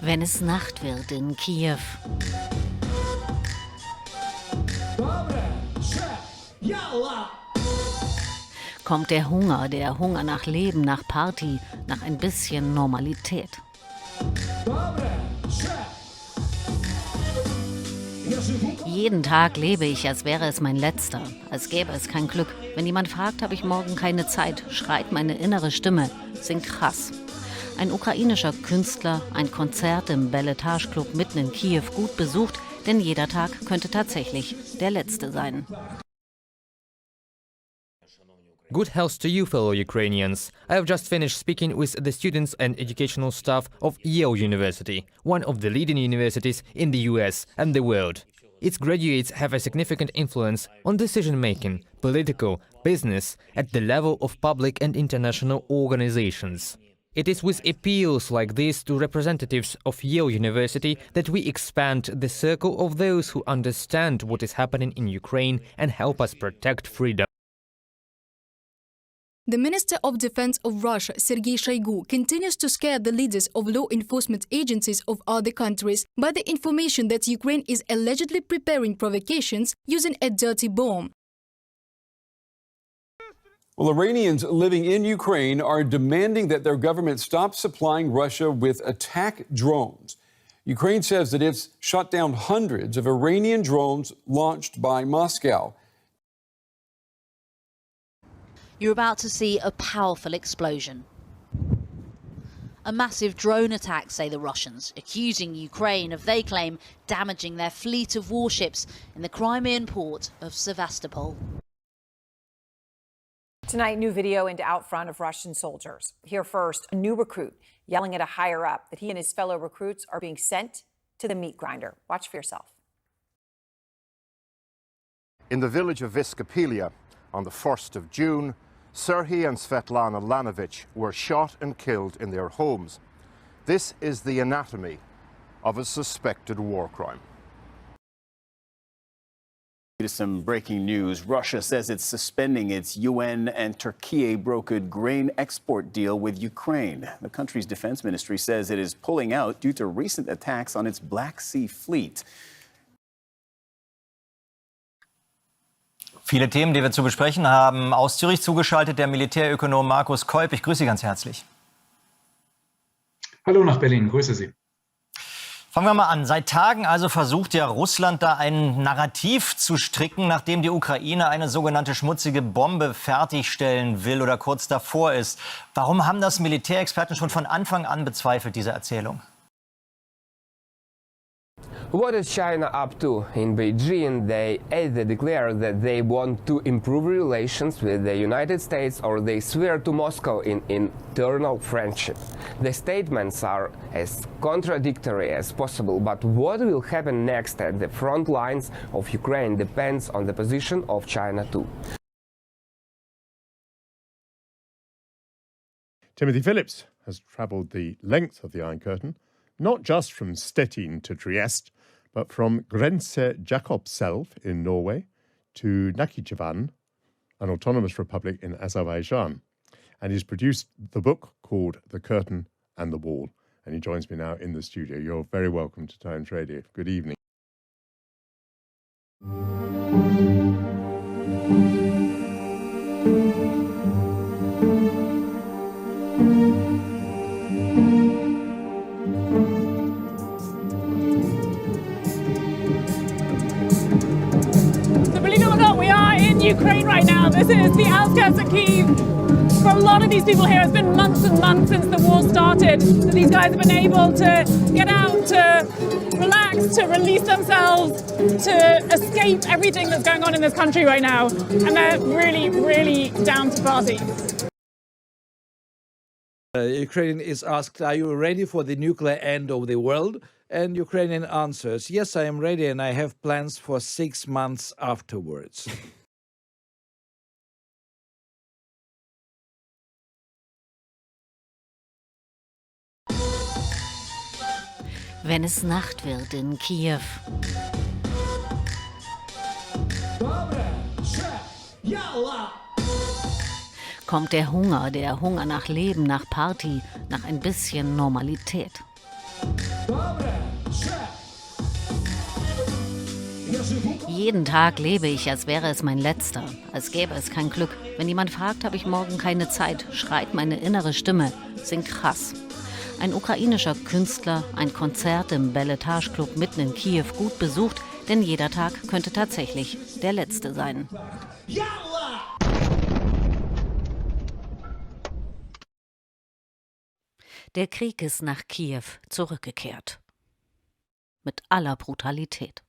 Wenn es Nacht wird in Kiew. Kommt der Hunger nach Leben, nach Party, nach ein bisschen Normalität. Jeden Tag lebe ich, als wäre es mein letzter, als gäbe es kein Glück. Wenn jemand fragt, habe ich morgen keine Zeit, schreit meine innere Stimme, singt krass. Ein ukrainischer Künstler, ein Konzert im Beletage-Club mitten in Kiew, gut besucht, denn jeder Tag könnte tatsächlich der letzte sein. Good health to you, fellow Ukrainians. I have just finished speaking with the students and educational staff of Yale University, one of the leading universities in the US and the world. Its graduates have a significant influence on decision-making, political, business, at the level of public and international organizations. It is with appeals like this to representatives of Yale University that we expand the circle of those who understand what is happening in Ukraine and help us protect freedom. The Minister of Defense of Russia, Sergei Shoigu, continues to scare the leaders of law enforcement agencies of other countries by the information that Ukraine is allegedly preparing provocations using a dirty bomb. Well, Iranians living in Ukraine are demanding that their government stop supplying Russia with attack drones. Ukraine says that it's shot down hundreds of Iranian drones launched by Moscow. You're about to see a powerful explosion. A massive drone attack, say the Russians, accusing Ukraine of, they claim, damaging their fleet of warships in the Crimean port of Sevastopol. Tonight, new video into out front of Russian soldiers. Here first, a new recruit yelling at a higher up that he and his fellow recruits are being sent to the meat grinder. Watch for yourself. In the village of Viskapelia on the 1st of June, Serhiy and Svetlana Lanovich were shot and killed in their homes. This is the anatomy of a suspected war crime. Some breaking news. Russia says it's suspending its UN and Turkey brokered grain export deal with Ukraine. The country's defense ministry says it is pulling out due to recent attacks on its Black Sea fleet. Viele Themen, die wir zu besprechen haben. Aus Zürich zugeschaltet der Militärökonom Markus Keupp. Ich grüße Sie ganz herzlich. Hallo nach Berlin, grüße Sie. Fangen wir mal an. Seit Tagen also versucht ja Russland da ein Narrativ zu stricken, nachdem die Ukraine eine sogenannte schmutzige Bombe fertigstellen will oder kurz davor ist. Warum haben das Militärexperten schon von Anfang an bezweifelt, diese Erzählung? What is China up to? In Beijing, they either declare that they want to improve relations with the United States or they swear to Moscow in eternal friendship. The statements are as contradictory as possible, but what will happen next at the front lines of Ukraine depends on the position of China too. Timothy Phillips has travelled the length of the Iron Curtain, not just from Stettin to Trieste, but from Grense Jakobselv in Norway to Nakhichevan, an autonomous republic in Azerbaijan. And he's produced the book called The Curtain and the Wall. And he joins me now in the studio. You're very welcome to Times Radio. Good evening. Ukraine right now. This is the outskirts of Kiev. For a lot of these people here, it's been months and months since the war started. So these guys have been able to get out, to relax, to release themselves, to escape everything that's going on in this country right now. And they're really, really down to party. Ukraine is asked, are you ready for the nuclear end of the world? And Ukrainian answers, yes, I am ready and I have plans for 6 months afterwards. Wenn es Nacht wird in Kiew. Kommt der Hunger nach Leben, nach Party, nach ein bisschen Normalität. Jeden Tag lebe ich, als wäre es mein letzter, als gäbe es kein Glück. Wenn jemand fragt, habe ich morgen keine Zeit, schreit meine innere Stimme, singt krass. Ein ukrainischer Künstler, ein Konzert im Belletage Club mitten in Kiew, gut besucht, denn jeder Tag könnte tatsächlich der letzte sein. Der Krieg ist nach Kiew zurückgekehrt. Mit aller Brutalität.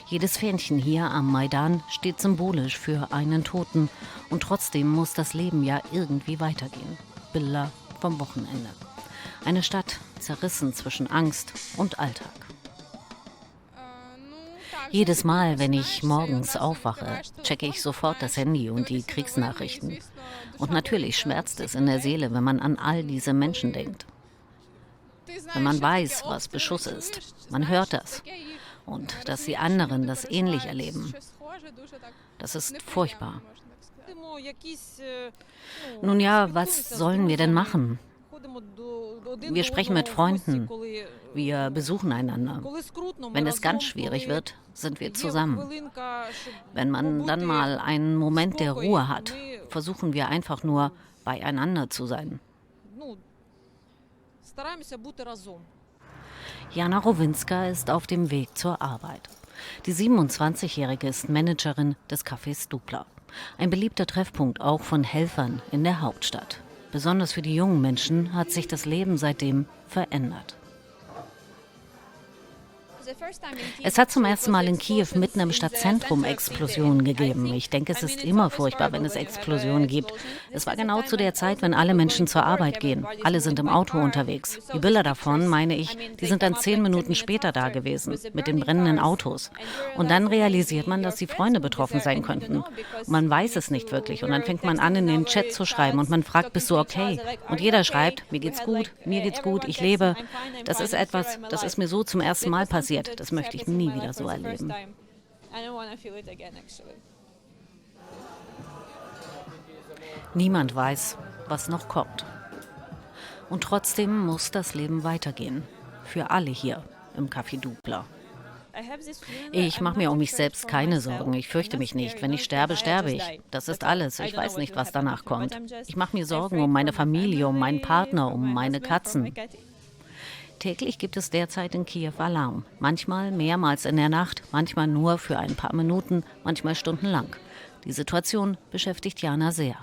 Jedes Fähnchen hier am Maidan steht symbolisch für einen Toten. Und trotzdem muss das Leben ja irgendwie weitergehen. Bilder vom Wochenende. Eine Stadt zerrissen zwischen Angst und Alltag. Jedes Mal, wenn ich morgens aufwache, checke ich sofort das Handy und die Kriegsnachrichten. Und natürlich schmerzt es in der Seele, wenn man an all diese Menschen denkt. Wenn man weiß, was Beschuss ist, man hört das. Und dass die anderen das ähnlich erleben. Das ist furchtbar. Nun ja, was sollen wir denn machen? Wir sprechen mit Freunden, wir besuchen einander. Wenn es ganz schwierig wird, sind wir zusammen. Wenn man dann mal einen Moment der Ruhe hat, versuchen wir einfach nur, beieinander zu sein. Jana Rowinska ist auf dem Weg zur Arbeit. Die 27-Jährige ist Managerin des Cafés Dupla. Ein beliebter Treffpunkt auch von Helfern in der Hauptstadt. Besonders für die jungen Menschen hat sich das Leben seitdem verändert. Es hat zum ersten Mal in Kiew mitten im Stadtzentrum Explosionen gegeben. Ich denke, es ist immer furchtbar, wenn es Explosionen gibt. Es war genau zu der Zeit, wenn alle Menschen zur Arbeit gehen. Alle sind im Auto unterwegs. Die Bilder davon, meine ich, die sind dann 10 Minuten später da gewesen, mit den brennenden Autos. Und dann realisiert man, dass die Freunde betroffen sein könnten. Und man weiß es nicht wirklich. Und dann fängt man an, in den Chat zu schreiben und man fragt, bist du okay? Und jeder schreibt, mir geht's gut, ich lebe. Das ist etwas, das ist mir so zum ersten Mal passiert. Das möchte ich nie wieder so erleben. Niemand weiß, was noch kommt. Und trotzdem muss das Leben weitergehen. Für alle hier im Café Dupla. Ich mache mir um mich selbst keine Sorgen. Ich fürchte mich nicht. Wenn ich sterbe, sterbe ich. Das ist alles. Ich weiß nicht, was danach kommt. Ich mache mir Sorgen um meine Familie, um meinen Partner, um meine Katzen. Täglich gibt es derzeit in Kiew Alarm. Manchmal mehrmals in der Nacht, manchmal nur für ein paar Minuten, manchmal stundenlang. Die Situation beschäftigt Jana sehr.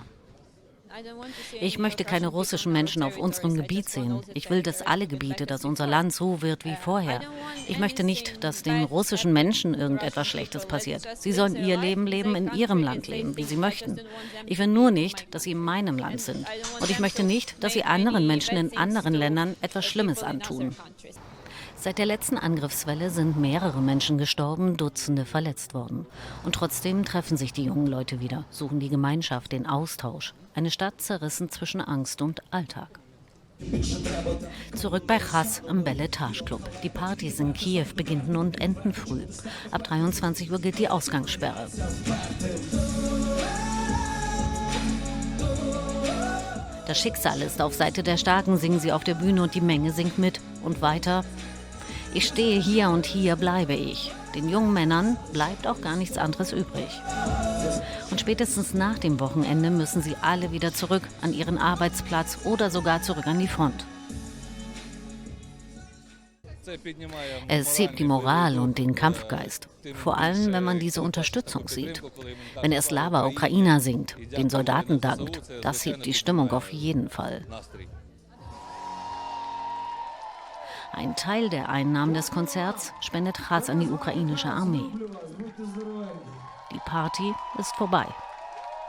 Ich möchte keine russischen Menschen auf unserem Gebiet sehen. Ich will, dass alle Gebiete, dass unser Land so wird wie vorher. Ich möchte nicht, dass den russischen Menschen irgendetwas Schlechtes passiert. Sie sollen ihr Leben leben, in ihrem Land leben, wie sie möchten. Ich will nur nicht, dass sie in meinem Land sind. Und ich möchte nicht, dass sie anderen Menschen in anderen Ländern etwas Schlimmes antun. Seit der letzten Angriffswelle sind mehrere Menschen gestorben, Dutzende verletzt worden. Und trotzdem treffen sich die jungen Leute wieder, suchen die Gemeinschaft, den Austausch. Eine Stadt zerrissen zwischen Angst und Alltag. Zurück bei Chas im Belletage Club. Die Partys in Kiew beginnen und enden früh. Ab 23 Uhr gilt die Ausgangssperre. Das Schicksal ist auf Seite der Starken, singen sie auf der Bühne und die Menge singt mit. Und weiter: Ich stehe hier und hier bleibe ich. Den jungen Männern bleibt auch gar nichts anderes übrig. Und spätestens nach dem Wochenende müssen sie alle wieder zurück an ihren Arbeitsplatz oder sogar zurück an die Front. Es hebt die Moral und den Kampfgeist. Vor allem, wenn man diese Unterstützung sieht. Wenn der Slava Ukrainer singt, den Soldaten dankt, das hebt die Stimmung auf jeden Fall. Ein Teil der Einnahmen des Konzerts spendet Chas an die ukrainische Armee. Die Party ist vorbei.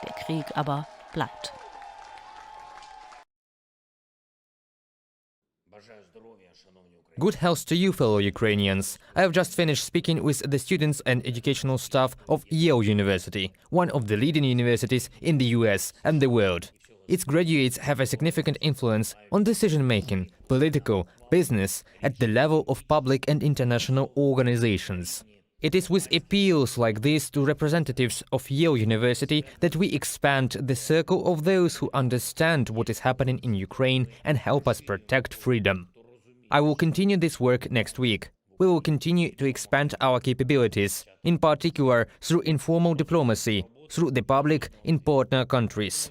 Der Krieg aber bleibt. Good health to you, fellow Ukrainians. I have just finished speaking with the students and educational staff of Yale University, one of the leading universities in the US and the world. Its graduates have a significant influence on decision-making, political, business, at the level of public and international organizations. It is with appeals like this to representatives of Yale University that we expand the circle of those who understand what is happening in Ukraine and help us protect freedom. I will continue this work next week. We will continue to expand our capabilities, in particular through informal diplomacy, through the public in partner countries,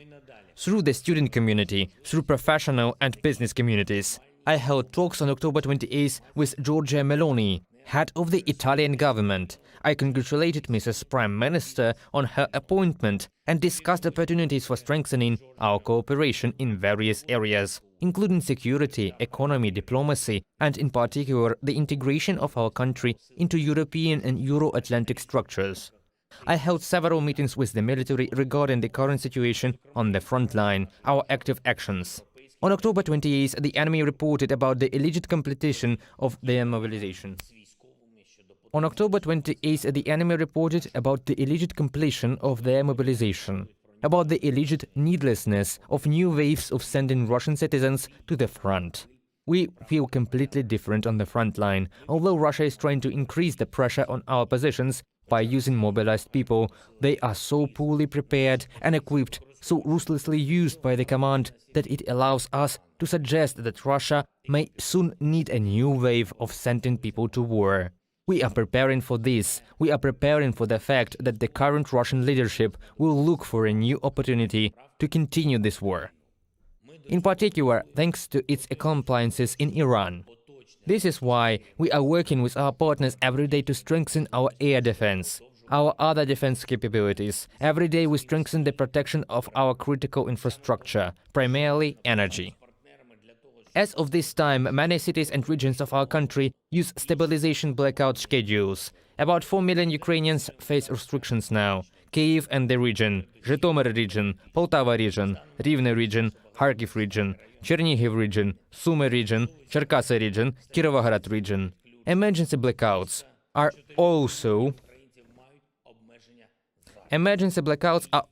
through the student community, through professional and business communities. I held talks on October 28th with Giorgia Meloni, head of the Italian government. I congratulated Mrs. Prime Minister on her appointment and discussed opportunities for strengthening our cooperation in various areas, including security, economy, diplomacy, and in particular the integration of our country into European and Euro-Atlantic structures. I held several meetings with the military regarding the current situation on the front line, our active actions. On October 28th, the enemy reported about the illegit completion of their mobilization. On October 28th, the enemy reported about the illegit completion of their mobilization, about the illegit needlessness of new waves of sending Russian citizens to the front. We feel completely different on the front line. Although Russia is trying to increase the pressure on our positions by using mobilized people, they are so poorly prepared and equipped, so ruthlessly used by the command, that it allows us to suggest that Russia may soon need a new wave of sending people to war. We are preparing for this. We are preparing for the fact that the current Russian leadership will look for a new opportunity to continue this war. In particular, thanks to its accomplices in Iran. This is why we are working with our partners every day to strengthen our air defense, our other defense capabilities. Every day we strengthen the protection of our critical infrastructure, primarily energy. As of this time, many cities and regions of our country use stabilization blackout schedules. About 4 million Ukrainians face restrictions now. Kiev and the region, Zhytomyr region, Poltava region, Rivne region, Kharkiv region, Chernihiv region, Sumy region, Cherkasy region, Kirovohrad region. Emergency blackouts are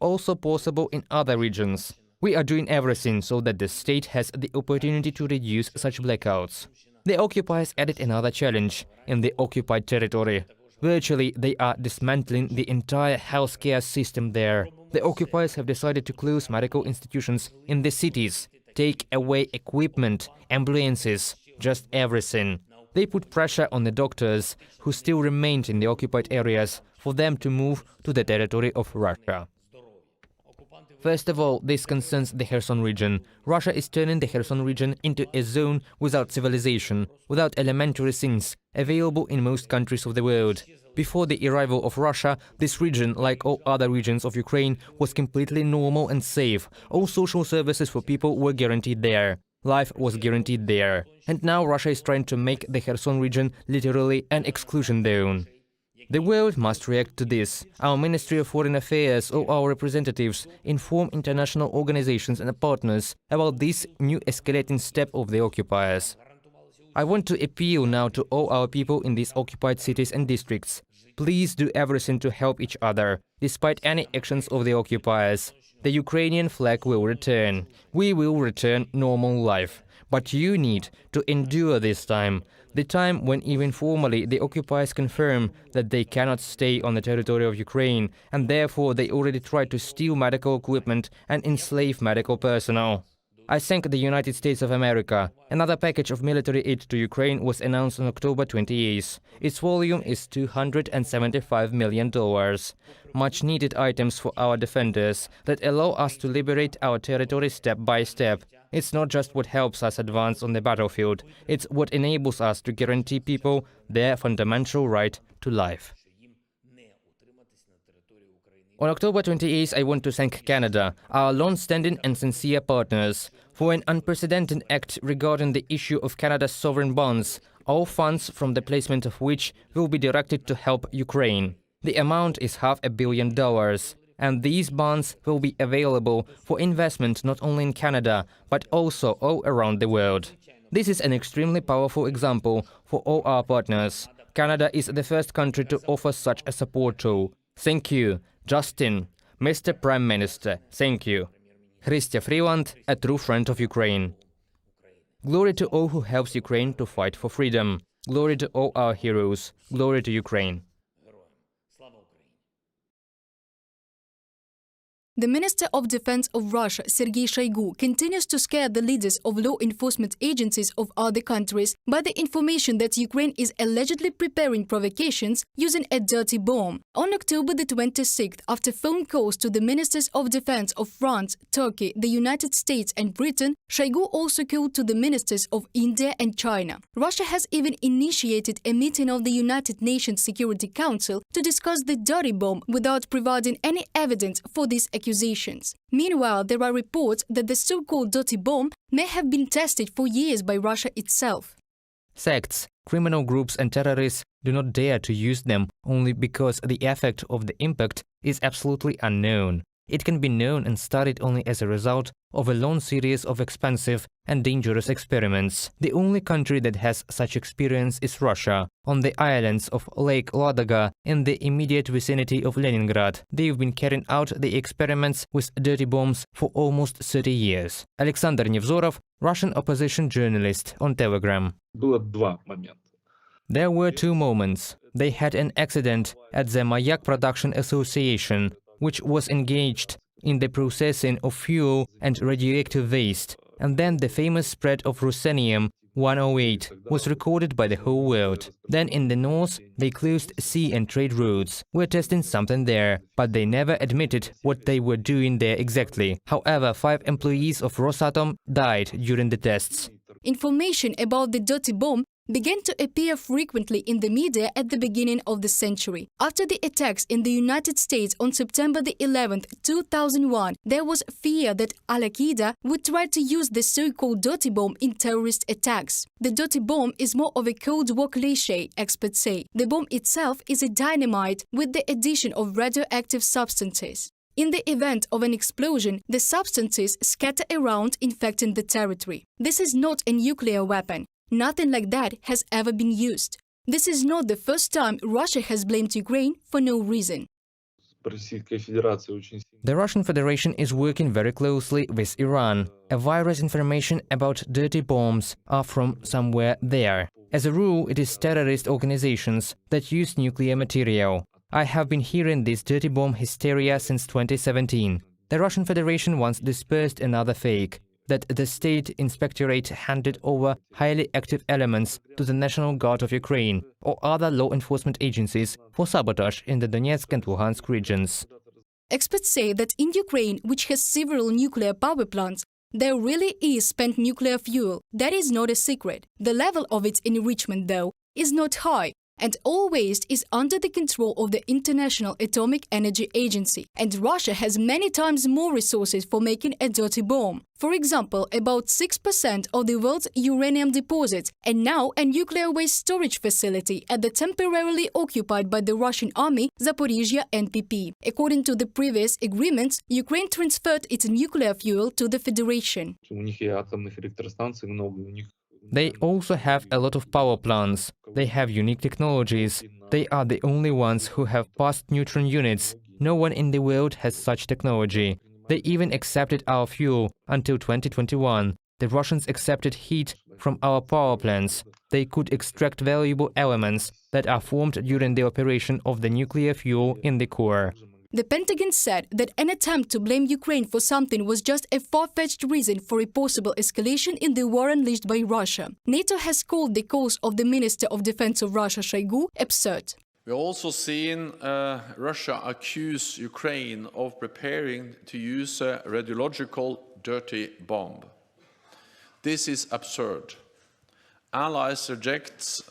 also possible in other regions. We are doing everything so that the state has the opportunity to reduce such blackouts. The occupiers added another challenge in the occupied territory. Virtually, they are dismantling the entire healthcare system there. The occupiers have decided to close medical institutions in the cities, take away equipment, ambulances, just everything. They put pressure on the doctors who still remained in the occupied areas for them to move to the territory of Russia. First of all, this concerns the Kherson region. Russia is turning the Kherson region into a zone without civilization, without elementary things available in most countries of the world. Before the arrival of Russia, this region, like all other regions of Ukraine, was completely normal and safe. All social services for people were guaranteed there. Life was guaranteed there. And now Russia is trying to make the Kherson region literally an exclusion zone. The world must react to this. Our Ministry of Foreign Affairs or our representatives inform international organizations and partners about this new escalating step of the occupiers. I want to appeal now to all our people in these occupied cities and districts. Please do everything to help each other, despite any actions of the occupiers. The Ukrainian flag will return. We will return normal life. But you need to endure this time. The time when even formally the occupiers confirm that they cannot stay on the territory of Ukraine, and therefore they already tried to steal medical equipment and enslave medical personnel. I thank the United States of America. Another package of military aid to Ukraine was announced on October 28th. Its volume is $275 million. Much needed items for our defenders that allow us to liberate our territory step by step. It's not just what helps us advance on the battlefield, it's what enables us to guarantee people their fundamental right to life. On October 28th, I want to thank Canada, our long-standing and sincere partners, for an unprecedented act regarding the issue of Canada's sovereign bonds, all funds from the placement of which will be directed to help Ukraine. The amount is $500 million. And these bonds will be available for investment not only in Canada, but also all around the world. This is an extremely powerful example for all our partners. Canada is the first country to offer such a support tool. Thank you, Justin, Mr. Prime Minister, thank you. Hristya Freeland, a true friend of Ukraine. Glory to all who helps Ukraine to fight for freedom. Glory to all our heroes. Glory to Ukraine. The Minister of Defense of Russia, Sergei Shoigu, continues to scare the leaders of law enforcement agencies of other countries by the information that Ukraine is allegedly preparing provocations using a dirty bomb. On October the 26th, after phone calls to the Ministers of Defense of France, Turkey, the United States and Britain, Shoigu also called to the ministers of India and China. Russia has even initiated a meeting of the United Nations Security Council to discuss the dirty bomb without providing any evidence for these accusations. Meanwhile, there are reports that the so-called dirty bomb may have been tested for years by Russia itself. Sects, criminal groups and terrorists do not dare to use them only because the effect of the impact is absolutely unknown. It can be known and studied only as a result of a long series of expensive and dangerous experiments. The only country that has such experience is Russia. On the islands of Lake Ladoga in the immediate vicinity of Leningrad, they've been carrying out the experiments with dirty bombs for almost 30 years. Alexander Nevzorov, Russian opposition journalist on Telegram. There were two moments. They had an accident at the Mayak Production Association, which was engaged in the processing of fuel and radioactive waste, and then the famous spread of Ruthenium-108 was recorded by the whole world. Then in the north, they closed sea and trade routes. We're testing something there, but they never admitted what they were doing there exactly. However, 5 employees of Rosatom died during the tests. Information about the dirty bomb began to appear frequently in the media at the beginning of the century. After the attacks in the United States on September the 11th, 2001, there was fear that Al-Qaeda would try to use the so-called dirty bomb in terrorist attacks. The dirty bomb is more of a Cold War cliché, experts say. The bomb itself is a dynamite with the addition of radioactive substances. In the event of an explosion, the substances scatter around, infecting the territory. This is not a nuclear weapon. Nothing like that has ever been used. This is not the first time Russia has blamed Ukraine for no reason. The Russian Federation is working very closely with Iran. A virus information about dirty bombs are from somewhere there. As a rule, it is terrorist organizations that use nuclear material. I have been hearing this dirty bomb hysteria since 2017. The Russian Federation once dispersed another fake, that the State Inspectorate handed over highly active elements to the National Guard of Ukraine or other law enforcement agencies for sabotage in the Donetsk and Luhansk regions. Experts say that in Ukraine, which has several nuclear power plants, there really is spent nuclear fuel. That is not a secret. The level of its enrichment, though, is not high, and all waste is under the control of the International Atomic Energy Agency, and Russia has many times more resources for making a dirty bomb. For example, about 6% of the world's uranium deposits, and now a nuclear waste storage facility at the temporarily occupied by the Russian army Zaporizhzhia NPP. According to the previous agreements, Ukraine transferred its nuclear fuel to the Federation. They also have a lot of power plants. They have unique technologies. They are the only ones who have fast neutron units. No one in the world has such technology. They even accepted our fuel until 2021. The Russians accepted heat from our power plants. They could extract valuable elements that are formed during the operation of the nuclear fuel in the core. The Pentagon said that an attempt to blame Ukraine for something was just a far-fetched reason for a possible escalation in the war unleashed by Russia. NATO has called the calls of the Minister of Defense of Russia, Shoigu, absurd. We're also seeing Russia accuse Ukraine of preparing to use a radiological dirty bomb. This is absurd. Allies reject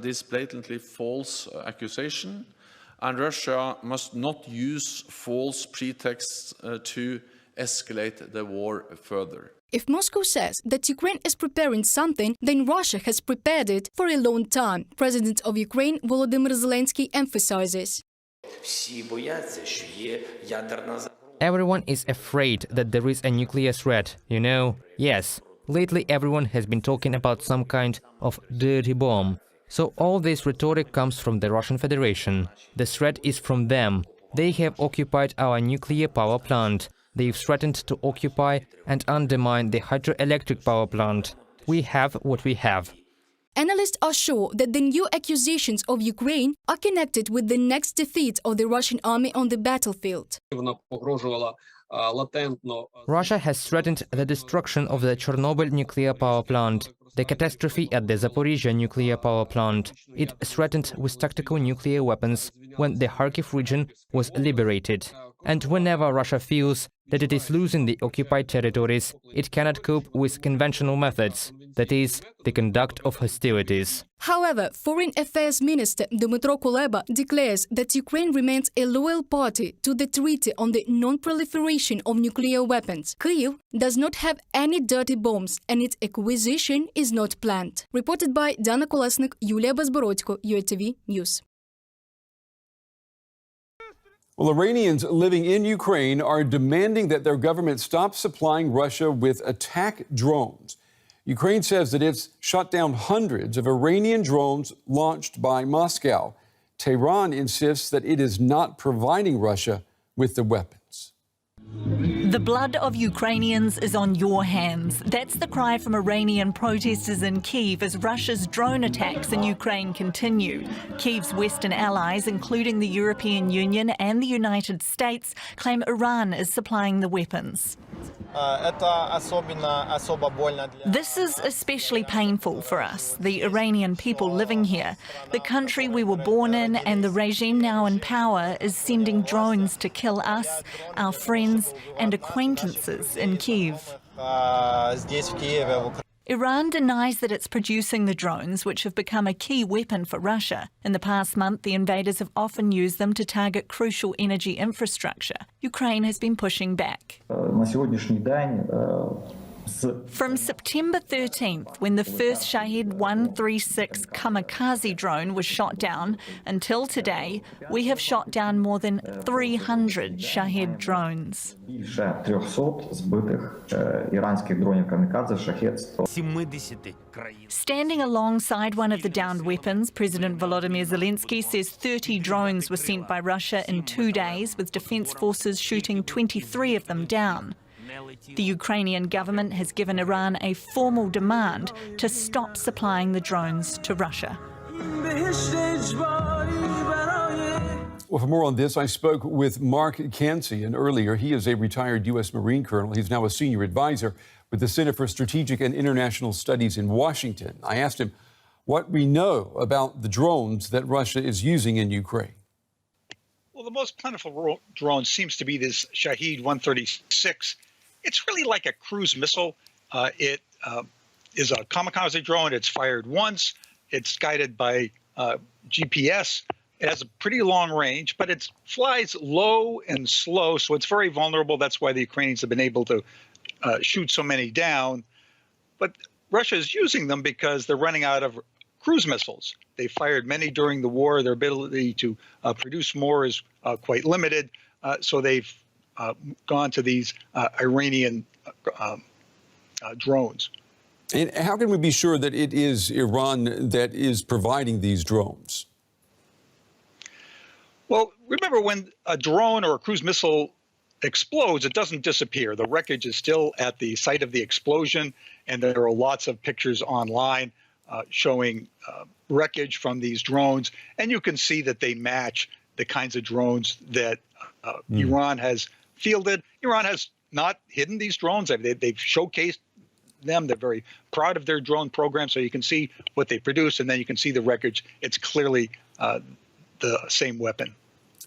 this blatantly false accusation, and Russia must not use false pretexts to escalate the war further. If Moscow says that Ukraine is preparing something, then Russia has prepared it for a long time, President of Ukraine Volodymyr Zelenskyy emphasizes. Everyone is afraid that there is a nuclear threat, you know? Yes, lately everyone has been talking about some kind of dirty bomb. So all this rhetoric comes from the Russian Federation. The threat is from them. They have occupied our nuclear power plant. They've threatened to occupy and undermine the hydroelectric power plant. We have what we have. Analysts are sure that the new accusations of Ukraine are connected with the next defeat of the Russian army on the battlefield. Russia has threatened the destruction of the Chernobyl nuclear power plant, the catastrophe at the Zaporizhzhia nuclear power plant. It threatened with tactical nuclear weapons when the Kharkiv region was liberated. And whenever Russia feels that it is losing the occupied territories, it cannot cope with conventional methods, that is, the conduct of hostilities. However, Foreign Affairs Minister Dmytro Kuleba declares that Ukraine remains a loyal party to the Treaty on the Non-Proliferation of Nuclear Weapons. Kyiv does not have any dirty bombs and its acquisition is not planned. Reported by Dana Kolesnik, Yulia Bazborodko, UATV News. Well, Iranians living in Ukraine are demanding that their government stop supplying Russia with attack drones. Ukraine says that it's shot down hundreds of Iranian drones launched by Moscow. Tehran insists that it is not providing Russia with the weapons. The blood of Ukrainians is on your hands. That's the cry from Iranian protesters in Kiev as Russia's drone attacks in Ukraine continue. Kiev's Western allies, including the European Union and the United States, claim Iran is supplying the weapons. This is especially painful for us, the Iranian people living here. The country we were born in and the regime now in power is sending drones to kill us, our friends and acquaintances in Kiev. Iran denies that it's producing the drones, which have become a key weapon for Russia. In the past month, the invaders have often used them to target crucial energy infrastructure. Ukraine has been pushing back. From September 13th, when the first Shahed 136 kamikaze drone was shot down, until today, we have shot down more than 300 Shahed drones. Standing alongside one of the downed weapons, President Volodymyr Zelenskyy says 30 drones were sent by Russia in 2 days, with defence forces shooting 23 of them down. The Ukrainian government has given Iran a formal demand to stop supplying the drones to Russia. Well, for more on this, I spoke with Mark Cansey, and earlier he is a retired U.S. Marine colonel. He's now a senior advisor with the Center for Strategic and International Studies in Washington. I asked him what we know about the drones that Russia is using in Ukraine. Well, the most plentiful drone seems to be this Shahed 136. It's really like a cruise missile. It is a kamikaze drone. It's fired once. It's guided by GPS. It has a pretty long range, but it flies low and slow, so it's very vulnerable. That's why the Ukrainians have been able to shoot so many down. But Russia is using them because they're running out of cruise missiles. They fired many during the war. Their ability to produce more is quite limited, so they've gone to these Iranian drones. And how can we be sure that it is Iran that is providing these drones? Well, remember, when a drone or a cruise missile explodes, it doesn't disappear. The wreckage is still at the site of the explosion, and there are lots of pictures online showing wreckage from these drones. And you can see that they match the kinds of drones that Iran has fielded. Iran has not hidden these drones. They've showcased them. They're very proud of their drone program. So you can see what they produce, and then you can see the wreckage. It's clearly the same weapon.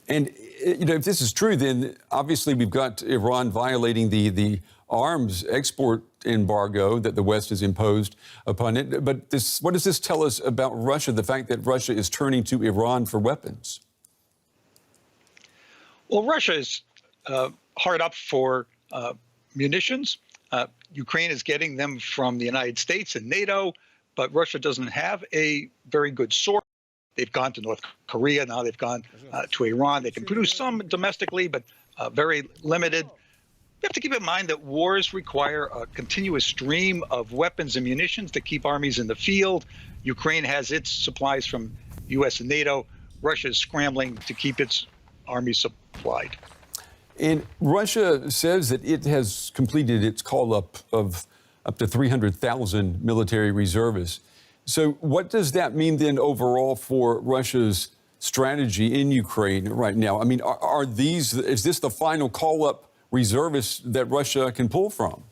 And if this is true, then obviously we've got Iran violating the arms export embargo that the West has imposed upon it. But what does this tell us about Russia, the fact that Russia is turning to Iran for weapons? Well, Russia is hard up for munitions. Ukraine is getting them from the United States and NATO, but Russia doesn't have a very good source. They've gone to North Korea. Now they've gone to Iran. They can produce some domestically, but very limited. We have to keep in mind that wars require a continuous stream of weapons and munitions to keep armies in the field. Ukraine has its supplies from U.S. and NATO. Russia is scrambling to keep its army supplied. And Russia says that it has completed its call-up of up to 300,000 military reservists. So what does that mean then overall for Russia's strategy in Ukraine right now? I mean, is this the final call-up reservists that Russia can pull from?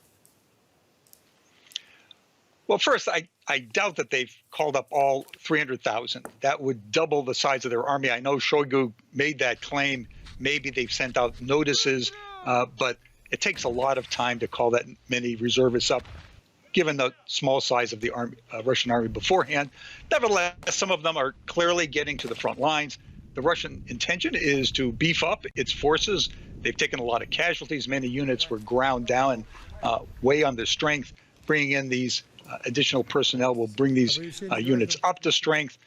Well, first, I doubt that they've called up all 300,000. That would double the size of their army. I know Shoigu made that claim. Maybe they've sent out notices, but it takes a lot of time to call that many reservists up, given the small size of the Russian army beforehand. Nevertheless, some of them are clearly getting to the front lines. The Russian intention is to beef up its forces. They've taken a lot of casualties. Many units were ground down, way under strength. Bringing in these additional personnel will bring these units up to strength.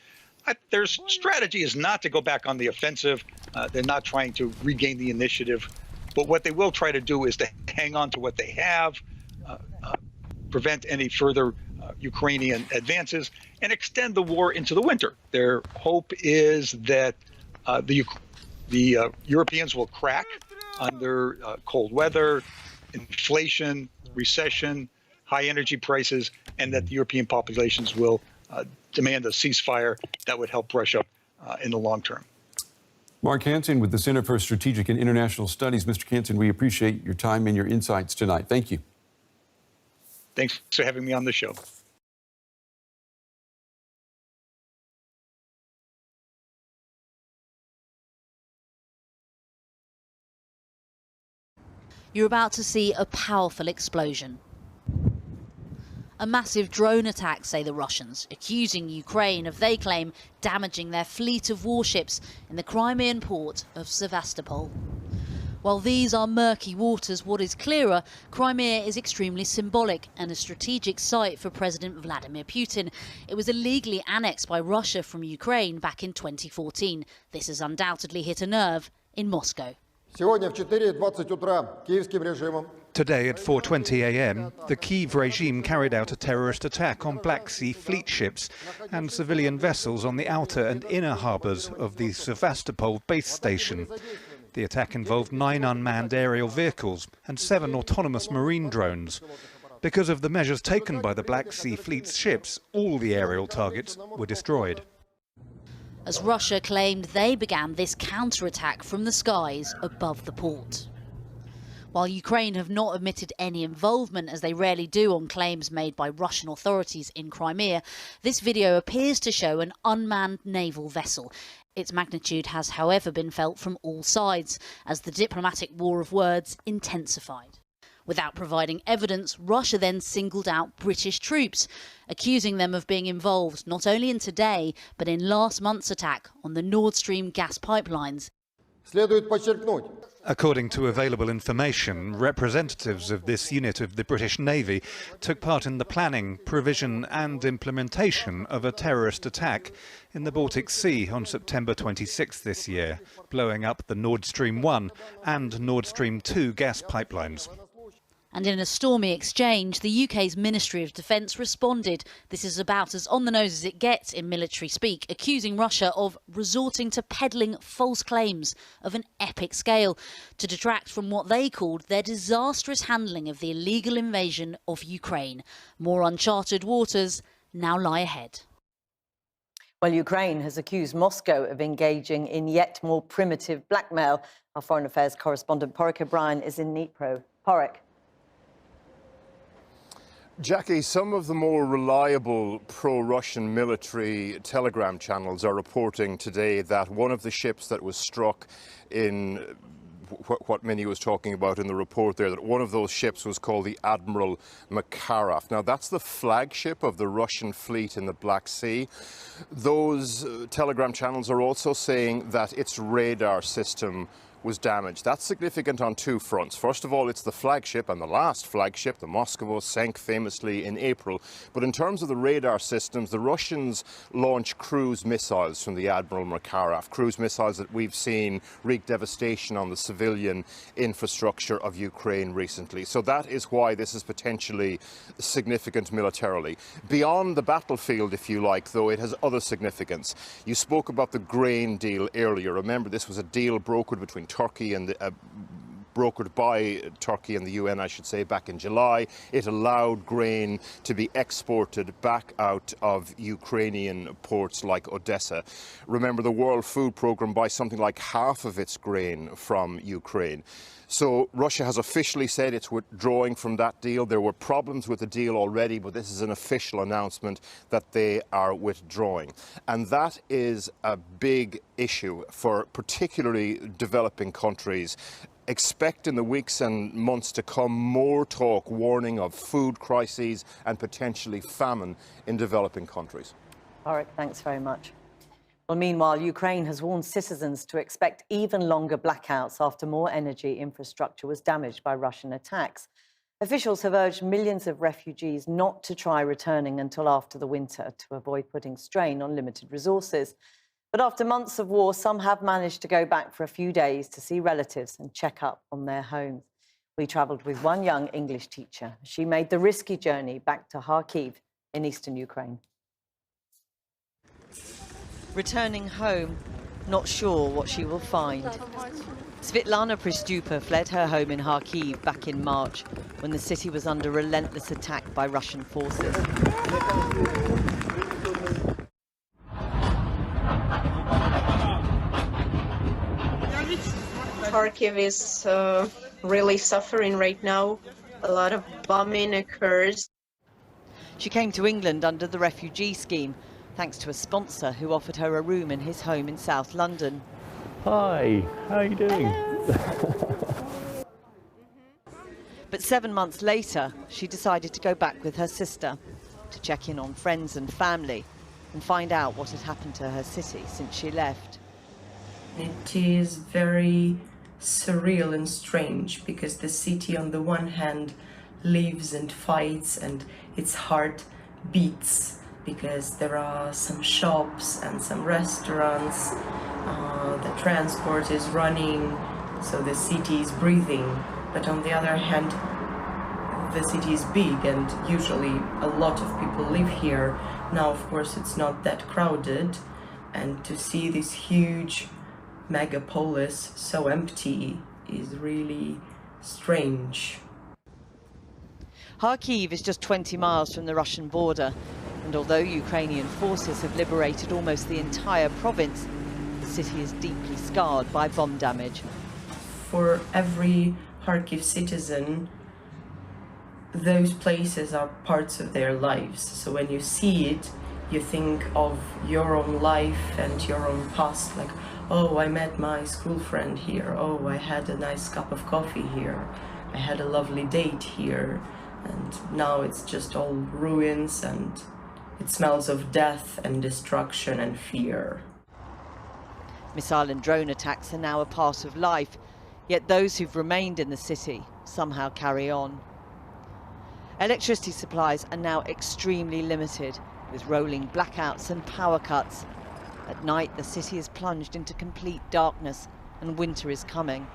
Their strategy is not to go back on the offensive. They're not trying to regain the initiative. But what they will try to do is to hang on to what they have, prevent any further Ukrainian advances, and extend the war into the winter. Their hope is that the Europeans will crack under cold weather, inflation, recession, high energy prices, and that the European populations will demand a ceasefire that would help Russia in the long term. Mark Hansen with the Center for Strategic and International Studies. Mr. Hansen, we appreciate your time and your insights tonight. Thank you. Thanks for having me on the show. You're about to see a powerful explosion. A massive drone attack, say the Russians, accusing Ukraine of, they claim, damaging their fleet of warships in the Crimean port of Sevastopol. While these are murky waters, what is clearer, Crimea is extremely symbolic and a strategic site for President Vladimir Putin. It was illegally annexed by Russia from Ukraine back in 2014. This has undoubtedly hit a nerve in Moscow. Today at 4:20 a.m., the Kiev regime carried out a terrorist attack on Black Sea fleet ships and civilian vessels on the outer and inner harbours of the Sevastopol base station. The attack involved 9 unmanned aerial vehicles and 7 autonomous marine drones. Because of the measures taken by the Black Sea Fleet's ships, all the aerial targets were destroyed. As Russia claimed they began this counterattack from the skies above the port. While Ukraine have not admitted any involvement, as they rarely do on claims made by Russian authorities in Crimea, this video appears to show an unmanned naval vessel. Its magnitude has, however, been felt from all sides, as the diplomatic war of words intensified. Without providing evidence, Russia then singled out British troops, accusing them of being involved not only in today, but in last month's attack on the Nord Stream gas pipelines. According to available information, representatives of this unit of the British Navy took part in the planning, provision and implementation of a terrorist attack in the Baltic Sea on September 26 this year, blowing up the Nord Stream 1 and Nord Stream 2 gas pipelines. And in a stormy exchange, the UK's Ministry of Defence responded. This is about as on the nose as it gets in military speak, accusing Russia of resorting to peddling false claims of an epic scale to detract from what they called their disastrous handling of the illegal invasion of Ukraine. More uncharted waters now lie ahead. Well, Ukraine has accused Moscow of engaging in yet more primitive blackmail. Our Foreign Affairs correspondent Porrick O'Brien is in Dnipro. Porrick. Jackie, some of the more reliable pro-Russian military telegram channels are reporting today that one of the ships that was struck in what Minnie was talking about in the report there, that one of those ships was called the Admiral Makarov. Now, that's the flagship of the Russian fleet in the Black Sea. Those telegram channels are also saying that its radar system was damaged. That's significant on 2 fronts. First of all, it's the flagship, and the last flagship, the Moskva, sank famously in April. But in terms of the radar systems, the Russians launched cruise missiles from the Admiral Makarov, cruise missiles that we've seen wreak devastation on the civilian infrastructure of Ukraine recently. So that is why this is potentially significant militarily. Beyond the battlefield, if you like, though, it has other significance. You spoke about the grain deal earlier. Remember, this was a deal brokered between Turkey and brokered by Turkey and the UN, I should say, back in July. It allowed grain to be exported back out of Ukrainian ports like Odessa. Remember, the World Food Programme buys something like half of its grain from Ukraine. So Russia has officially said it's withdrawing from that deal. There were problems with the deal already, but this is an official announcement that they are withdrawing. And that is a big issue for particularly developing countries. Expect in the weeks and months to come more talk, warning of food crises and potentially famine in developing countries. Warwick, thanks very much. Well, meanwhile, Ukraine has warned citizens to expect even longer blackouts after more energy infrastructure was damaged by Russian attacks. Officials have urged millions of refugees not to try returning until after the winter to avoid putting strain on limited resources. But after months of war, some have managed to go back for a few days to see relatives and check up on their homes. We travelled with one young English teacher. She made the risky journey back to Kharkiv in eastern Ukraine. Returning home, not sure what she will find. Svetlana Pristupa fled her home in Kharkiv back in March when the city was under relentless attack by Russian forces. Kharkiv is really suffering right now. A lot of bombing occurs. She came to England under the refugee scheme, thanks to a sponsor who offered her a room in his home in South London. Hi, how are you doing? But 7 months later, she decided to go back with her sister to check in on friends and family and find out what had happened to her city since she left. It is very surreal and strange because the city on the one hand lives and fights and its heart beats, because there are some shops and some restaurants, the transport is running, so the city is breathing. But on the other hand, the city is big and usually a lot of people live here. Now, of course, it's not that crowded, and to see this huge megapolis so empty is really strange. Kharkiv is just 20 miles from the Russian border. And although Ukrainian forces have liberated almost the entire province, the city is deeply scarred by bomb damage. For every Kharkiv citizen, those places are parts of their lives. So when you see it, you think of your own life and your own past, like, oh, I met my school friend here, oh, I had a nice cup of coffee here, I had a lovely date here, and now it's just all ruins and it smells of death and destruction and fear. Missile and drone attacks are now a part of life, yet those who've remained in the city somehow carry on. Electricity supplies are now extremely limited, with rolling blackouts and power cuts. At night, the city is plunged into complete darkness and winter is coming.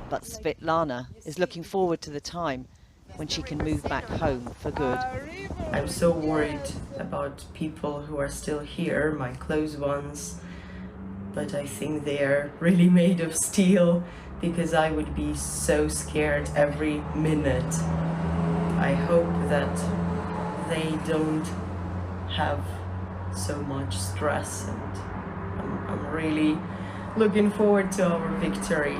But Svetlana is looking forward to the time when she can move back home for good. I'm so worried about people who are still here, my close ones, but I think they're really made of steel, because I would be so scared every minute. I hope that they don't have so much stress, and I'm really looking forward to our victory.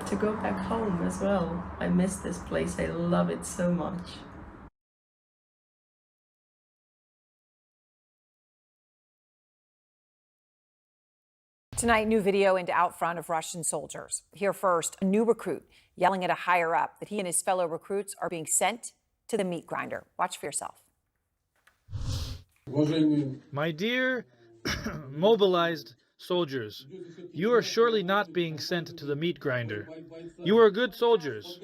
To go back home as well. I miss this place, I love it so much. Tonight, new video into out front of Russian soldiers. Here first, a new recruit yelling at a higher up that he and his fellow recruits are being sent to the meat grinder. Watch for yourself. My dear mobilized soldiers, you are surely not being sent to the meat grinder. You are good soldiers,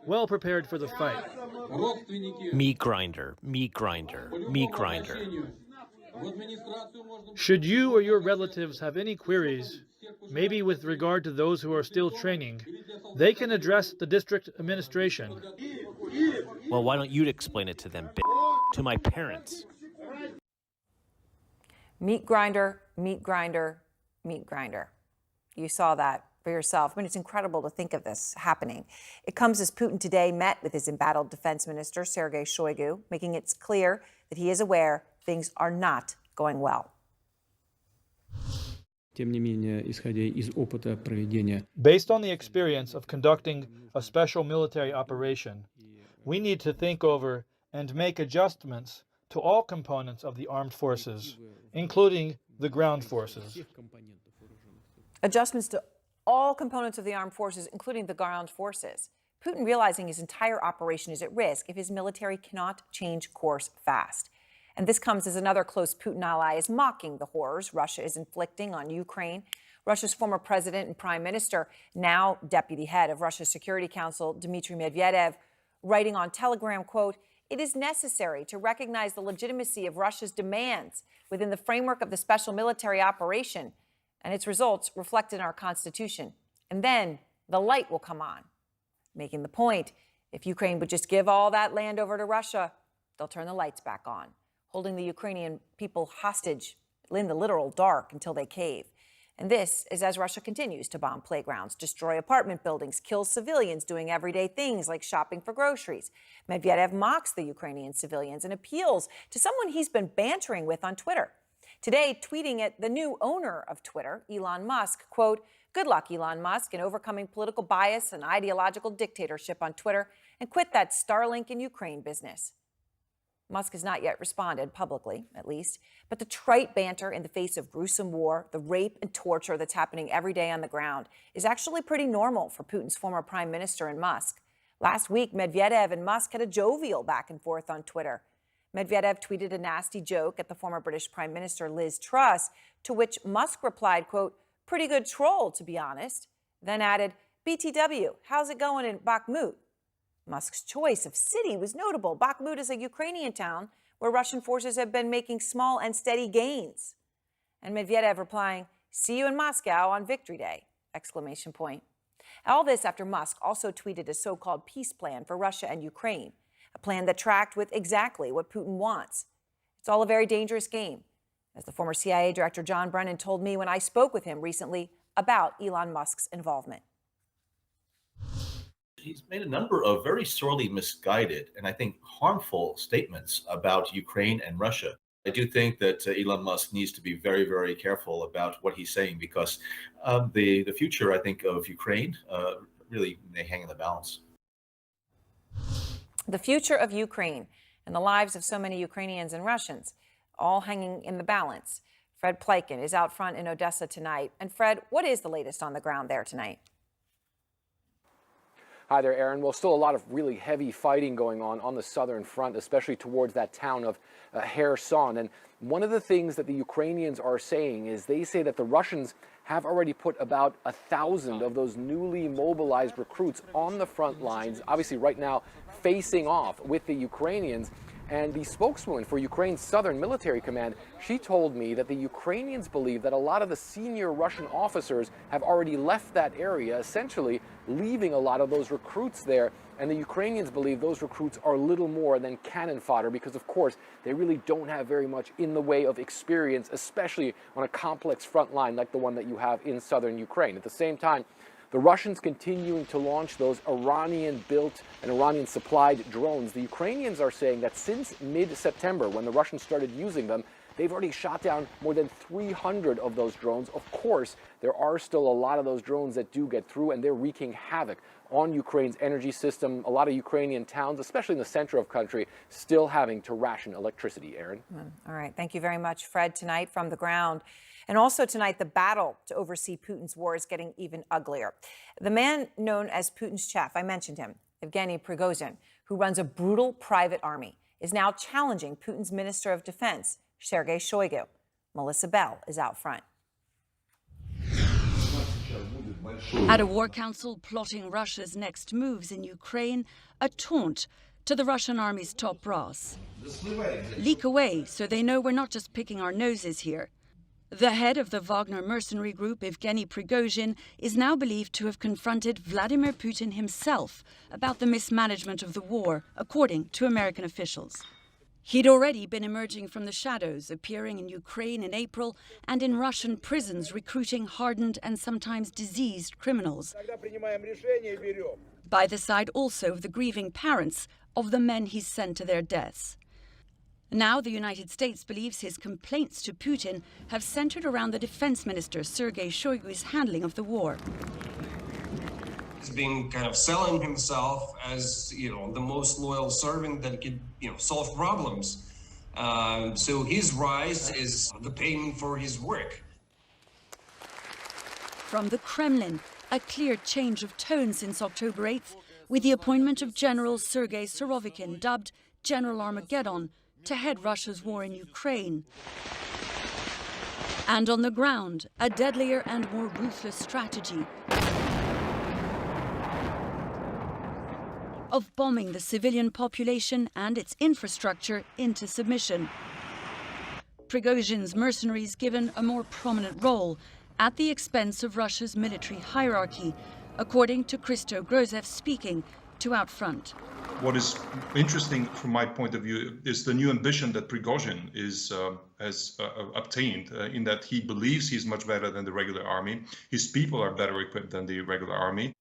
well prepared for the fight. Meat grinder, meat grinder, meat grinder. Should you or your relatives have any queries, maybe with regard to those who are still training, they can address the district administration. Well, why don't you explain it to them, to my parents? Meat grinder, meat grinder, meat grinder. You saw that for yourself. I mean, it's incredible to think of this happening. It comes as Putin today met with his embattled defense minister, Sergei Shoigu, making it clear that he is aware things are not going well. Based on the experience of conducting a special military operation, we need to think over and make adjustments to all components of the armed forces, including the ground forces. Adjustments to all components of the armed forces, including the ground forces. Putin realizing his entire operation is at risk if his military cannot change course fast. And this comes as another close Putin ally is mocking the horrors Russia is inflicting on Ukraine. Russia's former president and prime minister, now deputy head of Russia's Security Council, Dmitry Medvedev, writing on Telegram, quote, "It is necessary to recognize the legitimacy of Russia's demands within the framework of the special military operation and its results reflected in our constitution. And then the light will come on." Making the point, if Ukraine would just give all that land over to Russia, they'll turn the lights back on, holding the Ukrainian people hostage in the literal dark until they cave. And this is as Russia continues to bomb playgrounds, destroy apartment buildings, kill civilians doing everyday things like shopping for groceries. Medvedev mocks the Ukrainian civilians and appeals to someone he's been bantering with on Twitter. Today, tweeting at the new owner of Twitter, Elon Musk, quote, "Good luck, Elon Musk, in overcoming political bias and ideological dictatorship on Twitter, and quit that Starlink in Ukraine business." Musk has not yet responded publicly, at least, but the trite banter in the face of gruesome war, the rape and torture that's happening every day on the ground, is actually pretty normal for Putin's former prime minister and Musk. Last week, Medvedev and Musk had a jovial back and forth on Twitter. Medvedev tweeted a nasty joke at the former British Prime Minister Liz Truss, to which Musk replied, quote, "Pretty good troll, to be honest," then added, "BTW, how's it going in Bakhmut?" Musk's choice of city was notable. Bakhmut is a Ukrainian town where Russian forces have been making small and steady gains. And Medvedev replying, "See you in Moscow on Victory Day!" Exclamation point. All this after Musk also tweeted a so-called peace plan for Russia and Ukraine, a plan that tracked with exactly what Putin wants. It's all a very dangerous game, as the former CIA Director John Brennan told me when I spoke with him recently about Elon Musk's involvement. He's made a number of very sorely misguided and I think harmful statements about Ukraine and Russia. I do think that Elon Musk needs to be very, very careful about what he's saying because the future, I think, of Ukraine really may hang in the balance. The future of Ukraine and the lives of so many Ukrainians and Russians, all hanging in the balance. Fred Pleiken is out front in Odessa tonight. And Fred, what is the latest on the ground there tonight? Hi there, Aaron. Well, still a lot of really heavy fighting going on the southern front, especially towards that town of Kherson. And one of the things that the Ukrainians are saying is they say that the Russians have already put about 1,000 of those newly mobilized recruits on the front lines, obviously right now facing off with the Ukrainians. And the spokeswoman for Ukraine's Southern Military Command, she told me that the Ukrainians believe that a lot of the senior Russian officers have already left that area, essentially leaving a lot of those recruits there. And the Ukrainians believe those recruits are little more than cannon fodder because, of course, they really don't have very much in the way of experience, especially on a complex front line like the one that you have in southern Ukraine. At the same time, the Russians continuing to launch those Iranian-built and Iranian-supplied drones. The Ukrainians are saying that since mid-September, when the Russians started using them, they've already shot down more than 300 of those drones. Of course, there are still a lot of those drones that do get through, and they're wreaking havoc on Ukraine's energy system. A lot of Ukrainian towns, especially in the center of the country, still having to ration electricity, Aaron. All right. Thank you very much, Fred, tonight from the ground. And also tonight, the battle to oversee Putin's war is getting even uglier. The man known as Putin's chef, I mentioned him, Yevgeny Prigozhin, who runs a brutal private army, is now challenging Putin's Minister of Defense, Sergei Shoigu. Melissa Bell is out front. At a war council plotting Russia's next moves in Ukraine, a taunt to the Russian army's top brass. Leak away so they know we're not just picking our noses here. The head of the Wagner mercenary group, Yevgeny Prigozhin, is now believed to have confronted Vladimir Putin himself about the mismanagement of the war, according to American officials. He'd already been emerging from the shadows, appearing in Ukraine in April and in Russian prisons recruiting hardened and sometimes diseased criminals. By the side also of the grieving parents of the men he's sent to their deaths. Now the United States believes his complaints to Putin have centered around the defense minister Sergei Shoigu's handling of the war. He's been kind of selling himself as, the most loyal servant that could, solve problems. So his rise is the payment for his work. From the Kremlin, a clear change of tone since October 8th, with the appointment of General Sergei Surovikin, dubbed General Armageddon, to head Russia's war in Ukraine. And on the ground, a deadlier and more ruthless strategy of bombing the civilian population and its infrastructure into submission. Prigozhin's mercenaries given a more prominent role at the expense of Russia's military hierarchy, according to Christo Grozev speaking to Outfront. What is interesting from my point of view is the new ambition that Prigozhin has obtained, in that he believes he's much better than the regular army. His people are better equipped than the regular army.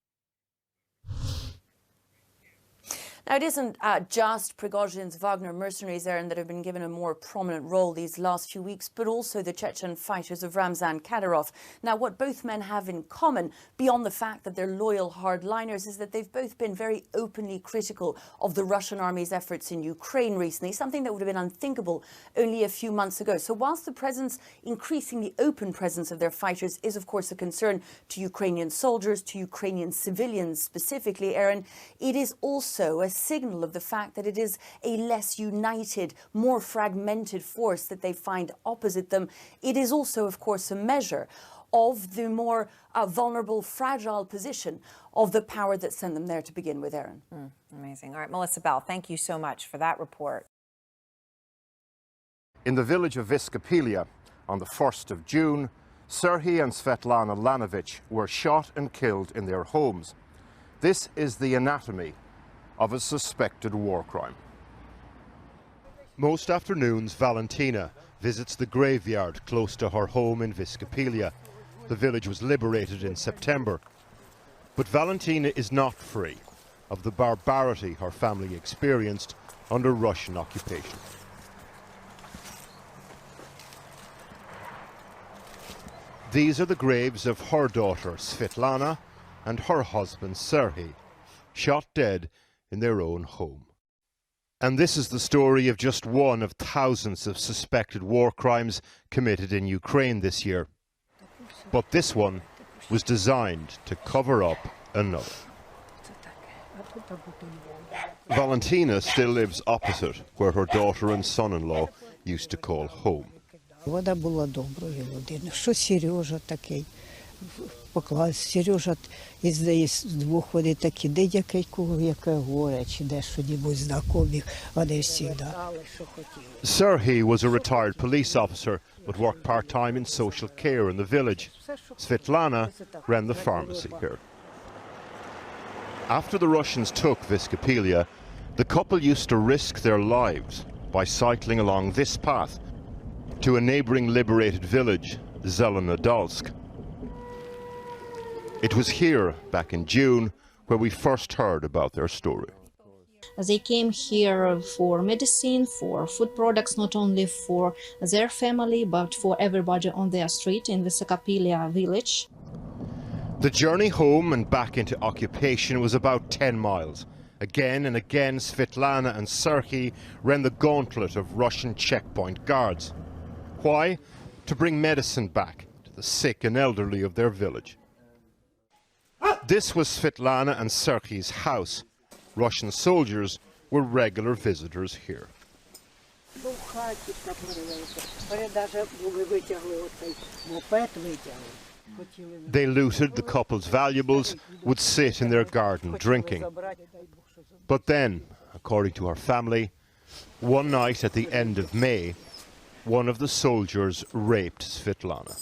Now, it isn't just Prigozhin's Wagner mercenaries, Aaron, that have been given a more prominent role these last few weeks, but also the Chechen fighters of Ramzan Kadyrov. Now, what both men have in common, beyond the fact that they're loyal hardliners, is that they've both been very openly critical of the Russian army's efforts in Ukraine recently, something that would have been unthinkable only a few months ago. So whilst the presence, increasingly open presence of their fighters is, of course, a concern to Ukrainian soldiers, to Ukrainian civilians specifically, Aaron, it is also a signal of the fact that it is a less united, more fragmented force that they find opposite them. It is also, of course, a measure of the more vulnerable, fragile position of the power that sent them there to begin with, Aaron. Amazing. All right, Melissa Bell, thank you so much for that report. In the village of Viskapelia on the 1st of June, Serhiy and Svetlana Lanovich were shot and killed in their homes. This is the anatomy of a suspected war crime. Most afternoons, Valentina visits the graveyard close to her home in Viskapelia. The village was liberated in September. But Valentina is not free of the barbarity her family experienced under Russian occupation. These are the graves of her daughter Svetlana and her husband Serhiy, shot dead in their own home. And this is the story of just one of thousands of suspected war crimes committed in Ukraine this year. But this one was designed to cover up another. Valentina still lives opposite where her daughter and son-in-law used to call home. Вона була доброю людиною. Що Сережа такий? Поклав Сережа із двох вони такі, де яке горе, чи де що-небудь знайомих, вони завжди. Serhiy was a retired police officer but worked part-time in social care in the village. Svetlana ran the pharmacy here. After the Russians took Viskapelia, the couple used to risk their lives by cycling along this path to a neighboring liberated village, Zelenodolsk. It was here, back in June, where we first heard about their story. They came here for medicine, for food products, not only for their family, but for everybody on their street in the Viskapelia village. The journey home and back into occupation was about 10 miles. Again and again, Svetlana and Serhiy ran the gauntlet of Russian checkpoint guards. Why? To bring medicine back to the sick and elderly of their village. This was Svetlana and Serhiy's house. Russian soldiers were regular visitors here. They looted the couple's valuables, would sit in their garden drinking. But then, according to her family, one night at the end of May, one of the soldiers raped Svetlana.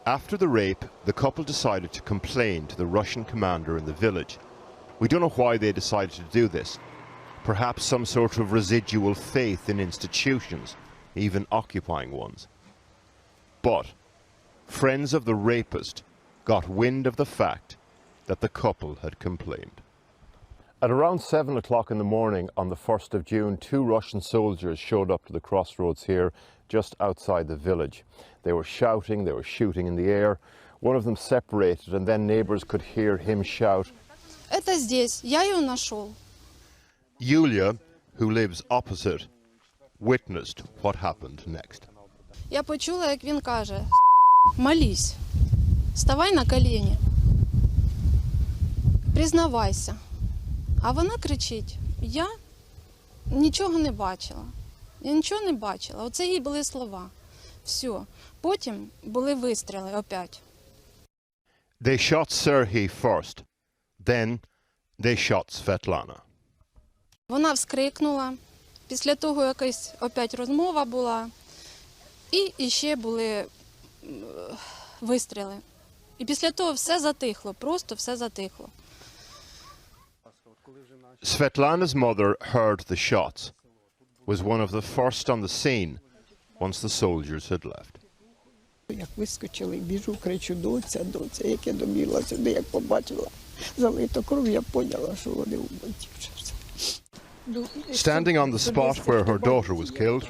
After the rape, the couple decided to complain to the Russian commander in the village. We don't know why they decided to do this, perhaps some sort of residual faith in institutions, even occupying ones. But friends of the rapist got wind of the fact that the couple had complained. At around 7 o'clock in the morning on the 1st of June, 2 Russian soldiers showed up to the crossroads here, just outside the village. They were shouting, they were shooting in the air. One of them separated, and then neighbors could hear him shout, "Это здесь, я ее нашел." Yulia, who lives opposite, witnessed what happened next. Я почула, як він каже: "Молись, ставай на коліні, признавайся." А вона кричить: "Я нічого не бачила, я нічого не бачила." Оце їй були слова. Все. Потім були вистріли опять. They shot Serhiy first, then they shot Svetlana. Вона вскрикнула, після того якась опять розмова була, і ще були вистріли. І після того все затихло, просто все затихло. Svetlana's mother heard the shots, was one of the first on the scene once the soldiers had left. Як вискочили, біжу, кричу: "Доця, доця", як я добігла сюди, як побачила залито кров, я поняла, що вони вбиті вже все. Standing on the spot where her daughter was killed,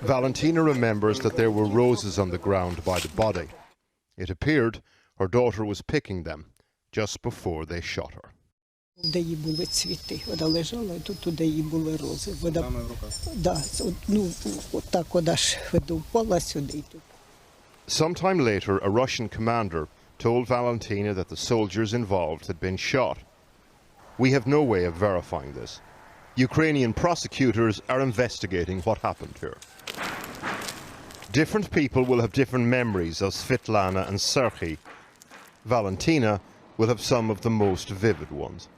Valentina remembers that there were roses on the ground by the body. It appeared her daughter was picking them just before they shot her. Де їй були цвіти. Вона лежала, і тут де їй були рози. Вона, да, ну, отак вона ж впала сюди. Sometime later, a Russian commander told Valentina that the soldiers involved had been shot. We have no way of verifying this. Ukrainian prosecutors are investigating what happened here. Different people will have different memories of Svetlana and Serhiy. Valentina will have some of the most vivid ones.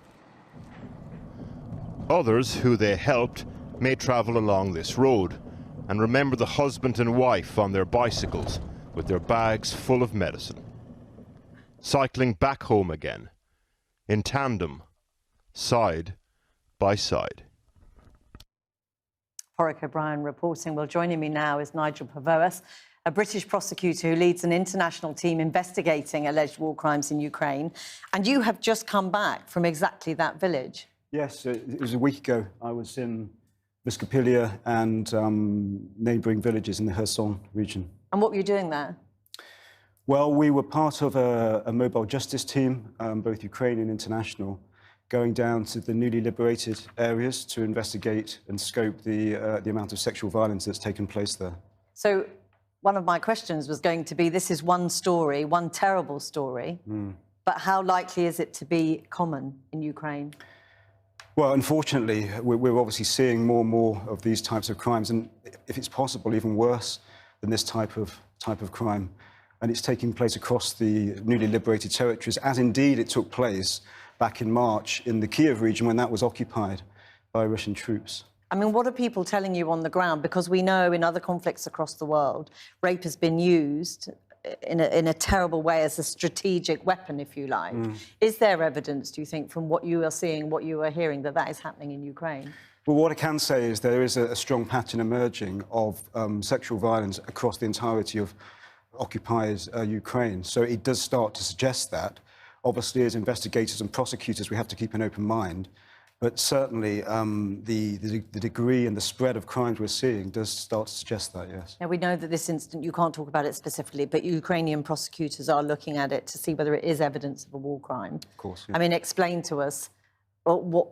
Others who they helped may travel along this road and remember the husband and wife on their bicycles with their bags full of medicine, cycling back home again, in tandem, side by side. Warwick O'Brien reporting. Well, joining me now is Nigel Pavoas, a British prosecutor who leads an international team investigating alleged war crimes in Ukraine. And you have just come back from exactly that village. Yes, it was a week ago. I was in Vescopilia and neighbouring villages in the Kherson region. And what were you doing there? Well, we were part of a mobile justice team, both Ukrainian and international, going down to the newly liberated areas to investigate and scope the amount of sexual violence that's taken place there. So one of my questions was going to be, this is one story, one terrible story, but how likely is it to be common in Ukraine? Well, unfortunately, we're obviously seeing more and more of these types of crimes, and if it's possible, even worse than this type of crime. And it's taking place across the newly liberated territories, as indeed it took place back in March in the Kiev region when that was occupied by Russian troops. I mean, what are people telling you on the ground? Because we know in other conflicts across the world, rape has been used in a terrible way as a strategic weapon, if you like. Is there evidence, do you think, from what you are seeing, what you are hearing, that that is happening in Ukraine? Well, what I can say is there is a strong pattern emerging of sexual violence across the entirety of occupied Ukraine. So it does start to suggest that. Obviously, as investigators and prosecutors, we have to keep an open mind. But certainly, the degree and the spread of crimes we're seeing does start to suggest that, yes. Now, we know that this incident, you can't talk about it specifically, but Ukrainian prosecutors are looking at it to see whether it is evidence of a war crime. Of course, yeah. I mean, explain to us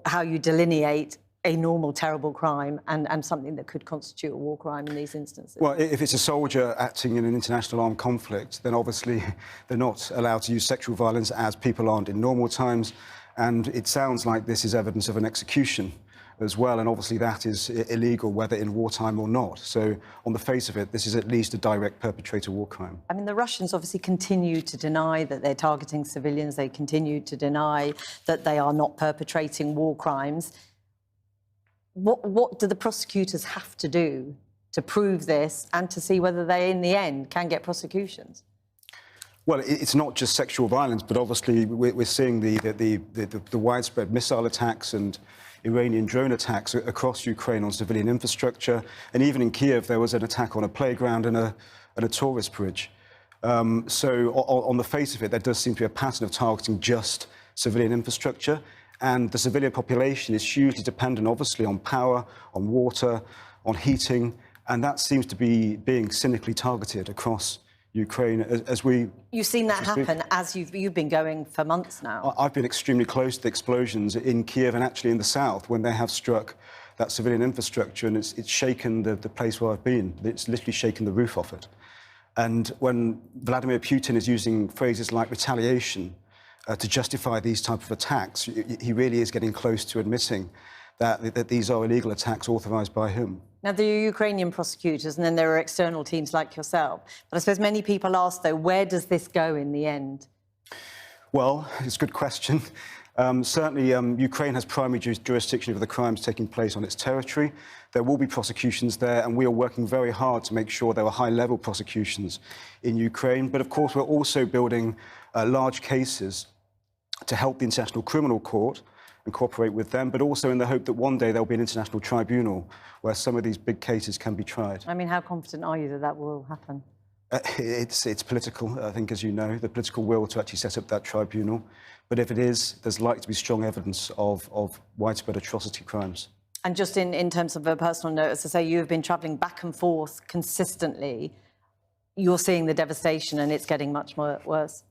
how you delineate a normal, terrible crime and something that could constitute a war crime in these instances. Well, if it's a soldier acting in an international armed conflict, then obviously they're not allowed to use sexual violence as people aren't in normal times. And it sounds like this is evidence of an execution as well. And obviously that is illegal, whether in wartime or not. So on the face of it, this is at least a direct perpetrator war crime. I mean, the Russians obviously continue to deny that they're targeting civilians. They continue to deny that they are not perpetrating war crimes. What do the prosecutors have to do to prove this and to see whether they, in the end, can get prosecutions? Well, it's not just sexual violence, but obviously we're seeing the widespread missile attacks and Iranian drone attacks across Ukraine on civilian infrastructure. And even in Kiev, there was an attack on a playground and a tourist bridge. So on the face of it, there does seem to be a pattern of targeting just civilian infrastructure. And the civilian population is hugely dependent, obviously, on power, on water, on heating. And that seems to be being cynically targeted across Ukraine as we... You've seen that happen as you've been going for months now. I've been extremely close to the explosions in Kiev and actually in the south when they have struck that civilian infrastructure, and it's shaken the place where I've been. It's literally shaken the roof off it. And when Vladimir Putin is using phrases like retaliation to justify these type of attacks, he really is getting close to admitting that these are illegal attacks authorised by him. Now, there are Ukrainian prosecutors, and then there are external teams like yourself. But I suppose many people ask, though, where does this go in the end? Well, it's a good question. Certainly, Ukraine has primary jurisdiction over the crimes taking place on its territory. There will be prosecutions there, and we are working very hard to make sure there are high-level prosecutions in Ukraine. But, of course, we're also building large cases to help the International Criminal Court and cooperate with them, but also in the hope that one day there'll be an international tribunal where some of these big cases can be tried. I mean, how confident are you that that will happen? It's political, I think, as you know, the political will to actually set up that tribunal. But if it is, there's likely to be strong evidence of widespread atrocity crimes. And just in terms of a personal note, as I say, you've been travelling back and forth consistently. You're seeing the devastation and it's getting much more worse.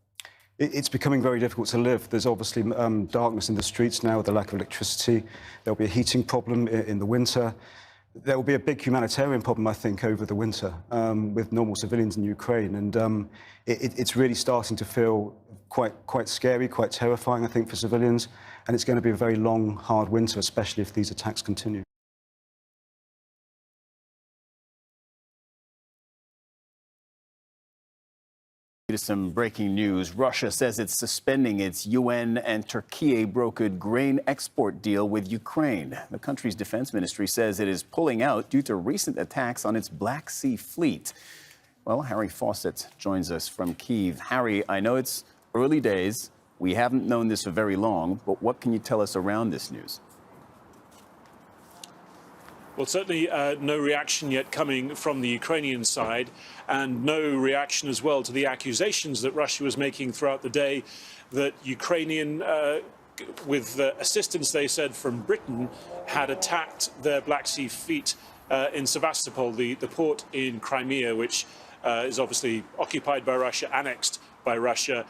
It's becoming very difficult to live. There's obviously darkness in the streets now with the lack of electricity. There'll be a heating problem in the winter. There will be a big humanitarian problem, I think, over the winter with normal civilians in Ukraine. And it's really starting to feel quite scary, quite terrifying, I think, for civilians. And it's going to be a very long, hard winter, especially if these attacks continue. To some breaking news. Russia says it's suspending its UN and Turkey brokered grain export deal with Ukraine. The country's defense ministry says it is pulling out due to recent attacks on its Black Sea fleet. Well, Harry Fawcett joins us from Kiev. Harry, I know it's early days. We haven't known this for very long, but what can you tell us around this news? Well, certainly no reaction yet coming from the Ukrainian side, and no reaction as well to the accusations that Russia was making throughout the day that Ukrainian, with assistance, they said, from Britain, had attacked their Black Sea fleet in Sevastopol, the port in Crimea, which is obviously occupied by Russia, annexed by Russia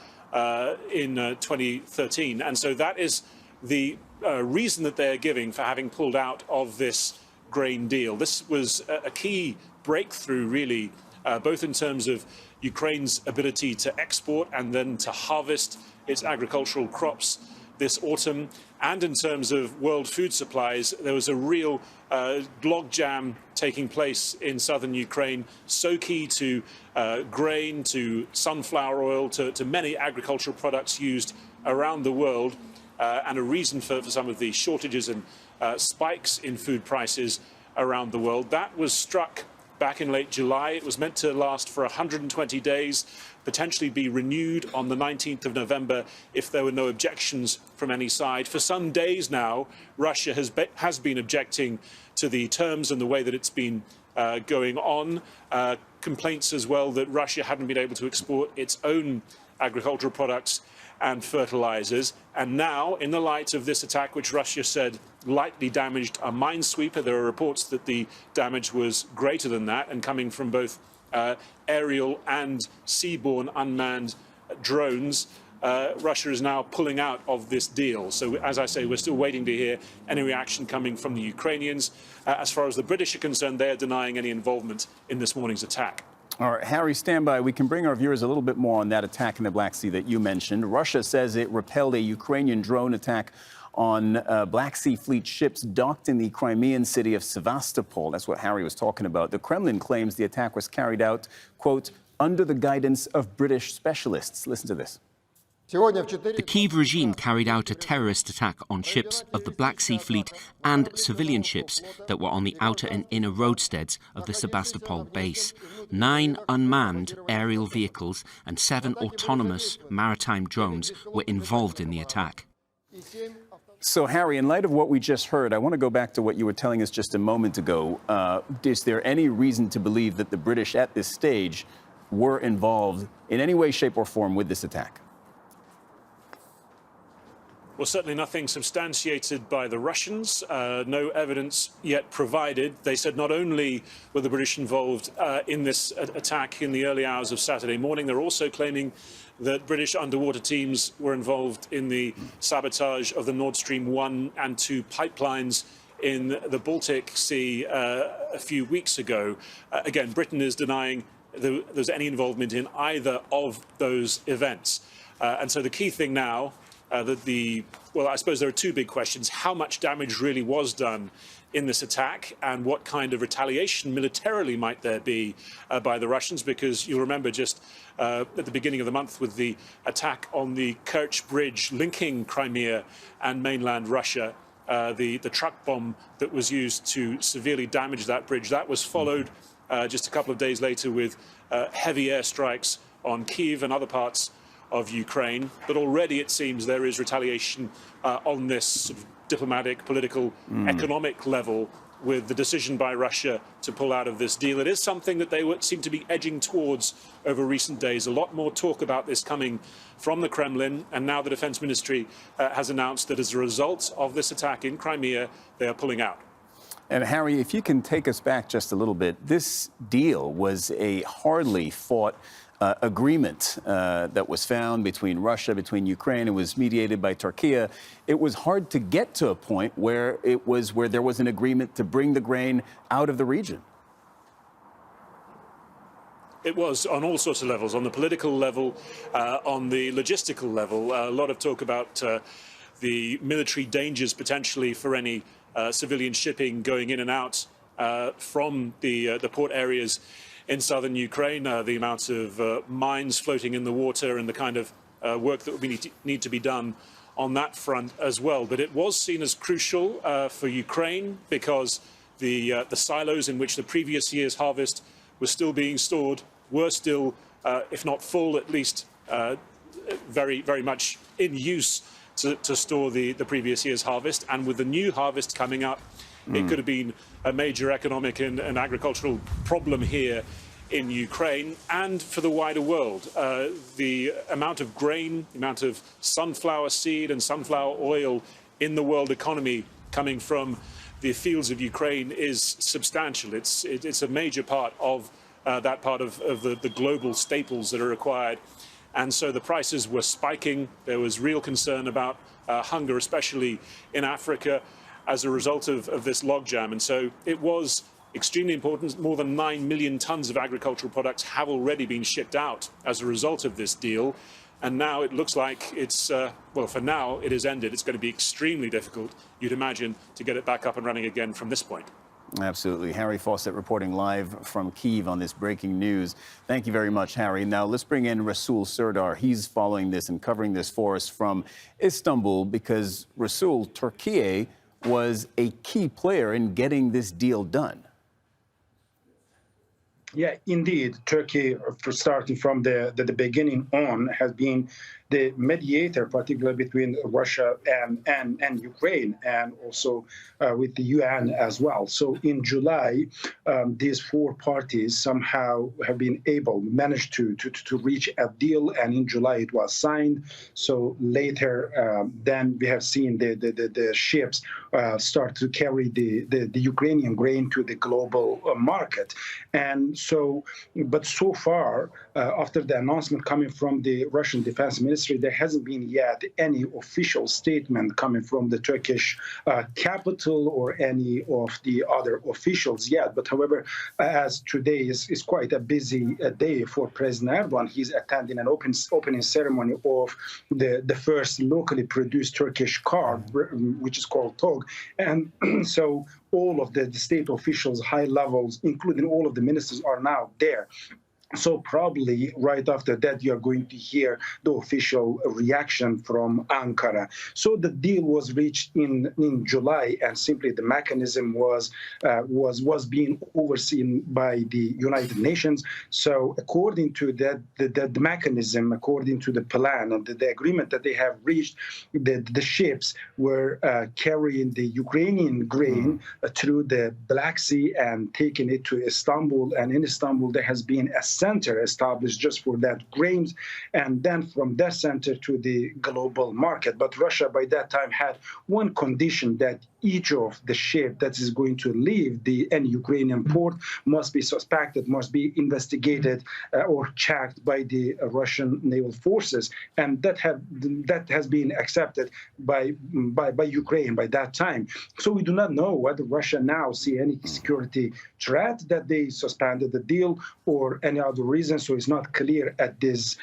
in 2013. And so that is the reason that they're giving for having pulled out of this grain deal. This was a key breakthrough, really, both in terms of Ukraine's ability to export and then to harvest its agricultural crops this autumn, and in terms of world food supplies. There was a real logjam taking place in southern Ukraine, so key to grain, to sunflower oil, to many agricultural products used around the world, and a reason for some of the shortages and spikes in food prices around the world. That was struck back in late July. It was meant to last for 120 days, potentially be renewed on the 19th of November if there were no objections from any side. For some days now, Russia has been objecting to the terms and the way that it's been going on. Complaints as well that Russia hadn't been able to export its own agricultural products and fertilizers. And now, in the light of this attack, which Russia said lightly damaged a minesweeper, there are reports that the damage was greater than that, and coming from both aerial and seaborne unmanned drones. Russia is now pulling out of this deal. So, as I say, we're still waiting to hear any reaction coming from the Ukrainians. As far as the British are concerned, they are denying any involvement in this morning's attack. All right, Harry, stand by. We can bring our viewers a little bit more on that attack in the Black Sea that you mentioned. Russia says it repelled a Ukrainian drone attack on Black Sea Fleet ships docked in the Crimean city of Sevastopol. That's what Harry was talking about. The Kremlin claims the attack was carried out, quote, under the guidance of British specialists. Listen to this. The Kiev regime carried out a terrorist attack on ships of the Black Sea Fleet and civilian ships that were on the outer and inner roadsteads of the Sevastopol base. 9 unmanned aerial vehicles and 7 autonomous maritime drones were involved in the attack. So, Harry, in light of what we just heard, I want to go back to what you were telling us just a moment ago. Is there any reason to believe that the British at this stage were involved in any way, shape or form with this attack? Well, certainly nothing substantiated by the Russians, no evidence yet provided. They said not only were the British involved in this attack in the early hours of Saturday morning, they're also claiming that British underwater teams were involved in the sabotage of the Nord Stream 1 and 2 pipelines in the Baltic Sea a few weeks ago. Again, Britain is denying there's any involvement in either of those events. And so the key thing now, well, I suppose there are 2 big questions. How much damage really was done in this attack, and what kind of retaliation militarily might there be by the Russians? Because you'll remember just at the beginning of the month with the attack on the Kerch Bridge linking Crimea and mainland Russia, the truck bomb that was used to severely damage that bridge, that was followed just a couple of days later with heavy airstrikes on Kiev and other parts of Ukraine. But already it seems there is retaliation on this sort of diplomatic, political, economic level with the decision by Russia to pull out of this deal. It is something that they seem to be edging towards over recent days. A lot more talk about this coming from the Kremlin, and now the Defense Ministry has announced that as a result of this attack in Crimea, they are pulling out. And Harry, if you can take us back just a little bit, this deal was a hardly fought agreement that was found between Russia, between Ukraine. It was mediated by Turkey. It was hard to get to a point where there was an agreement to bring the grain out of the region. It was on all sorts of levels, on the political level, on the logistical level. A lot of talk about the military dangers potentially for any civilian shipping going in and out from the port areas in southern Ukraine, the amount of mines floating in the water and the kind of work that would need to be done on that front as well. But it was seen as crucial for Ukraine because the silos in which the previous year's harvest was still being stored were still, if not full, at least very, very much in use to store the previous year's harvest. And with the new harvest coming up, it could have been a major economic and agricultural problem here in Ukraine and for the wider world. The amount of grain, the amount of sunflower seed and sunflower oil in the world economy coming from the fields of Ukraine is substantial. It's a major part of that part of the global staples that are required. And so the prices were spiking. There was real concern about hunger, especially in Africa, as a result of this logjam. And so it was extremely important. More than 9 million tons of agricultural products have already been shipped out as a result of this deal. And now it looks like it's, well, for now, it has ended. It's going to be extremely difficult, you'd imagine, to get it back up and running again from this point. Absolutely. Harry Fawcett reporting live from Kiev on this breaking news. Thank you very much, Harry. Now let's bring in Rasul Serdar. He's following this and covering this for us from Istanbul because, Rasul, Turkey was a key player in getting this deal done. Yeah, indeed. Turkey, starting from the beginning on, has been the mediator, particularly between Russia and Ukraine, and also with the UN as well. So in July, these 4 parties somehow have been managed to reach a deal, and in July it was signed. So later, then we have seen the ships start to carry the Ukrainian grain to the global market. And so, but so far, after the announcement coming from the Russian Defense Ministry, there hasn't been yet any official statement coming from the Turkish capital or any of the other officials yet. But however, as today is quite a busy day for President Erdogan, he's attending an opening ceremony of the first locally produced Turkish car, which is called TOG. And so all of the state officials, high levels, including all of the ministers, are now there. So probably right after that, you are going to hear the official reaction from Ankara. So the deal was reached in July, and simply the mechanism was being overseen by the United Nations. So according to that, the mechanism, according to the plan and the agreement that they have reached, the ships were carrying the Ukrainian grain through the Black Sea and taking it to Istanbul. And in Istanbul, there has been a center established just for that grains, and then from that center to the global market. But Russia by that time had one condition, that each of the ship that is going to leave any Ukrainian port must be suspected, must be investigated or checked by the Russian naval forces, and that has been accepted by Ukraine by that time. So we do not know whether Russia now see any security threat that they suspended the deal or any other reason. So it's not clear at this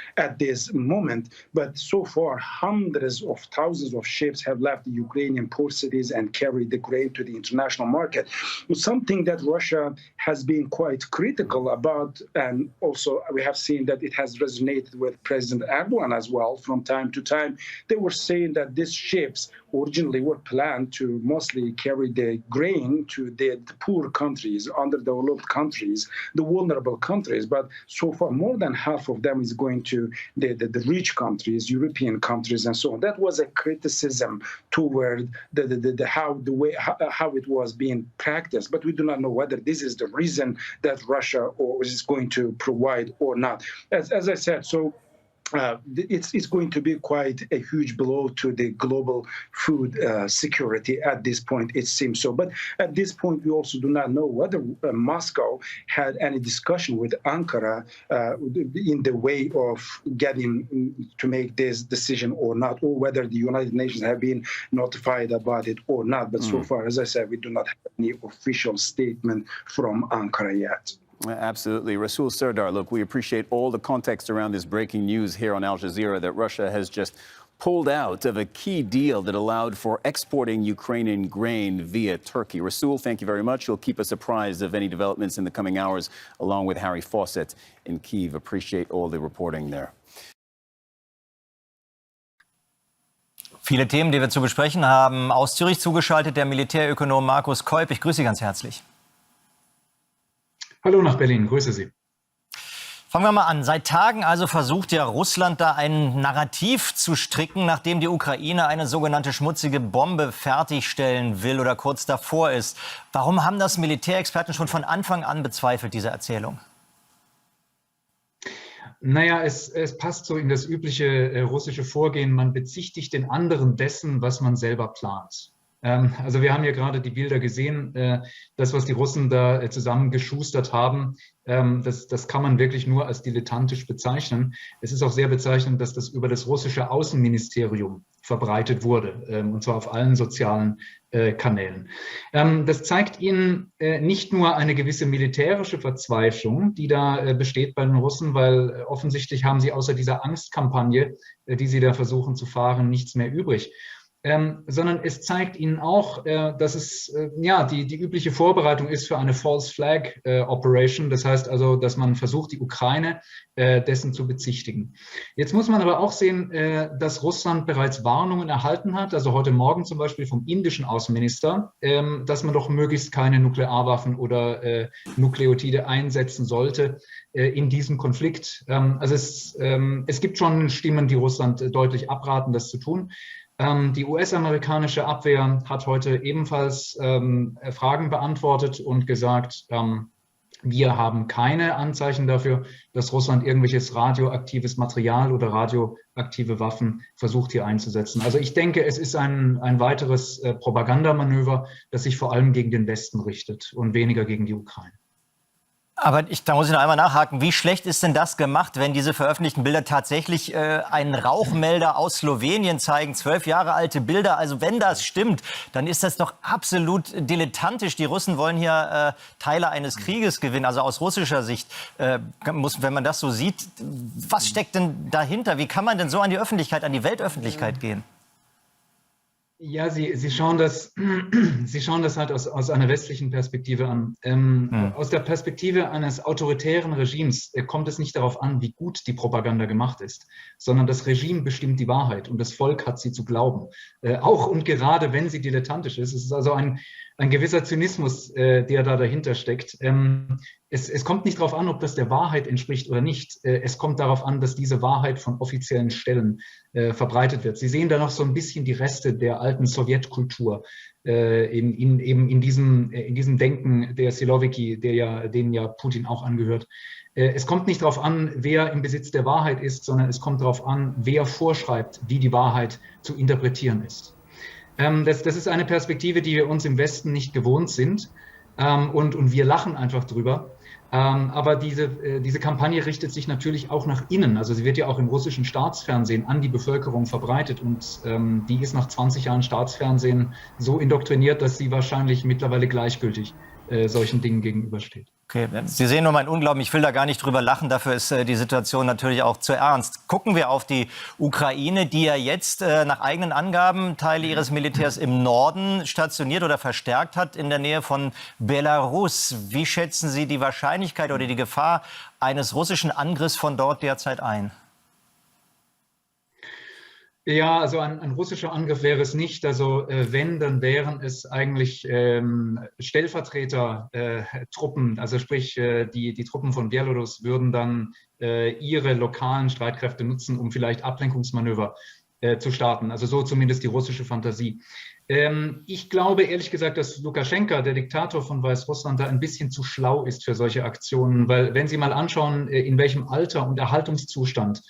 moment. But so far, hundreds of thousands of ships have left the Ukrainian port cities and carried the grain to the international market. Something that Russia has been quite critical about, and also we have seen that it has resonated with President Erdogan as well from time to time. They were saying that these ships originally were planned to mostly carry the grain to the poor countries, underdeveloped countries, the vulnerable countries. But so far, more than half of them is going to the rich countries, European countries, and so on. That was a criticism toward how it was being practiced. But we do not know whether this is the reason that Russia is going to provide or not. As I said, so. It's going to be quite a huge blow to the global food security at this point, it seems so. But at this point, we also do not know whether Moscow had any discussion with Ankara in the way of getting to make this decision or not, or whether the United Nations have been notified about it or not. But so far, as I said, we do not have any official statement from Ankara yet. Absolutely. Rasul Serdar, look, we appreciate all the context around this breaking news here on Al Jazeera that Russia has just pulled out of a key deal that allowed for exporting Ukrainian grain via Turkey. Rasul, thank you very much. You'll keep us apprised of any developments in the coming hours, along with Harry Fawcett in Kiev. Appreciate all the reporting there. Viele Themen, die wir zu besprechen haben. Aus Zürich zugeschaltet der Militärökonom Markus Keupp. Ich grüße Sie ganz herzlich. Hallo nach Berlin, grüße Sie. Fangen wir mal an. Seit Tagen also versucht ja Russland da ein Narrativ zu stricken, nachdem die Ukraine eine sogenannte schmutzige Bombe fertigstellen will oder kurz davor ist. Warum haben das Militärexperten schon von Anfang an bezweifelt, diese Erzählung? Naja, es passt so in das übliche russische Vorgehen. Man bezichtigt den anderen dessen, was man selber plant. Also wir haben ja gerade die Bilder gesehen, das, was die Russen da zusammengeschustert haben, das kann man wirklich nur als dilettantisch bezeichnen. Es ist auch sehr bezeichnend, dass das über das russische Außenministerium verbreitet wurde, und zwar auf allen sozialen Kanälen. Das zeigt Ihnen nicht nur eine gewisse militärische Verzweiflung, die da besteht bei den Russen, weil offensichtlich haben sie außer dieser Angstkampagne, die sie da versuchen zu fahren, nichts mehr übrig. Sondern es zeigt Ihnen auch, dass es die übliche Vorbereitung ist für eine False Flag Operation. Das heißt also, dass man versucht, die Ukraine dessen zu bezichtigen. Jetzt muss man aber auch sehen, dass Russland bereits Warnungen erhalten hat, also heute Morgen zum Beispiel vom indischen Außenminister, dass man doch möglichst keine Nuklearwaffen oder Nukleotide einsetzen sollte in diesem Konflikt. Also es gibt schon Stimmen, die Russland deutlich abraten, das zu tun. Die US-amerikanische Abwehr hat heute ebenfalls Fragen beantwortet und gesagt, wir haben keine Anzeichen dafür, dass Russland irgendwelches radioaktives Material oder radioaktive Waffen versucht hier einzusetzen. Also ich denke, es ist ein weiteres Propagandamanöver, das sich vor allem gegen den Westen richtet und weniger gegen die Ukraine. Aber da muss ich noch einmal nachhaken. Wie schlecht ist denn das gemacht, wenn diese veröffentlichten Bilder tatsächlich einen Rauchmelder aus Slowenien zeigen, 12 Jahre alte Bilder? Also wenn das stimmt, dann ist das doch absolut dilettantisch. Die Russen wollen hier Teile eines Krieges gewinnen. Also aus russischer Sicht, wenn man das so sieht, was steckt denn dahinter? Wie kann man denn so an die Öffentlichkeit, an die Weltöffentlichkeit gehen? Ja, Sie schauen das halt aus einer westlichen Perspektive an. Aus der Perspektive eines autoritären Regimes kommt es nicht darauf an, wie gut die Propaganda gemacht ist, sondern das Regime bestimmt die Wahrheit und das Volk hat sie zu glauben. Auch und gerade, wenn sie dilettantisch ist. Es ist also ein gewisser Zynismus, der da dahinter steckt. Es kommt nicht darauf an, ob das der Wahrheit entspricht oder nicht. Es kommt darauf an, dass diese Wahrheit von offiziellen Stellen verbreitet wird. Sie sehen da noch so ein bisschen die Reste der alten Sowjetkultur in diesem Denken der Silowiki, denen ja Putin auch angehört. Es kommt nicht darauf an, wer im Besitz der Wahrheit ist, sondern es kommt darauf an, wer vorschreibt, wie die Wahrheit zu interpretieren ist. Das ist eine Perspektive, die wir uns im Westen nicht gewohnt sind und wir lachen einfach drüber. Aber diese Kampagne richtet sich natürlich auch nach innen. Also sie wird ja auch im russischen Staatsfernsehen an die Bevölkerung verbreitet und die ist nach 20 Jahren Staatsfernsehen so indoktriniert, dass sie wahrscheinlich mittlerweile gleichgültig solchen Dingen gegenübersteht. Okay, Sie sehen nur mein Unglauben, ich will da gar nicht drüber lachen, dafür ist die Situation natürlich auch zu ernst. Gucken wir auf die Ukraine, die ja jetzt nach eigenen Angaben Teile ihres Militärs im Norden stationiert oder verstärkt hat, in der Nähe von Belarus. Wie schätzen Sie die Wahrscheinlichkeit oder die Gefahr eines russischen Angriffs von dort derzeit ein? Ja, also ein russischer Angriff wäre es nicht. Also wenn, dann wären es eigentlich Stellvertreter-Truppen, also sprich die Truppen von Belarus würden dann ihre lokalen Streitkräfte nutzen, um vielleicht Ablenkungsmanöver zu starten. Also so zumindest die russische Fantasie. Ich glaube ehrlich gesagt, dass Lukaschenka, der Diktator von Weißrussland, da ein bisschen zu schlau ist für solche Aktionen, weil wenn Sie mal anschauen, in welchem Alter und Erhaltungszustand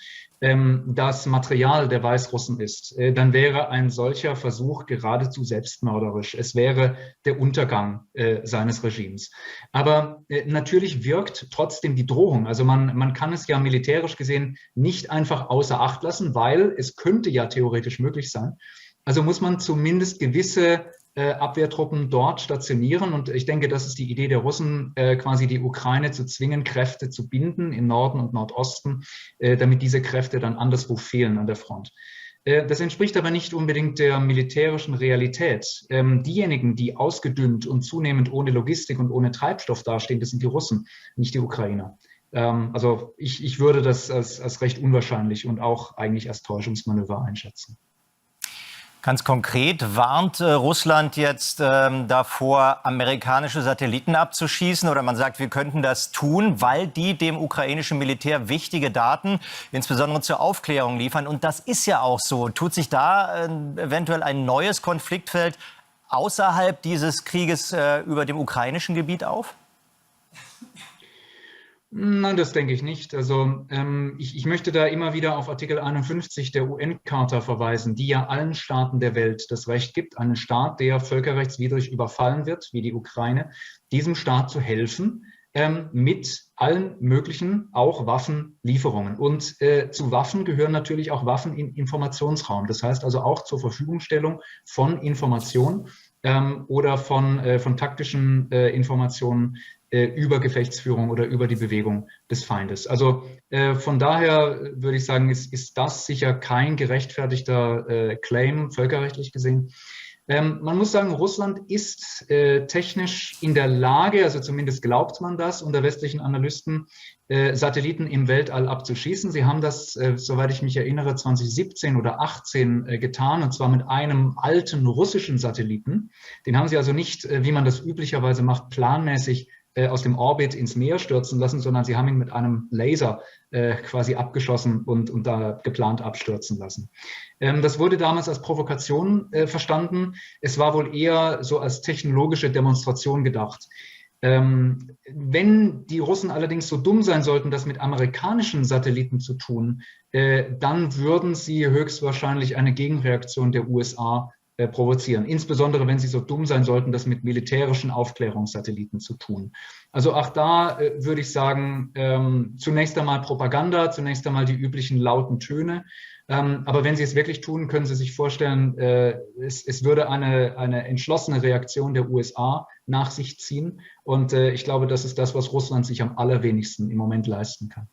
das Material der Weißrussen ist, dann wäre ein solcher Versuch geradezu selbstmörderisch. Es wäre der Untergang seines Regimes. Aber natürlich wirkt trotzdem die Drohung. Also man kann es ja militärisch gesehen nicht einfach außer Acht lassen, weil es könnte ja theoretisch möglich sein. Also muss man zumindest gewisse Abwehrtruppen dort stationieren. Und ich denke, das ist die Idee der Russen, quasi die Ukraine zu zwingen, Kräfte zu binden im Norden und Nordosten, damit diese Kräfte dann anderswo fehlen an der Front. Das entspricht aber nicht unbedingt der militärischen Realität. Diejenigen, die ausgedünnt und zunehmend ohne Logistik und ohne Treibstoff dastehen, das sind die Russen, nicht die Ukrainer. Also ich würde das als recht unwahrscheinlich und auch eigentlich als Täuschungsmanöver einschätzen. Ganz konkret warnt Russland jetzt davor, amerikanische Satelliten abzuschießen, oder man sagt, wir könnten das tun, weil die dem ukrainischen Militär wichtige Daten, insbesondere zur Aufklärung, liefern. Und das ist ja auch so. Tut sich da eventuell ein neues Konfliktfeld außerhalb dieses Krieges über dem ukrainischen Gebiet auf? Nein, das denke ich nicht. Also ich möchte da immer wieder auf Artikel 51 der UN-Charta verweisen, die ja allen Staaten der Welt das Recht gibt, einen Staat, der völkerrechtswidrig überfallen wird, wie die Ukraine, diesem Staat zu helfen, mit allen möglichen, auch Waffenlieferungen. Und zu Waffen gehören natürlich auch Waffen im Informationsraum. Das heißt also auch zur Verfügungstellung von Informationen oder von taktischen Informationen über Gefechtsführung oder über die Bewegung des Feindes. Also von daher würde ich sagen, ist das sicher kein gerechtfertigter Claim, völkerrechtlich gesehen. Man muss sagen, Russland ist technisch in der Lage, also zumindest glaubt man das unter westlichen Analysten, Satelliten im Weltall abzuschießen. Sie haben das, soweit ich mich erinnere, 2017 oder 2018 getan, und zwar mit einem alten russischen Satelliten. Den haben sie also nicht, wie man das üblicherweise macht, planmäßig aus dem Orbit ins Meer stürzen lassen, sondern sie haben ihn mit einem Laser quasi abgeschossen und da geplant abstürzen lassen. Das wurde damals als Provokation verstanden. Es war wohl eher so als technologische Demonstration gedacht. Wenn die Russen allerdings so dumm sein sollten, das mit amerikanischen Satelliten zu tun, dann würden sie höchstwahrscheinlich eine Gegenreaktion der USA provozieren. Insbesondere, wenn sie so dumm sein sollten, das mit militärischen Aufklärungssatelliten zu tun. Also auch da würde ich sagen, zunächst einmal Propaganda, zunächst einmal die üblichen lauten Töne. Aber wenn sie es wirklich tun, können Sie sich vorstellen, es würde eine entschlossene Reaktion der USA nach sich ziehen. Und ich glaube, das ist das, was Russland sich am allerwenigsten im Moment leisten kann.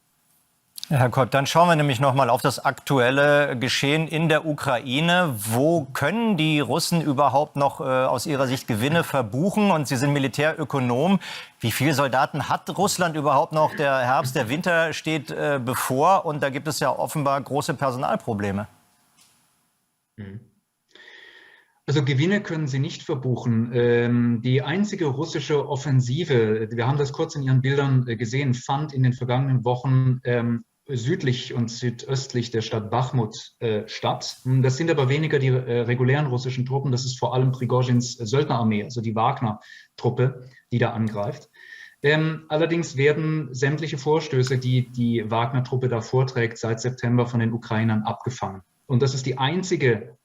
Herr Keupp, dann schauen wir nämlich noch mal auf das aktuelle Geschehen in der Ukraine. Wo können die Russen überhaupt noch aus ihrer Sicht Gewinne verbuchen? Und Sie sind Militärökonom. Wie viele Soldaten hat Russland überhaupt noch? Der Herbst, der Winter steht bevor. Und da gibt es ja offenbar große Personalprobleme. Also Gewinne können sie nicht verbuchen. Die einzige russische Offensive, wir haben das kurz in Ihren Bildern gesehen, fand in den vergangenen Wochen südlich und südöstlich der Stadt Bachmut statt. Das sind aber weniger die regulären russischen Truppen, das ist vor allem Prigozhins Söldnerarmee, also die Wagner-Truppe, die da angreift. Allerdings werden sämtliche Vorstöße, die die Wagner-Truppe da vorträgt, seit September von den Ukrainern abgefangen. Und das ist die einzige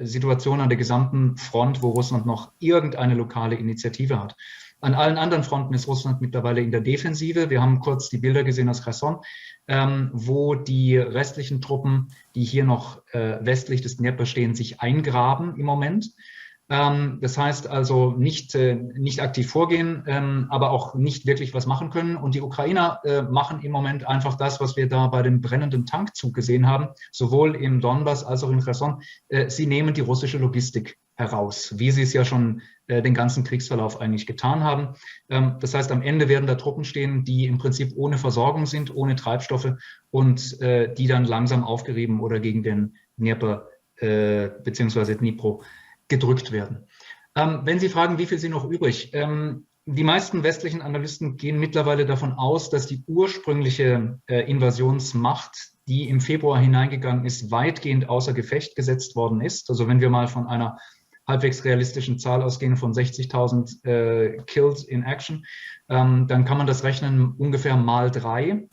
Situation an der gesamten Front, wo Russland noch irgendeine lokale Initiative hat. An allen anderen Fronten ist Russland mittlerweile in der Defensive. Wir haben kurz die Bilder gesehen aus Kherson, wo die restlichen Truppen, die hier noch westlich des Dnepr stehen, sich eingraben im Moment. Das heißt also nicht aktiv vorgehen, aber auch nicht wirklich was machen können. Und die Ukrainer machen im Moment einfach das, was wir da bei dem brennenden Tankzug gesehen haben, sowohl im Donbass als auch in Kherson. Sie nehmen die russische Logistik heraus, wie sie es ja schon den ganzen Kriegsverlauf eigentlich getan haben. Das heißt, am Ende werden da Truppen stehen, die im Prinzip ohne Versorgung sind, ohne Treibstoffe und die dann langsam aufgerieben oder gegen den Dnepr bzw. Dnipro gedrückt werden. Wenn Sie fragen, wie viel sind noch übrig? Die meisten westlichen Analysten gehen mittlerweile davon aus, dass die ursprüngliche Invasionsmacht, die im Februar hineingegangen ist, weitgehend außer Gefecht gesetzt worden ist. Also wenn wir mal von einer halbwegs realistischen Zahl ausgehen von 60.000 Killed in Action, dann kann man das rechnen ungefähr mal 3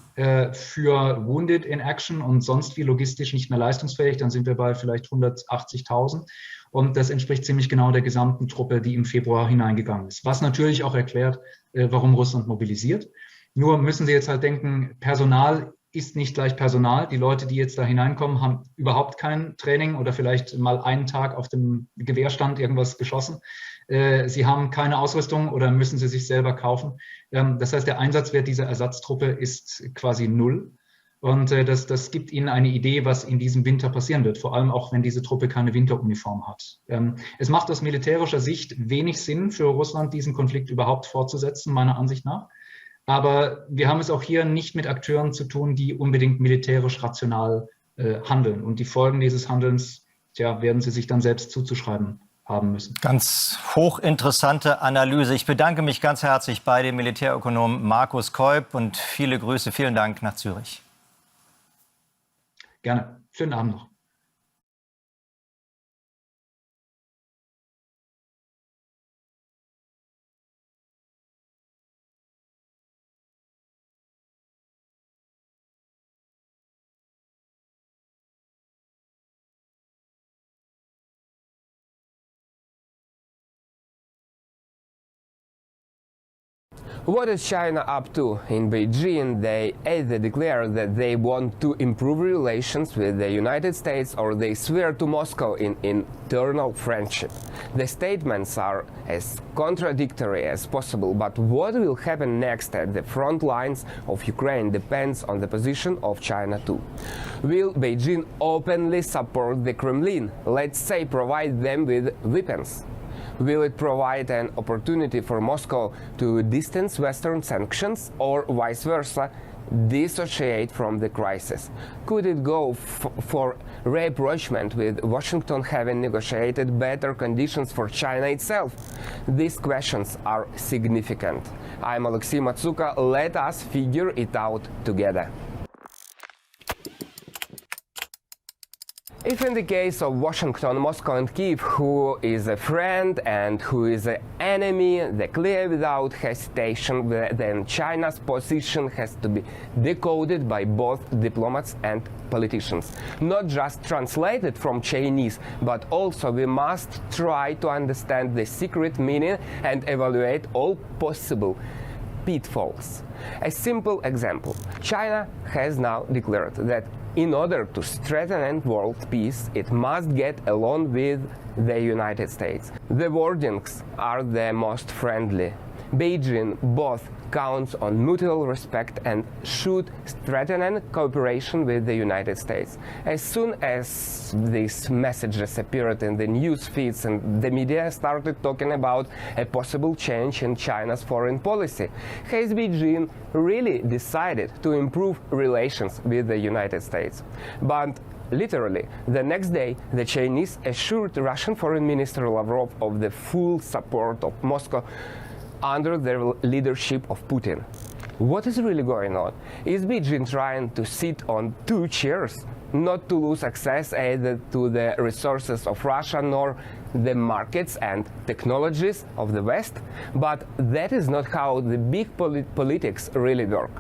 für Wounded in Action und sonst wie logistisch nicht mehr leistungsfähig. Dann sind wir bei vielleicht 180.000. Und das entspricht ziemlich genau der gesamten Truppe, die im Februar hineingegangen ist. Was natürlich auch erklärt, warum Russland mobilisiert. Nur müssen Sie jetzt halt denken, Personal ist nicht gleich Personal. Die Leute, die jetzt da hineinkommen, haben überhaupt kein Training oder vielleicht mal einen Tag auf dem Gewehrstand irgendwas geschossen. Sie haben keine Ausrüstung oder müssen sie sich selber kaufen. Das heißt, der Einsatzwert dieser Ersatztruppe ist quasi 0. Und das gibt Ihnen eine Idee, was in diesem Winter passieren wird, vor allem auch, wenn diese Truppe keine Winteruniform hat. Es macht aus militärischer Sicht wenig Sinn für Russland, diesen Konflikt überhaupt fortzusetzen, meiner Ansicht nach. Aber wir haben es auch hier nicht mit Akteuren zu tun, die unbedingt militärisch rational handeln. Und die Folgen dieses Handelns, werden sie sich dann selbst zuzuschreiben haben müssen. Ganz hochinteressante Analyse. Ich bedanke mich ganz herzlich bei dem Militärökonom Markus Keupp und viele Grüße, vielen Dank nach Zürich. Gerne. Schönen Abend noch. What is China up to? In Beijing, they either declare that they want to improve relations with the United States or they swear to Moscow in eternal friendship. The statements are as contradictory as possible, but what will happen next at the front lines of Ukraine depends on the position of China too. Will Beijing openly support the Kremlin, let's say provide them with weapons? Will it provide an opportunity for Moscow to distance Western sanctions or vice versa, dissociate from the crisis? Could it go for rapprochement with Washington having negotiated better conditions for China itself? These questions are significant. I'm Alexei Matsuka. Let us figure it out together. If in the case of Washington, Moscow and Kiev, who is a friend and who is an enemy, declare without hesitation, then China's position has to be decoded by both diplomats and politicians. Not just translated from Chinese, but also we must try to understand the secret meaning and evaluate all possible pitfalls. A simple example. China has now declared that in order to strengthen world peace, it must get along with the United States. The wordings are the most friendly. Beijing both counts on mutual respect and should strengthen cooperation with the United States. As soon as these messages appeared in the news feeds and the media started talking about a possible change in China's foreign policy, has Beijing really decided to improve relations with the United States? But literally, the next day, the Chinese assured Russian Foreign Minister Lavrov of the full support of Moscow under the leadership of Putin. What is really going on? Is Beijing trying to sit on two chairs, not to lose access either to the resources of Russia nor the markets and technologies of the West? But that is not how the big politics really work.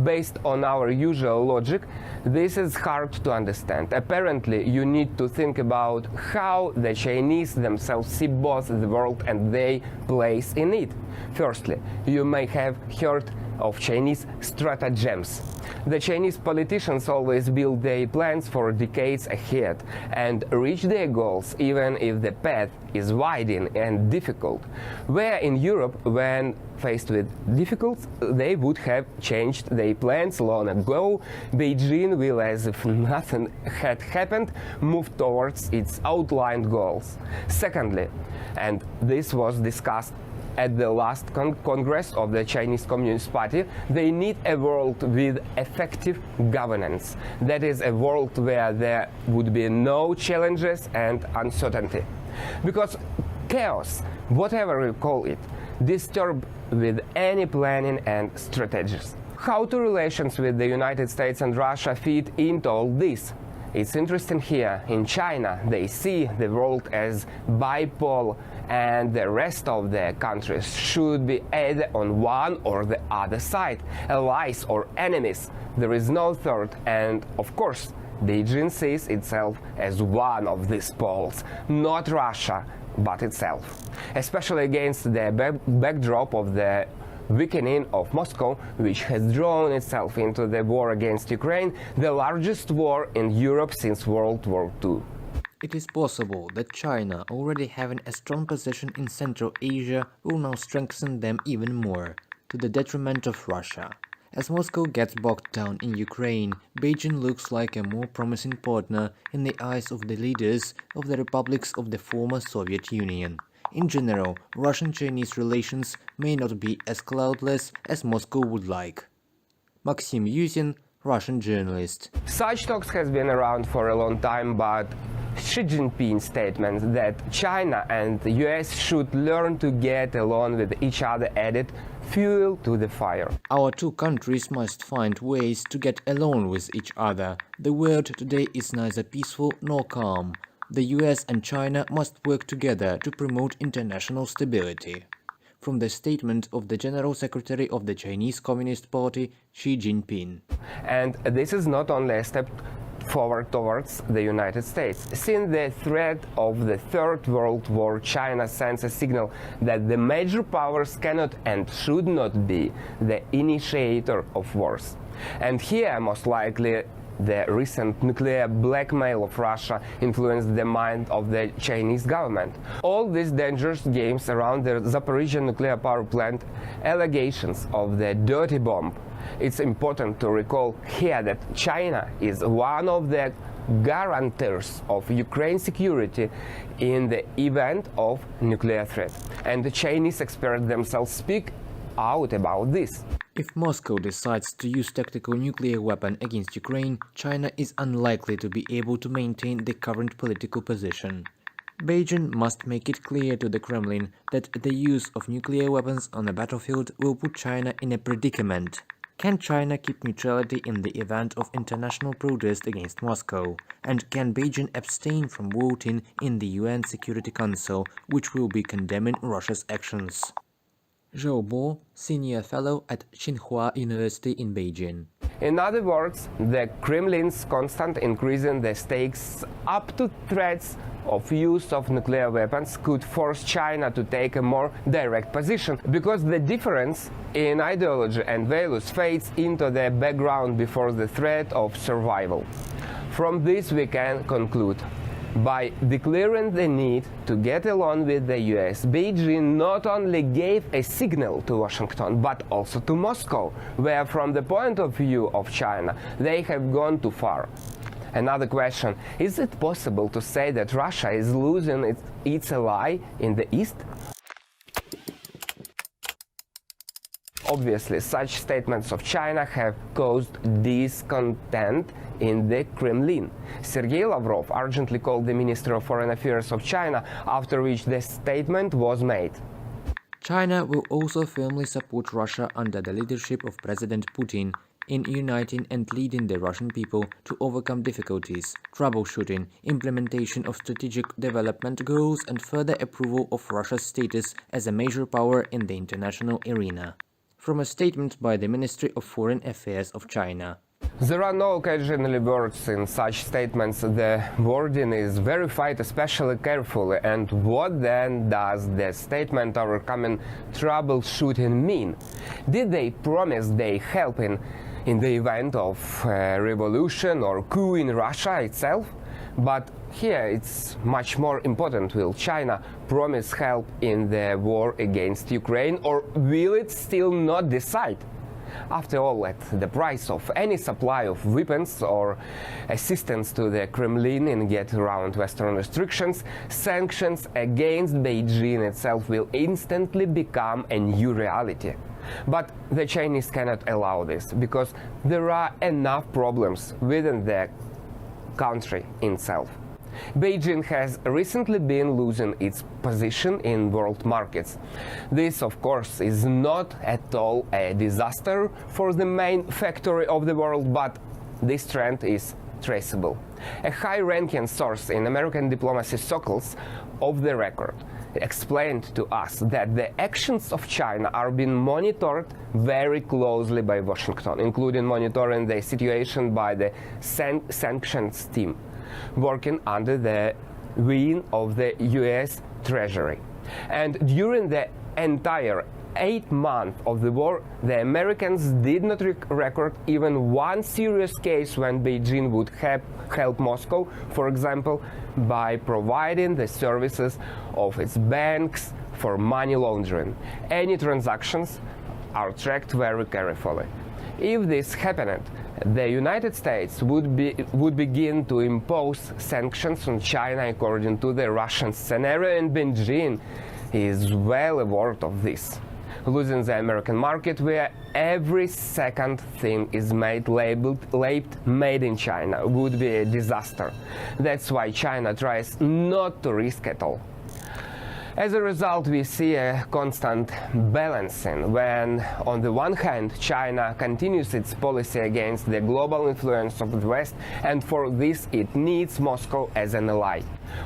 Based on our usual logic, this is hard to understand. Apparently, you need to think about how the Chinese themselves see both the world and their place in it. Firstly, you may have heard of Chinese stratagems. The Chinese politicians always build their plans for decades ahead and reach their goals even if the path is winding and difficult. Where in Europe, when faced with difficulties, they would have changed their plans long ago, Beijing will, as if nothing had happened, move towards its outlined goals. Secondly, and this was discussed at the last Congress of the Chinese Communist Party, they need a world with effective governance. That is a world where there would be no challenges and uncertainty. Because chaos, whatever you call it, disturbs with any planning and strategies. How do relations with the United States and Russia fit into all this? It's interesting here. In China, they see the world as bipolar, and the rest of the countries should be either on one or the other side, allies or enemies. There is no third, and of course, Beijing sees itself as one of these poles, not Russia, but itself. Especially against the backdrop of the weakening of Moscow, which has drawn itself into the war against Ukraine, the largest war in Europe since World War II. It is possible that China, already having a strong position in Central Asia, will now strengthen them even more, to the detriment of Russia. As Moscow gets bogged down in Ukraine, Beijing looks like a more promising partner in the eyes of the leaders of the republics of the former Soviet Union. In general, Russian-Chinese relations may not be as cloudless as Moscow would like. Maxim Yusin, Russian journalist. Such talks has been around for a long time, but Xi Jinping's statement that China and the US should learn to get along with each other added fuel to the fire. Our two countries must find ways to get along with each other. The world today is neither peaceful nor calm. The US and China must work together to promote international stability. From the statement of the General Secretary of the Chinese Communist Party, Xi Jinping. And this is not only a step forward towards the United States. Since the threat of the Third World War, China sends a signal that the major powers cannot and should not be the initiator of wars. And here, most likely, the recent nuclear blackmail of Russia influenced the mind of the Chinese government. All these dangerous games around the Zaporizhzhia nuclear power plant, allegations of the dirty bomb. It's important to recall here that China is one of the guarantors of Ukraine's security in the event of nuclear threat. And the Chinese experts themselves speak out about this. If Moscow decides to use tactical nuclear weapon against Ukraine, China is unlikely to be able to maintain the current political position. Beijing must make it clear to the Kremlin that the use of nuclear weapons on a battlefield will put China in a predicament. Can China keep neutrality in the event of international protest against Moscow? And can Beijing abstain from voting in the UN Security Council, which will be condemning Russia's actions? Zhou Bo, Senior Fellow at Tsinghua University in Beijing. In other words, the Kremlin's constant increasing the stakes up to threats of use of nuclear weapons could force China to take a more direct position, because the difference in ideology and values fades into the background before the threat of survival. From this we can conclude By declaring the need to get along with the US, Beijing not only gave a signal to Washington, but also to Moscow, where from the point of view of China, they have gone too far. Another question, is it possible to say that Russia is losing its ally in the East? Obviously, such statements of China have caused discontent in the Kremlin. Sergei Lavrov urgently called the Minister of Foreign Affairs of China, after which the statement was made. China will also firmly support Russia under the leadership of President Putin in uniting and leading the Russian people to overcome difficulties, troubleshooting, implementation of strategic development goals, and further approval of Russia's status as a major power in the international arena. From a statement by the Ministry of Foreign Affairs of China. There are no occasionally words in such statements. The wording is verified especially carefully. And what then does the statement overcoming troubleshooting mean? Did they promise they help in the event of revolution or coup in Russia itself? But here it's much more important. Will China promise help in the war against Ukraine, or will it still not decide? After all, at the price of any supply of weapons or assistance to the Kremlin in getting around Western restrictions, sanctions against Beijing itself will instantly become a new reality. But the Chinese cannot allow this, because there are enough problems within the country itself. Beijing has recently been losing its position in world markets. This, of course, is not at all a disaster for the main factory of the world, but this trend is traceable. A high-ranking source in American diplomacy circles off the record explained to us that the actions of China are being monitored very closely by Washington, including monitoring the situation by the sanctions team, working under the wing of the US Treasury. And during the entire 8 months of the war, the Americans did not record even one serious case when Beijing would help Moscow, for example, by providing the services of its banks for money laundering. Any transactions are tracked very carefully. If this happened, the United States would begin to impose sanctions on China according to the Russian scenario, and Beijing is well aware of this. Losing the American market, where every second thing is labeled made in China, would be a disaster. That's why China tries not to risk at all. As a result, we see a constant balancing when, on the one hand, China continues its policy against the global influence of the West, and for this it needs Moscow as an ally.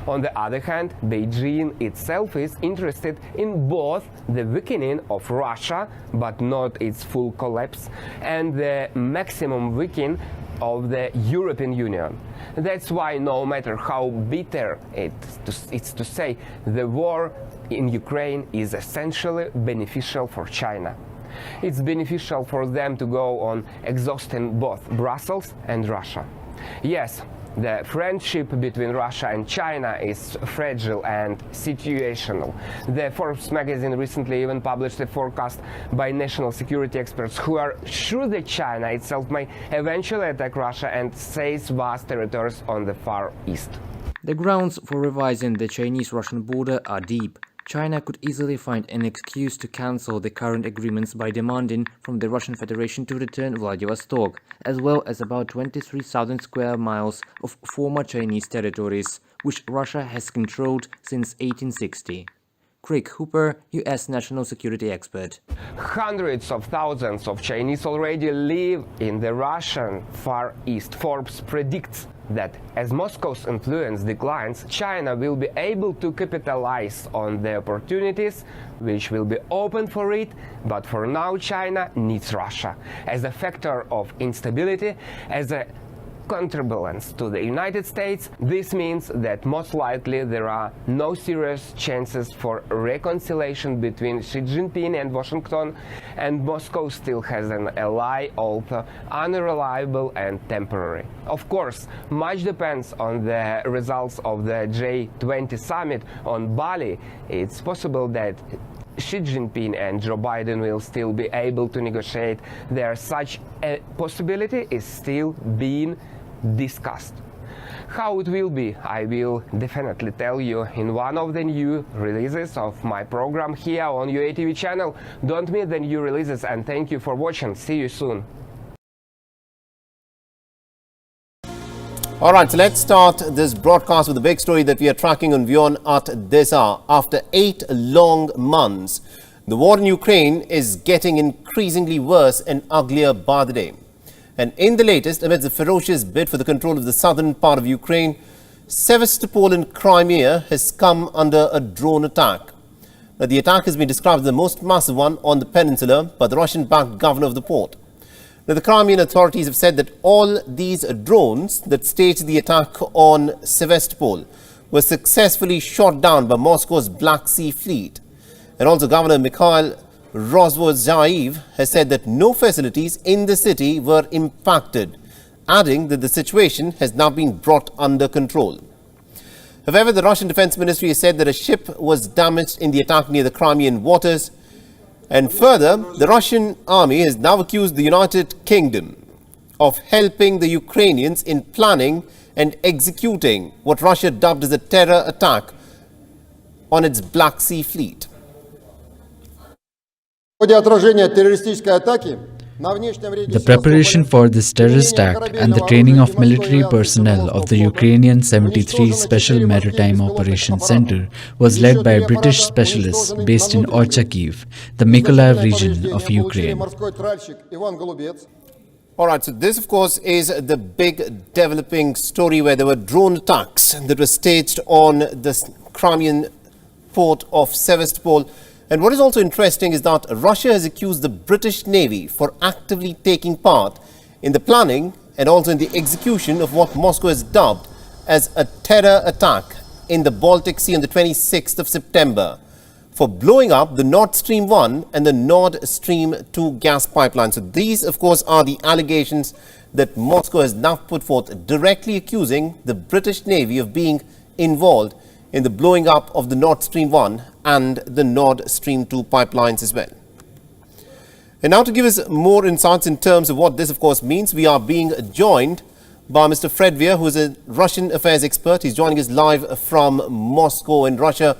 On the other hand, Beijing itself is interested in both the weakening of Russia, but not its full collapse, and the maximum weakening of the European Union. That's why, no matter how bitter it's to say, the war in Ukraine is essentially beneficial for China. It's beneficial for them to go on exhausting both Brussels and Russia. Yes, the friendship between Russia and China is fragile and situational. The Forbes magazine recently even published a forecast by national security experts who are sure that China itself may eventually attack Russia and seize vast territories on the Far East. The grounds for revising the Chinese-Russian border are deep. China could easily find an excuse to cancel the current agreements by demanding from the Russian Federation to return Vladivostok, as well as about 23,000 square miles of former Chinese territories, which Russia has controlled since 1860. Craig Hooper, U.S. national security expert. Hundreds of thousands of Chinese already live in the Russian Far East. Forbes predicts that as Moscow's influence declines, China will be able to capitalize on the opportunities which will be open for it, but for now China needs Russia as a factor of instability, as a counterbalance to the United States, this means that most likely there are no serious chances for reconciliation between Xi Jinping and Washington, and Moscow still has an ally, although unreliable and temporary. Of course, much depends on the results of the G20 summit on Bali. It's possible that Xi Jinping and Joe Biden will still be able to negotiate there. Such a possibility is still being discussed. How it will be, I will definitely tell you in one of the new releases of my program here on UATV channel. Don't miss the new releases, and thank you for watching. See you soon. All right, so let's start this broadcast with the big story that we are tracking on WION at this hour. After 8 long months, the war in Ukraine is getting increasingly worse and uglier by the day. And in the latest, amidst the ferocious bid for the control of the southern part of Ukraine, Sevastopol in Crimea has come under a drone attack. Now, the attack has been described as the most massive one on the peninsula by the Russian-backed governor of the port. Now, the Crimean authorities have said that all these drones that staged the attack on Sevastopol were successfully shot down by Moscow's Black Sea Fleet. And also Governor Mikhail Rozvozhaev has said that no facilities in the city were impacted, adding that the situation has now been brought under control. However, the Russian Defense Ministry has said that a ship was damaged in the attack near the Crimean waters. And further, the Russian army has now accused the United Kingdom of helping the Ukrainians in planning and executing what Russia dubbed as a terror attack on its Black Sea Fleet. The preparation for this terrorist act and the training of military personnel of the Ukrainian 73 Special Maritime Operations Center was led by British specialists based in Kiev, the Mykolaiv region of Ukraine. All right, so this, of course, is the big developing story where there were drone attacks that were staged on the Crimean port of Sevastopol. And what is also interesting is that Russia has accused the British Navy for actively taking part in the planning and also in the execution of what Moscow has dubbed as a terror attack in the Baltic Sea on the 26th of September for blowing up the Nord Stream 1 and the Nord Stream 2 gas pipelines. So these, of course, are the allegations that Moscow has now put forth, directly accusing the British Navy of being involved in the blowing up of the Nord Stream 1 and the Nord Stream 2 pipelines as well. And now to give us more insights in terms of what this, of course, means, we are being joined by Mr. Fred Weir, who is a Russian affairs expert. He's joining us live from Moscow in Russia.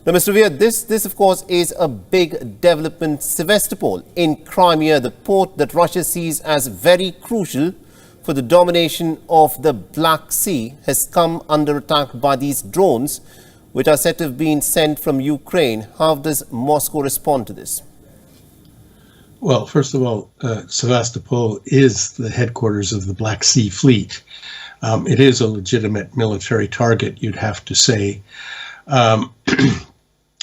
Now, Mr. Weir, this, of course, is a big development. Sevastopol in Crimea, the port that Russia sees as very crucial for the domination of the Black Sea, has come under attack by these drones, which are said to have been sent from Ukraine. How does Moscow respond to this? Well, first of all, Sevastopol is the headquarters of the Black Sea Fleet. It is a legitimate military target, you'd have to say.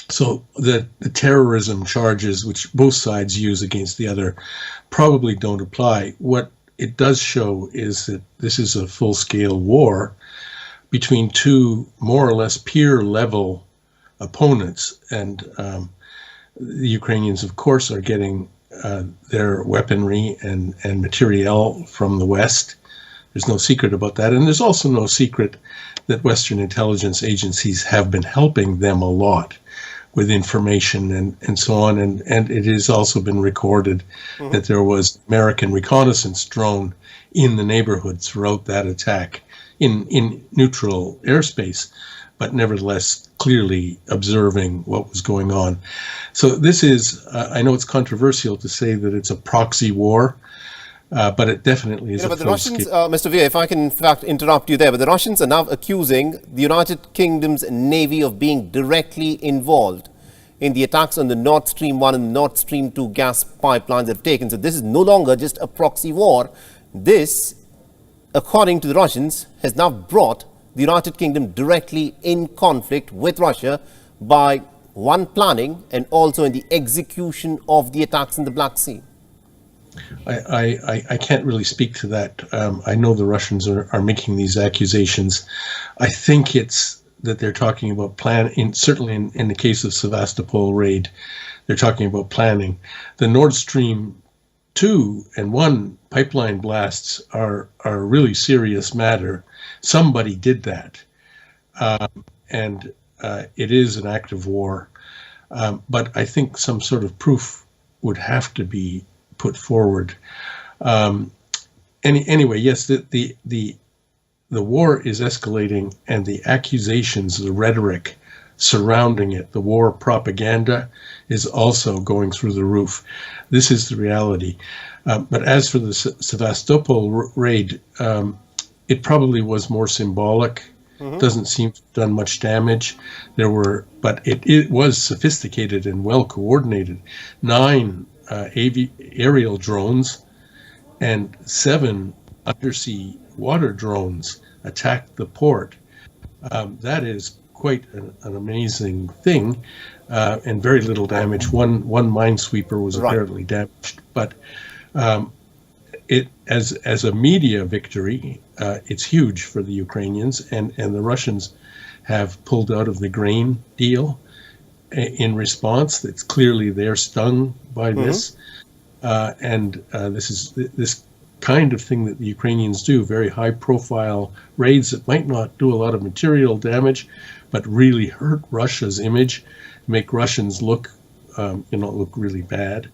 So the terrorism charges, which both sides use against the other, probably don't apply. What it does show is that this is a full-scale war between two more or less peer-level opponents, and the Ukrainians, of course, are getting their weaponry and materiel from the West. There's no secret about that, and there's also no secret that Western intelligence agencies have been helping them a lot with information and so on, and it has also been recorded that there was American reconnaissance drone in the neighborhood throughout that attack in neutral airspace, but nevertheless clearly observing what was going on. So this is, I know it's controversial to say that it's a proxy war, but it definitely is. But the Russians, Mr. Weir, if I can in fact interrupt you there, but the Russians are now accusing the United Kingdom's Navy of being directly involved in the attacks on the Nord Stream 1 and Nord Stream 2 gas pipelines that have taken. So this is no longer just a proxy war. This, according to the Russians, has now brought the United Kingdom directly in conflict with Russia by one, planning, and also in the execution of the attacks in the Black Sea. I can't really speak to that. I know the Russians are making these accusations. I think it's that they're talking about certainly in the case of Sevastopol raid, they're talking about planning. The Nord Stream 2 and 1 pipeline blasts are a really serious matter. Somebody did that. And it is an act of war. But I think some sort of proof would have to be put forward. Anyway, yes, the war is escalating, and the accusations, the rhetoric surrounding it, the war propaganda is also going through the roof. This is the reality. But as for the Sevastopol raid, it probably was more symbolic. Doesn't seem to have done much damage. But it was sophisticated and well coordinated. 9 aerial drones and 7 undersea water drones attacked the port. That is quite an amazing thing, and very little damage. One minesweeper was apparently damaged, but it as a media victory, it's huge for the Ukrainians, and the Russians have pulled out of the grain deal in response. It's clearly they're stung by this, and this is this kind of thing that the Ukrainians do, very high-profile raids that might not do a lot of material damage, but really hurt Russia's image, make Russians look really bad.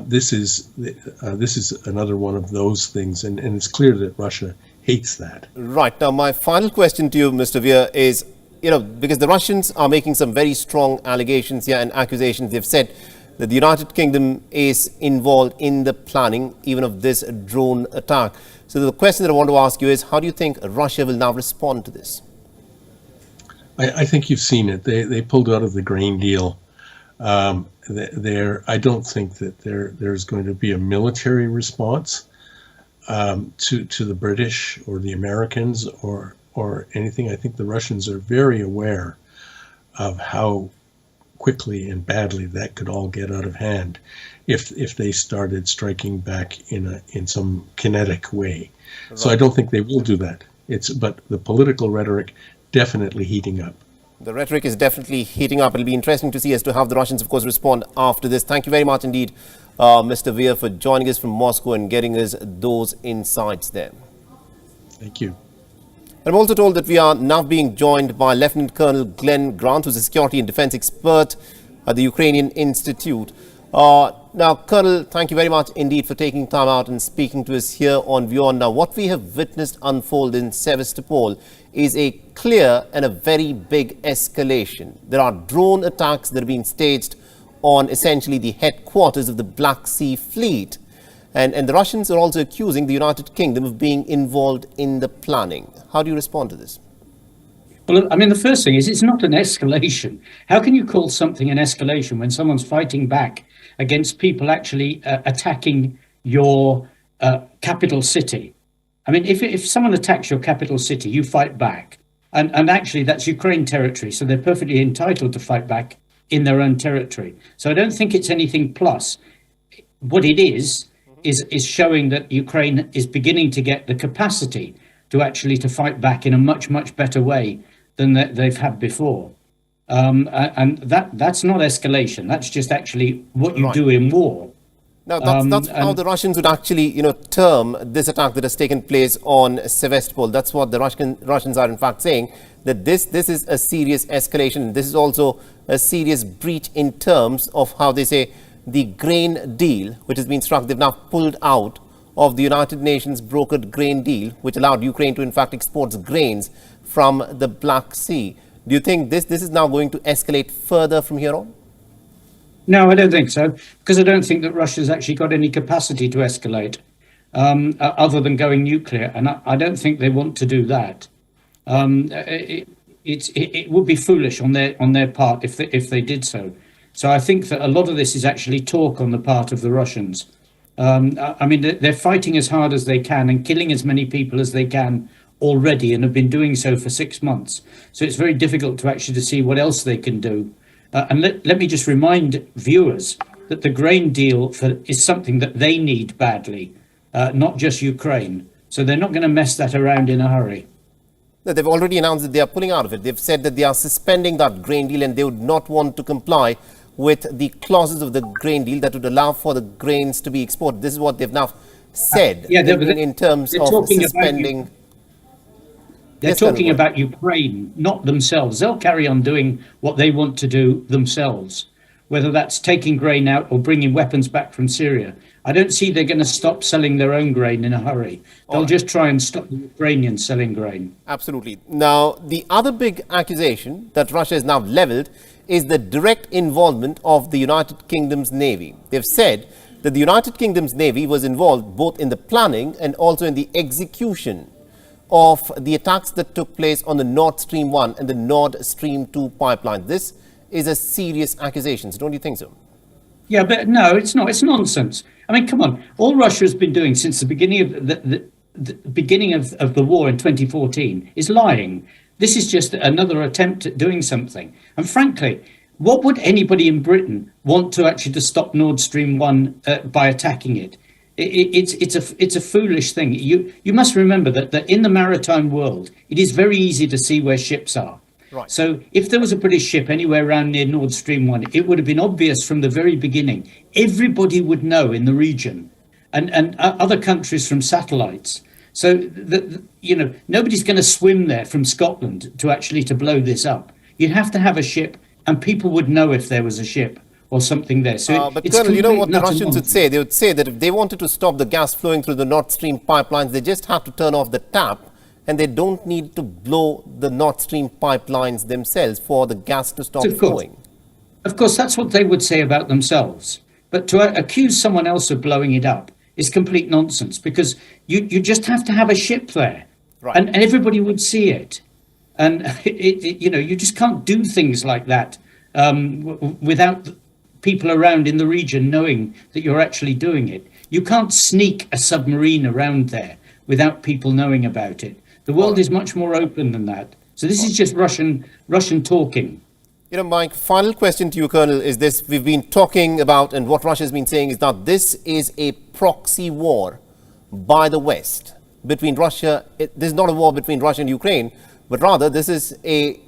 This is another one of those things, and it's clear that Russia hates that. Right. Now, my final question to you, Mr. Weir, is, because the Russians are making some very strong allegations here and accusations. They've said that the United Kingdom is involved in the planning even of this drone attack. So the question that I want to ask you is, how do you think Russia will now respond to this? I think you've seen it. They pulled out of the grain deal. I don't think that there's going to be a military response to the British or the Americans or anything. I think the Russians are very aware of how quickly and badly that could all get out of hand if they started striking back in some kinetic way. Right. So I don't think they will do that. But the political rhetoric definitely heating up. The rhetoric is definitely heating up. It'll be interesting to see as to how the Russians, of course, respond after this. Thank you very much indeed, Mr. Weir, for joining us from Moscow and getting us those insights there. Thank you. I'm also told that we are now being joined by Lieutenant Colonel Glenn Grant, who's a security and defense expert at the Ukrainian Institute. Now, Colonel, thank you very much indeed for taking time out and speaking to us here on Beyond. Now, what we have witnessed unfold in Sevastopol is a clear and a very big escalation. There are drone attacks that are being staged on essentially the headquarters of the Black Sea Fleet. And the Russians are also accusing the United Kingdom of being involved in the planning. How do you respond to this? Well, I mean, the first thing is it's not an escalation. How can you call something an escalation when someone's fighting back against people actually attacking your capital city? I mean, if someone attacks your capital city, you fight back. And actually, that's Ukraine territory, so they're perfectly entitled to fight back in their own territory. So I don't think it's anything plus. What it is showing that Ukraine is beginning to get the capacity to fight back in a much, much better way than they've had before. And that's not escalation. That's just actually what you do in war. Now, that's how the Russians would actually, term this attack that has taken place on Sevastopol. That's what the Russians are in fact saying, that this is a serious escalation. This is also a serious breach in terms of how they say the grain deal, which has been struck. They've now pulled out of the United Nations brokered grain deal, which allowed Ukraine to in fact export grains from the Black Sea. Do you think this is now going to escalate further from here on? No, I don't think so, because I don't think that Russia's actually got any capacity to escalate other than going nuclear, and I don't think they want to do that. It would be foolish on their part if they did so. So I think that a lot of this is actually talk on the part of the Russians. I mean, they're fighting as hard as they can and killing as many people as they can already, and have been doing so for 6 months. So it's very difficult to see what else they can do. And let me just remind viewers that the grain deal is something that they need badly, not just Ukraine. So they're not going to mess that around in a hurry. No, they've already announced that they are pulling out of it. They've said that they are suspending that grain deal and they would not want to comply with the clauses of the grain deal that would allow for the grains to be exported. This is what they've now said in terms of suspending. They're talking about Ukraine, not themselves. They'll carry on doing what they want to do themselves, whether that's taking grain out or bringing weapons back from Syria. I don't see they're going to stop selling their own grain in a hurry. They'll just try and stop the Ukrainians selling grain. Absolutely. Now, the other big accusation that Russia has now leveled is the direct involvement of the United Kingdom's Navy. They've said that the United Kingdom's Navy was involved both in the planning and also in the execution of the attacks that took place on the Nord Stream 1 and the Nord Stream 2 pipeline. This is a serious accusation, don't you think so? Yeah, but no, it's not. It's nonsense. I mean, come on. All Russia has been doing since the beginning of the beginning of the war in 2014 is lying. This is just another attempt at doing something. And frankly, what would anybody in Britain want to actually to stop Nord Stream 1 by attacking it? It's a foolish thing. You must remember that in the maritime world, it is very easy to see where ships are. Right. So if there was a British ship anywhere around near Nord Stream 1, it would have been obvious from the very beginning. Everybody would know in the region and other countries from satellites. So, nobody's going to swim there from Scotland to blow this up. You'd have to have a ship and people would know if there was a ship or something there. So but Colonel, you know what the Russians would say? They would say that if they wanted to stop the gas flowing through the Nord Stream pipelines, they just have to turn off the tap and they don't need to blow the Nord Stream pipelines themselves for the gas to stop flowing. Of course, that's what they would say about themselves. But to accuse someone else of blowing it up is complete nonsense because you just have to have a ship there. Right. And everybody would see it. And, you just can't do things like that without people around in the region knowing that you're actually doing it. You can't sneak a submarine around there without people knowing about it. The world is much more open than that. So this is just Russian talking. You know, my final question to you, Colonel, is this. We've been talking about, and what Russia has been saying is that this is a proxy war by the West between Russia. This is not a war between Russia and Ukraine, but rather this is a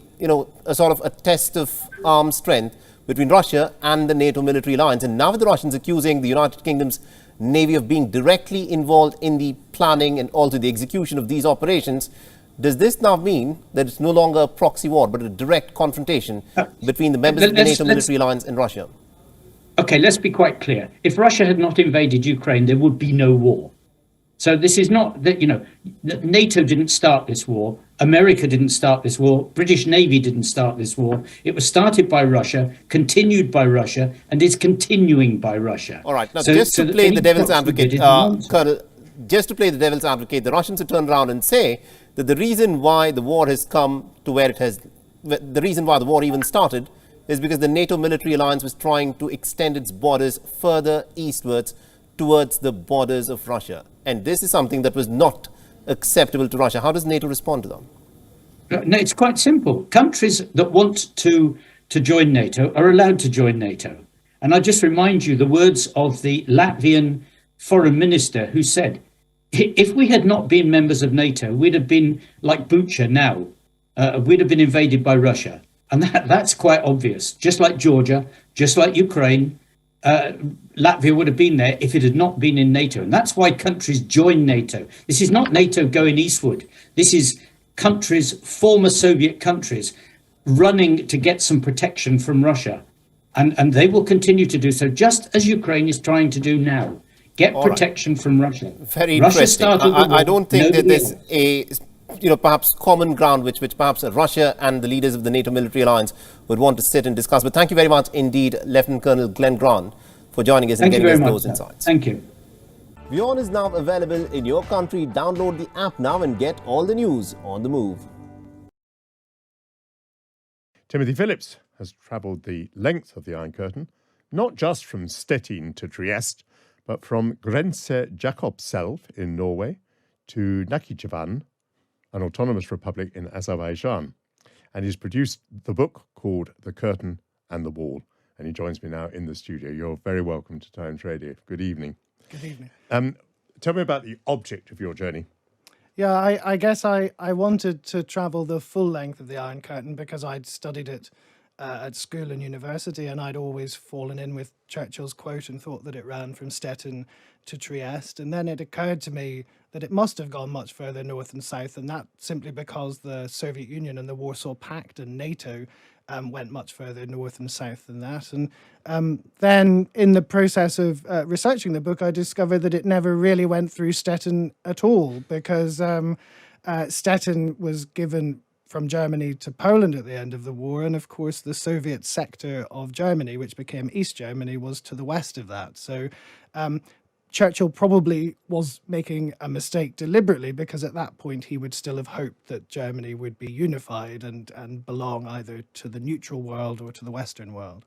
sort of a test of arms strength between Russia and the NATO military alliance. And now with the Russians accusing the United Kingdom's Navy of being directly involved in the planning and also the execution of these operations, does this now mean that it's no longer a proxy war, but a direct confrontation between the members of the NATO military alliance and Russia? Okay, let's be quite clear. If Russia had not invaded Ukraine, there would be no war. So this is not that, NATO didn't start this war. America didn't start this war. British Navy didn't start this war. It was started by Russia, continued by Russia, and is continuing by Russia. All right. Now, just to play the devil's advocate, Colonel, just to play the devil's advocate, the Russians have turned around and say that the reason why the war has come to where it has, the reason why the war even started is because the NATO military alliance was trying to extend its borders further eastwards towards the borders of Russia. And this is something that was not acceptable to Russia. How does NATO respond to that? No, it's quite simple. Countries that want to join NATO are allowed to join NATO. And I just remind you the words of the Latvian foreign minister who said, if we had not been members of NATO, we'd have been like Bucha now. We'd have been invaded by Russia. And that's quite obvious. Just like Georgia, just like Ukraine, Latvia would have been there if it had not been in NATO. And that's why countries join NATO. This is not NATO going eastward. This is countries, former Soviet countries, running to get some protection from Russia. And they will continue to do so, just as Ukraine is trying to do now. Get protection from Russia. Very interesting. I don't think that there's a perhaps common ground which perhaps Russia and the leaders of the NATO military alliance would want to sit and discuss. But thank you very much indeed, Lieutenant Colonel Glenn Grant, for joining us and getting us those insights. Thank you. WION is now available in your country. Download the app now and get all the news on the move. Timothy Phillips has travelled the length of the Iron Curtain, not just from Stettin to Trieste, but from Grense Jakobselv in Norway to Nakhchivan, an autonomous republic in Azerbaijan. And he's produced the book called The Curtain and the Wall. and he joins me now in the studio. You're very welcome to Times Radio. Good evening. Good evening. Tell me about the object of your journey. Yeah, I guess I wanted to travel the full length of the Iron Curtain because I'd studied it at school and university, and I'd always fallen in with Churchill's quote and thought that it ran from Stettin to Trieste. And then it occurred to me that it must have gone much further north and south, and that simply because the Soviet Union and the Warsaw Pact and NATO went much further north and south than that. And then in the process of researching the book, I discovered that it never really went through Stettin at all, because Stettin was given from Germany to Poland at the end of the war. And of course, the Soviet sector of Germany, which became East Germany, was to the west of that. So Churchill probably was making a mistake deliberately, because at that point he would still have hoped that Germany would be unified and belong either to the neutral world or to the Western world.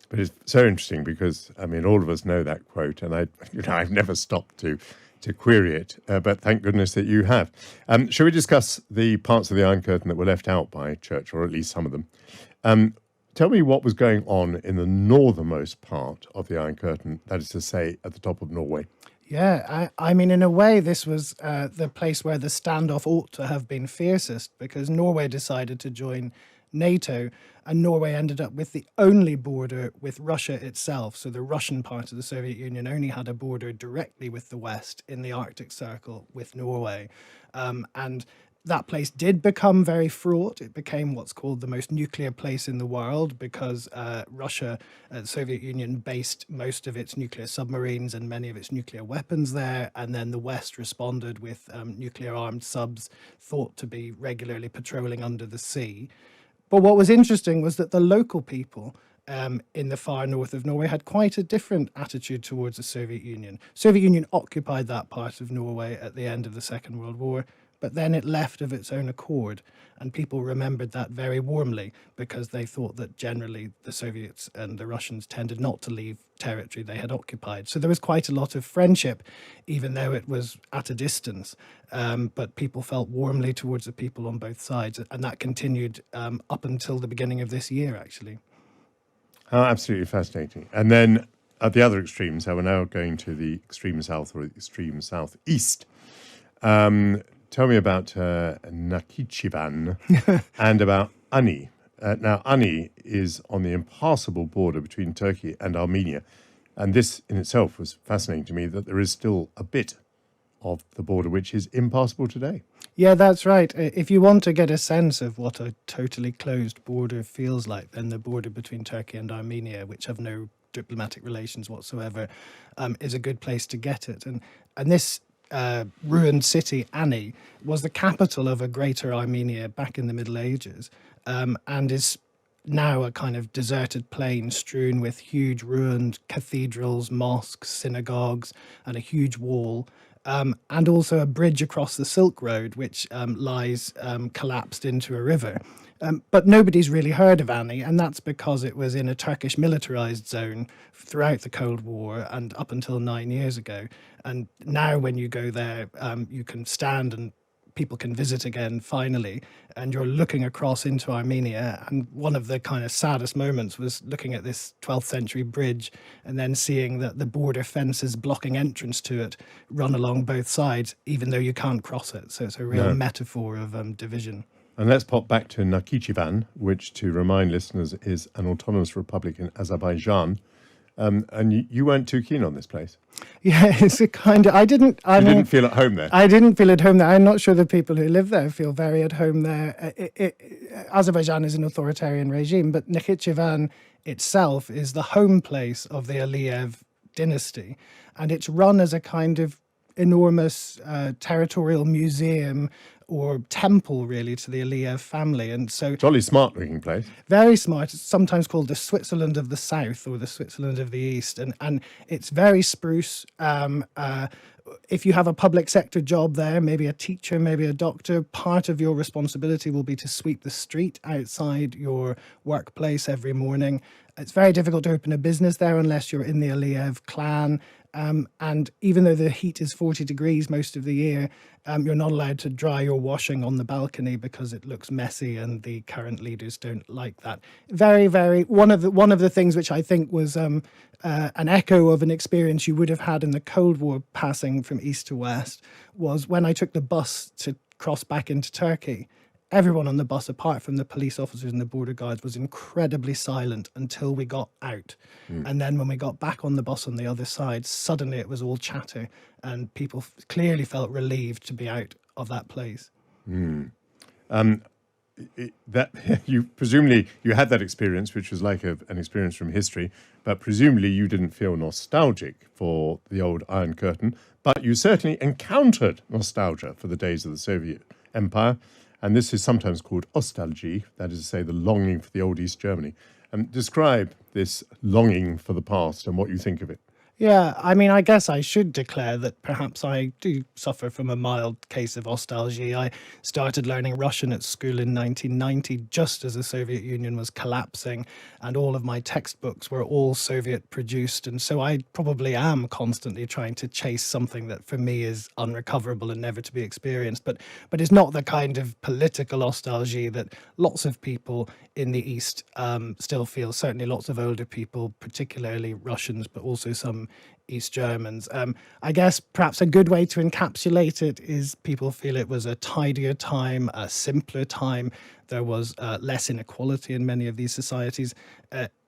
But it's so interesting because, I mean, all of us know that quote, and I've never stopped to query it, but thank goodness that you have. Shall we discuss the parts of the Iron Curtain that were left out by Churchill, or at least some of them? Tell me what was going on in the northernmost part of the Iron Curtain, that is to say, at the top of Norway. Yeah, I mean, in a way, this was the place where the standoff ought to have been fiercest, because Norway decided to join NATO, and Norway ended up with the only border with Russia itself. So the Russian part of the Soviet Union only had a border directly with the West in the Arctic Circle with Norway. And that place did become very fraught. It became what's called the most nuclear place in the world, because Russia, the Soviet Union, based most of its nuclear submarines and many of its nuclear weapons there. And then the West responded with nuclear armed subs thought to be regularly patrolling under the sea. But what was interesting was that the local people in the far north of Norway had quite a different attitude towards the Soviet Union. Soviet Union occupied that part of Norway at the end of the Second World War, but then it left of its own accord, and people remembered that very warmly, because they thought that generally the Soviets and the Russians tended not to leave territory they had occupied. So there was quite a lot of friendship, even though it was at a distance, but people felt warmly towards the people on both sides, and that continued up until the beginning of this year, actually. Oh, absolutely fascinating. And then at the other extremes, so we're now going to the extreme south or the extreme southeast. Tell me about Nakhichevan and about Ani. Now, Ani is on the impassable border between Turkey and Armenia. And this in itself was fascinating to me, that there is still a bit of the border which is impassable today. Yeah, that's right. If you want to get a sense of what a totally closed border feels like, then the border between Turkey and Armenia, which have no diplomatic relations whatsoever, is a good place to get it. And this ruined city, Ani, was the capital of a greater Armenia back in the Middle Ages, and is now a kind of deserted plain strewn with huge ruined cathedrals, mosques, synagogues, and a huge wall, and also a bridge across the Silk Road, which lies collapsed into a river. But nobody's really heard of Ani, and that's because it was in a Turkish militarized zone throughout the Cold War and up until 9 years ago. And now when you go there, you can stand and people can visit again, finally, and you're looking across into Armenia. And one of the kind of saddest moments was looking at this 12th century bridge and then seeing that the border fences blocking entrance to it run along both sides, even though you can't cross it. So it's a real metaphor of division. And let's pop back to Nakhichevan, which, to remind listeners, is an autonomous republic in Azerbaijan. And you weren't too keen on this place. Yeah, it's a kind of... You didn't feel at home there? I didn't feel at home there. I'm not sure the people who live there feel very at home there. Azerbaijan is an authoritarian regime, but Nakhichevan itself is the home place of the Aliyev dynasty. And it's run as a kind of enormous territorial museum or temple, really, to the Aliyev family. And so, jolly smart looking place. Very smart. It's sometimes called the Switzerland of the South or the Switzerland of the East. And it's very spruce. If you have a public sector job there, maybe a teacher, maybe a doctor, part of your responsibility will be to sweep the street outside your workplace every morning. It's very difficult to open a business there unless you're in the Aliyev clan. And even though the heat is 40 degrees most of the year, you're not allowed to dry your washing on the balcony because it looks messy, and the current leaders don't like that. One of the things which I think was an echo of an experience you would have had in the Cold War, passing from east to west, was when I took the bus to cross back into Turkey. Everyone on the bus, apart from the police officers and the border guards, was incredibly silent until we got out. And then when we got back on the bus on the other side, suddenly it was all chatter, and people clearly felt relieved to be out of that place. That presumably you had that experience, which was like an experience from history, but presumably you didn't feel nostalgic for the old Iron Curtain, but you certainly encountered nostalgia for the days of the Soviet Empire. And this is sometimes called ostalgie, that is to say, the longing for the old East Germany. Describe this longing for the past and what you think of it. Yeah, I mean, I guess I should declare that perhaps I do suffer from a mild case of ostalgie. I started learning Russian at school in 1990, just as the Soviet Union was collapsing, and all of my textbooks were all Soviet produced. And so I probably am constantly trying to chase something that for me is unrecoverable and never to be experienced. But it's not the kind of political ostalgie that lots of people in the East still feel, certainly lots of older people, particularly Russians, but also some East Germans. I guess perhaps a good way to encapsulate it is people feel it was a tidier time, a simpler time. There was less inequality in many of these societies.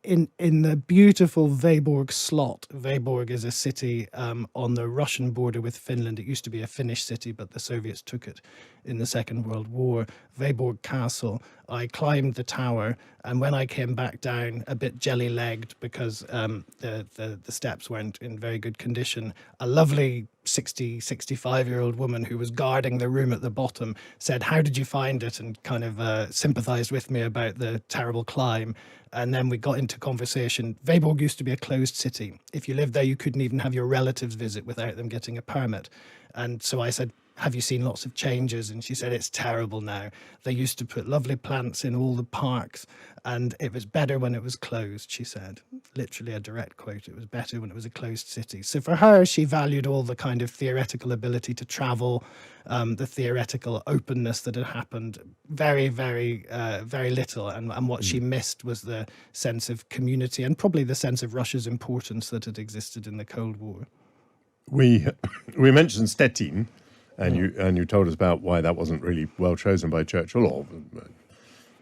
In the beautiful Vyborg slot, Vyborg is a city on the Russian border with Finland. It used to be a Finnish city, but the Soviets took it in the Second World War. Vyborg Castle, I climbed the tower, and when I came back down, a bit jelly-legged because the steps weren't in very good condition, a lovely 65-year-old woman who was guarding the room at the bottom said, "How did you find it?" and kind of sympathized with me about the terrible climb. And then we got into conversation. Vyborg used to be a closed city. If you lived there, you couldn't even have your relatives visit without them getting a permit. And so I said, "Have you seen lots of changes?" And she said, "It's terrible now. They used to put lovely plants in all the parks, and it was better when it was closed," she said. Literally a direct quote. It was better when it was a closed city. So for her, she valued all the kind of theoretical ability to travel, the theoretical openness that had happened, very little. And what she missed was the sense of community and probably the sense of Russia's importance that had existed in the Cold War. We mentioned Stettin. And you told us about why that wasn't really well chosen by Churchill, or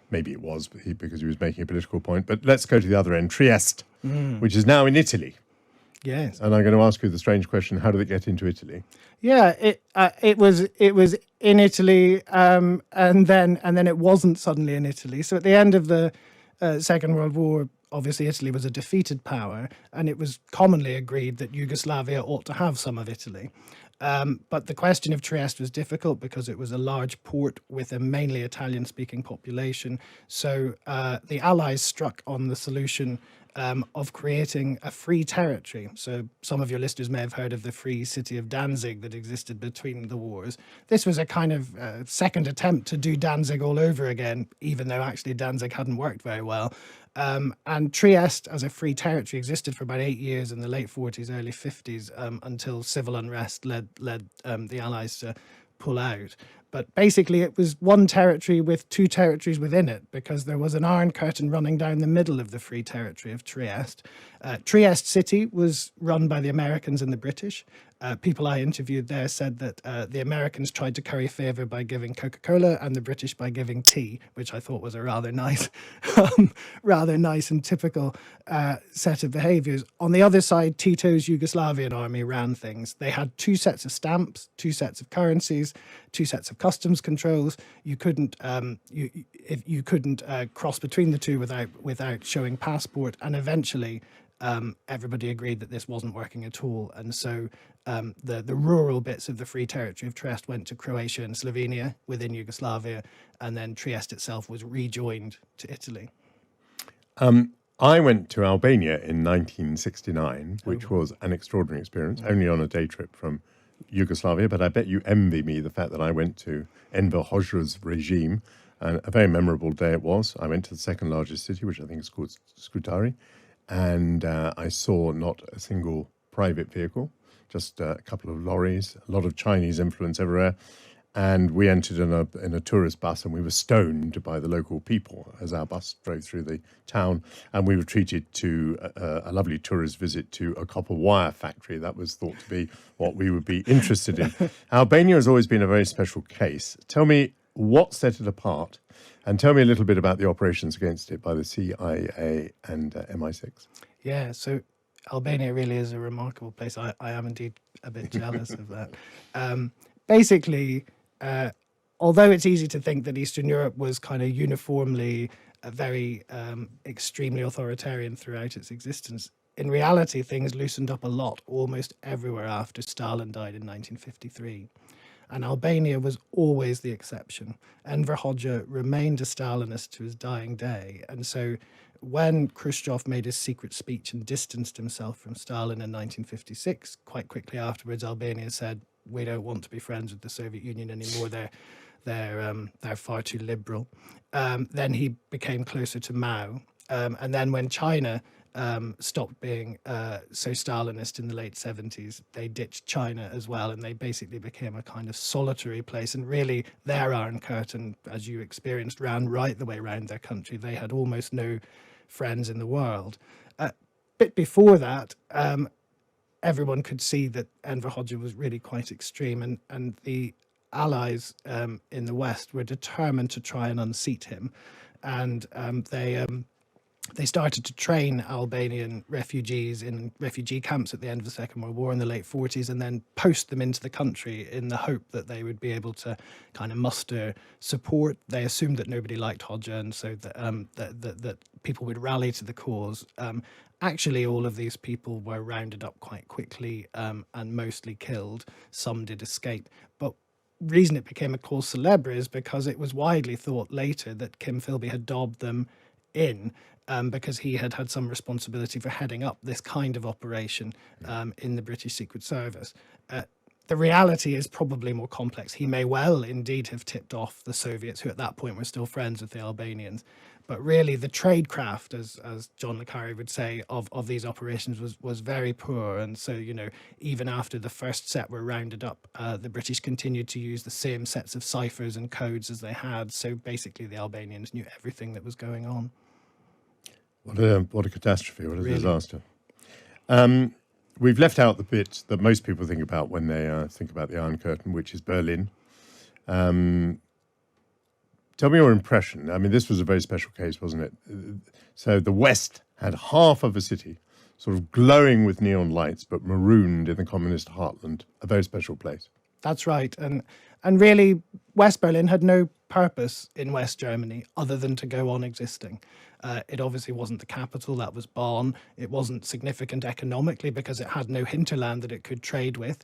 maybe it was because he was making a political point. But let's go to the other end, Trieste, which is now in Italy. Yes. And I'm going to ask you the strange question: how did it get into Italy? Yeah, it was in Italy, and then it wasn't suddenly in Italy. So at the end of the Second World War, obviously Italy was a defeated power, and it was commonly agreed that Yugoslavia ought to have some of Italy. But the question of Trieste was difficult because it was a large port with a mainly Italian-speaking population. So the Allies struck on the solution of creating a free territory. So some of your listeners may have heard of the free city of Danzig that existed between the wars. This was a kind of second attempt to do Danzig all over again, even though actually Danzig hadn't worked very well. And Trieste as a free territory existed for about 8 years in the late 40s, early 50s, until civil unrest led the Allies to pull out. But basically it was one territory with two territories within it, because there was an Iron Curtain running down the middle of the free territory of Trieste. Trieste city was run by the Americans and the British. People I interviewed there said that the Americans tried to curry favour by giving Coca-Cola and the British by giving tea, which I thought was a rather nice and typical set of behaviours. On the other side, Tito's Yugoslavian army ran things. They had two sets of stamps, two sets of currencies, two sets of customs controls. You couldn't you couldn't cross between the two without showing passport, and eventually everybody agreed that this wasn't working at all, and so the rural bits of the free territory of Trieste went to Croatia and Slovenia within Yugoslavia, and then Trieste itself was rejoined to Italy. I went to Albania in 1969, which was an extraordinary experience, only on a day trip from Yugoslavia, but I bet you envy me the fact that I went to Enver Hoxha's regime, and a very memorable day it was. I went to the second largest city, which I think is called Scutari, and I saw not a single private vehicle, just a couple of lorries, a lot of Chinese influence everywhere. And we entered in a tourist bus, and we were stoned by the local people as our bus drove through the town. And we were treated to a lovely tourist visit to a copper wire factory. That was thought to be what we would be interested in. Albania has always been a very special case. Tell me what set it apart, and tell me a little bit about the operations against it by the CIA and MI6. Yeah, so Albania really is a remarkable place. I am indeed a bit jealous of that. Basically, although it's easy to think that Eastern Europe was kind of uniformly very extremely authoritarian throughout its existence, in reality, things loosened up a lot almost everywhere after Stalin died in 1953. And Albania was always the exception. Enver Hoxha remained a Stalinist to his dying day. And so when Khrushchev made his secret speech and distanced himself from Stalin in 1956, quite quickly afterwards, Albania said, we don't want to be friends with the Soviet Union anymore. They're far too liberal. Then he became closer to Mao. And then when China stopped being so Stalinist in the late 70s, they ditched China as well, and they basically became a kind of solitary place. And really, their Iron Curtain, as you experienced, ran right the way around their country. They had almost no friends in the world. A bit before that, everyone could see that Enver Hoxha was really quite extreme, and the allies in the West were determined to try and unseat him. And they started to train Albanian refugees in refugee camps at the end of the Second World War in the late 40s, and then post them into the country in the hope that they would be able to kind of muster support. They assumed that nobody liked Hoxha, and so that people would rally to the cause. Actually, all of these people were rounded up quite quickly and mostly killed. Some did escape. But the reason it became a cause célèbre is because it was widely thought later that Kim Philby had dobbed them in because he had had some responsibility for heading up this kind of operation in the British Secret Service. The reality is probably more complex. He may well indeed have tipped off the Soviets, who at that point were still friends with the Albanians. But really, the tradecraft, as John le Carré would say, of these operations was very poor. And so, you know, even after the first set were rounded up, the British continued to use the same sets of ciphers and codes as they had. So basically, the Albanians knew everything that was going on. What a catastrophe, what a disaster. We've left out the bit that most people think about when they think about the Iron Curtain, which is Berlin. Tell me your impression. I mean, this was a very special case, wasn't it? So the West had half of a city sort of glowing with neon lights, but marooned in the communist heartland, a very special place. That's right. And really, West Berlin had no purpose in West Germany other than to go on existing. It obviously wasn't the capital, that was Bonn. It wasn't significant economically because it had no hinterland that it could trade with.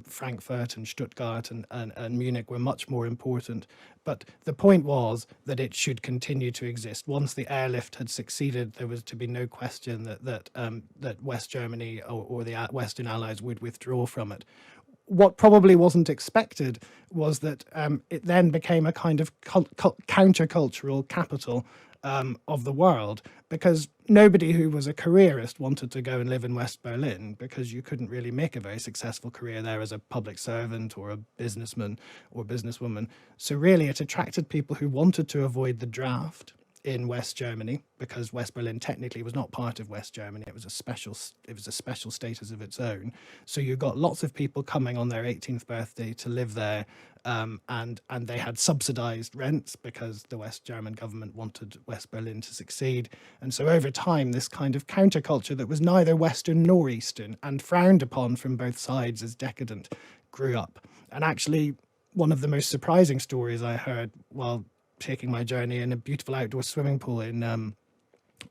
Frankfurt and Stuttgart and Munich were much more important. But the point was that it should continue to exist. Once the airlift had succeeded, there was to be no question that West Germany or the Western Allies would withdraw from it. What probably wasn't expected was that it then became a kind of countercultural capital of the world, because nobody who was a careerist wanted to go and live in West Berlin, because you couldn't really make a very successful career there as a public servant or a businessman or businesswoman. So really it attracted people who wanted to avoid the draft in West Germany, because West Berlin technically was not part of West Germany. It was a special status of its own. So you got lots of people coming on their 18th birthday to live there, and they had subsidized rents because the West German government wanted West Berlin to succeed. And so over time, this kind of counterculture that was neither Western nor Eastern and frowned upon from both sides as decadent grew up. And actually, one of the most surprising stories I heard while taking my journey in a beautiful outdoor swimming pool in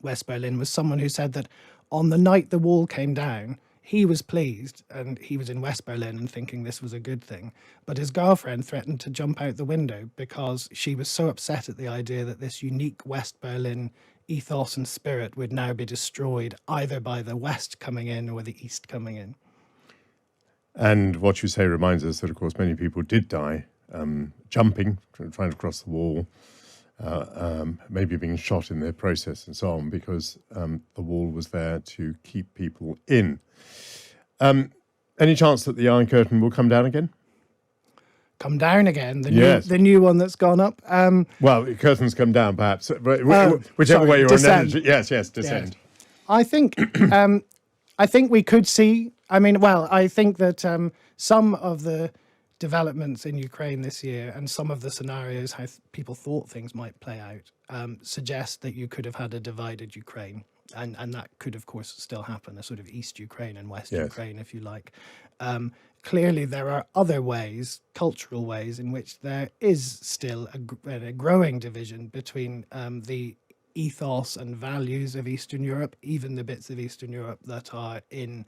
West Berlin was someone who said that on the night the wall came down, he was pleased, and he was in West Berlin and thinking this was a good thing. But his girlfriend threatened to jump out the window because she was so upset at the idea that this unique West Berlin ethos and spirit would now be destroyed either by the West coming in or the East coming in. And what you say reminds us that, of course, many people did die jumping, trying to cross the wall, maybe being shot in their process and so on, because the wall was there to keep people in. Any chance that the Iron Curtain will come down again? Come down again? Yes. The new one that's gone up? Well, the curtain's come down, perhaps. Whichever way you're descend. on energy. Yes, descend. I think we could see. I think that some of the developments in Ukraine this year and some of the scenarios how people thought things might play out suggest that you could have had a divided Ukraine. And that could, of course, still happen, a sort of East Ukraine and West Ukraine, if you like. Clearly, there are other ways, cultural ways, in which there is still a growing division between the ethos and values of Eastern Europe, even the bits of Eastern Europe that are in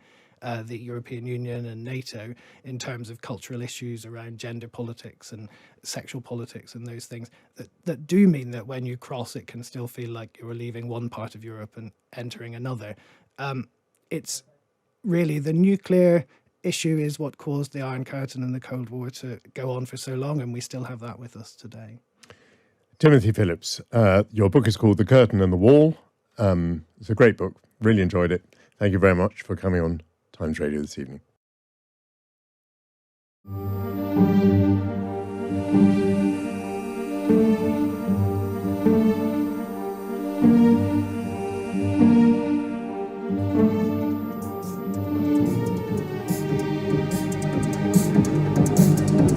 the European Union and NATO, in terms of cultural issues around gender politics and sexual politics and those things that do mean that when you cross, it can still feel like you're leaving one part of Europe and entering another. It's really the nuclear issue is what caused the Iron Curtain and the Cold War to go on for so long, and we still have that with us today. Timothy Phillips, your book is called The Curtain and the Wall. It's a great book. Really enjoyed it. Thank you very much for coming on Times Radio this evening.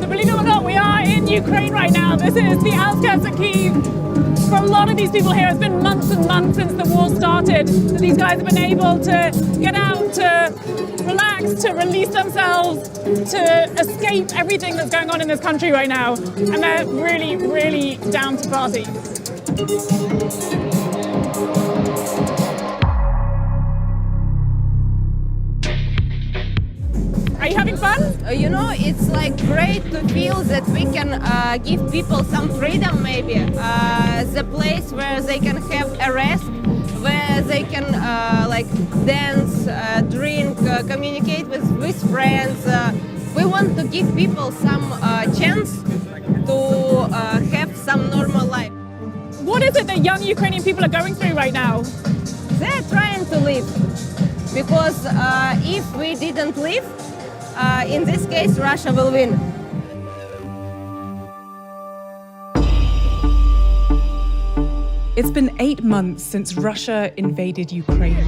Believe it or not, we are in Ukraine right now. This is the outskirts of Kiev. For a lot of these people here, it's been months and months since the war started. So these guys have been able to get out, to relax, to release themselves, to escape everything that's going on in this country right now. And they're really, really down to party. Are you having fun? You know, it's like great to feel that we can give people some freedom, maybe. The place where they can have a rest, where they can like dance, drink, communicate with friends. We want to give people some chance to have some normal life. What is it that young Ukrainian people are going through right now? They're trying to live, because if we didn't live, in this case, Russia will win. It's been 8 months since Russia invaded Ukraine.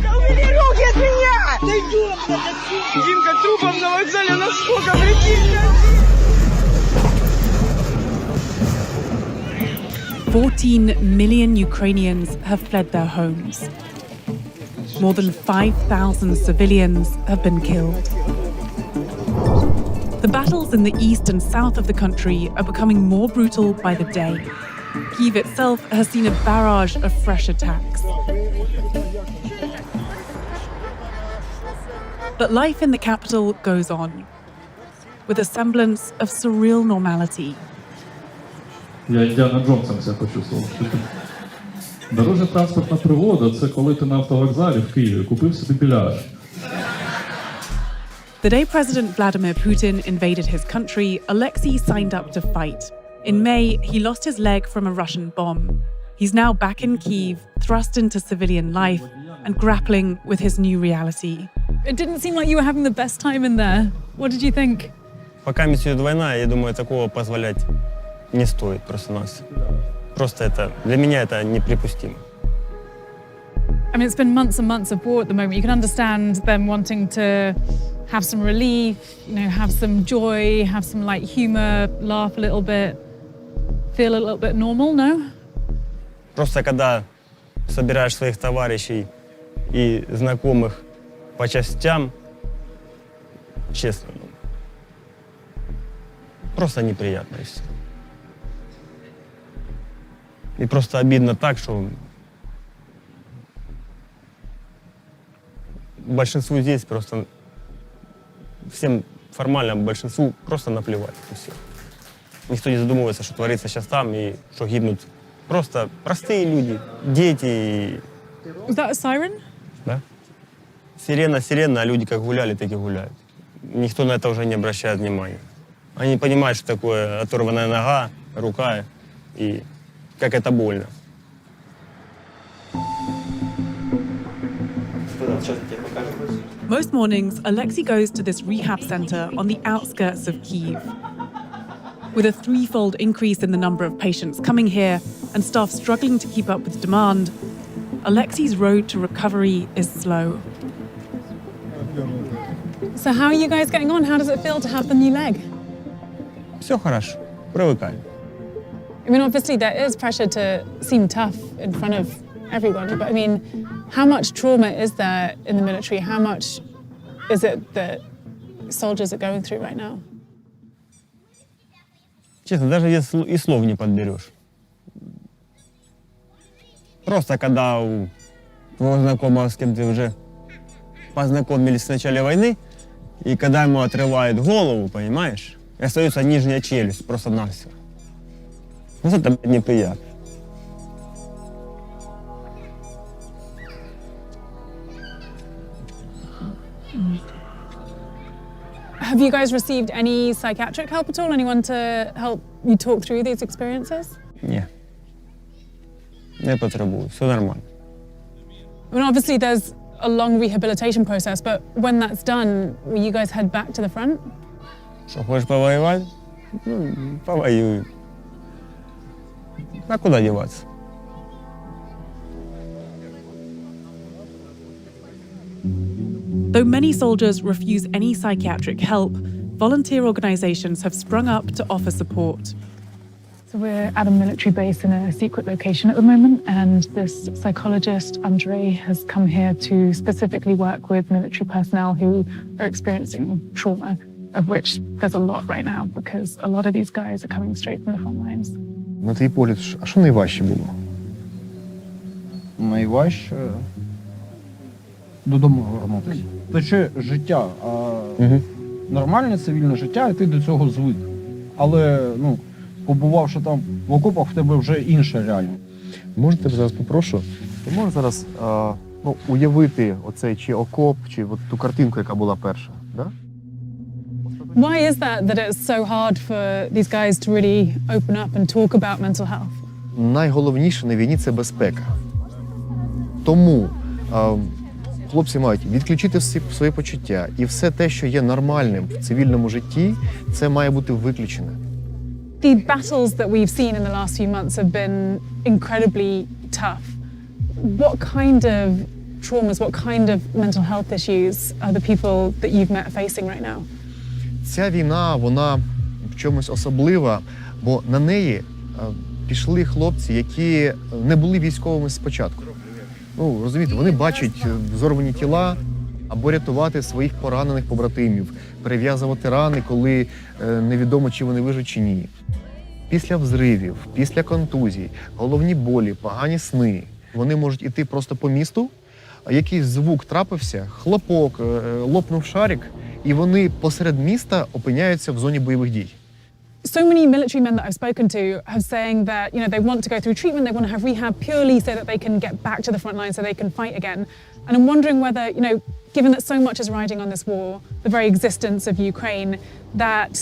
14 million Ukrainians have fled their homes. More than 5,000 civilians have been killed. The battles in the east and south of the country are becoming more brutal by the day. Kiev itself has seen a barrage of fresh attacks. But life in the capital goes on, with a semblance of surreal normality. Я Індіана Джонсом себе почувствував. Дорожня транспортна пригода – це коли ти на автовокзалі в Києві купив собі біляш. The day President Vladimir Putin invaded his country, Alexei signed up to fight. In May, he lost his leg from a Russian bomb. He's now back in Kiev, thrust into civilian life and grappling with his new reality. It didn't seem like you were having the best time in there. What did you think? Пока идет война, я думаю, такого позволять не стоит просто нас. Просто это, для меня это неприпустимо. I mean, it's been months and months of war at the moment. You can understand them wanting to have some relief, you know, have some joy, have some light humor, laugh a little bit, feel a little bit normal, no? Просто когда собираешь своих товарищей и знакомых по частям, честно, просто неприятно и все. И просто обидно так, что большинству здесь просто, всем формально большинству просто наплевать и все. Никто не задумывается, что творится сейчас там и что гибнут просто простые люди, дети. Was that a siren? Да. Сирена, а люди как гуляли, так и гуляют. Никто на это уже не обращает внимания. Они понимают, что такое оторванная нога, рука и как это больно. Most mornings, Alexei goes to this rehab center on the outskirts of Kiev. With a threefold increase in the number of patients coming here and staff struggling to keep up with demand, Alexei's road to recovery is slow. So how are you guys getting on? How does it feel to have the new leg? Все хорошо, привыкаем. I mean, obviously there is pressure to seem tough in front of everyone, but I mean, how much trauma is there in the military? How much is it that soldiers are going through right now? Честно, даже и слов не подберешь. Просто когда у твоего знакомого, с кем ты уже познакомились в начале войны, и когда ему отрывают голову, понимаешь, и остается нижняя челюсть просто-навсего. Ну, это неприятно. Have you guys received any psychiatric help at all? Anyone to help you talk through these experiences? Ні. Не потребую, все нормально. I mean, obviously there's a long rehabilitation process, but when that's done, will you guys head back to the front? Що, хочеш повоювати? Ну, повоюй. А куди діватися? Though many soldiers refuse any psychiatric help, volunteer organizations have sprung up to offer support. So we're at a military base in a secret location at the moment, and this psychologist, Andrey, has come here to specifically work with military personnel who are experiencing trauma, of which there's a lot right now, because a lot of these guys are coming straight from the front lines. На твій погляд, а що найважче було? Найважче додому повернутися. Це ще життя, нормальне цивільне життя, і ти до цього звик. Але, ну, побувавши там в окопах, в тебе вже інша реальність. Можете зараз попрошу? Ти можеш зараз уявити оцей чи окоп, чи от ту картинку, яка була перша, да? Why is that it's so hard for these guys to really open up and talk about mental health? Найголовніше на війні – це безпека. Тому хлопці мають відключити всі свої почуття, і все те, що є нормальним в цивільному житті, це має бути виключене. The battles that we've seen in the last few months have been incredibly tough. What kind of traumas, what kind of mental health issues are the people that you've met facing right now? Ця війна, вона в чомусь особлива, бо на неї пішли хлопці, які не були військовими спочатку. Ну, розумієте, вони бачать взорвані тіла або рятувати своїх поранених побратимів, перев'язувати рани, коли невідомо, чи вони виживуть, чи ні. Після взривів, після контузій, головні болі, погані сни. Вони можуть іти просто по місту, якийсь звук трапився, хлопок, лопнув шарик, і вони посеред міста опиняються в зоні бойових дій. So many military men that I've spoken to have saying that, you know, they want to go through treatment, they want to have rehab purely so that they can get back to the front line, so they can fight again. And I'm wondering whether, you know, given that so much is riding on this war, the very existence of Ukraine, that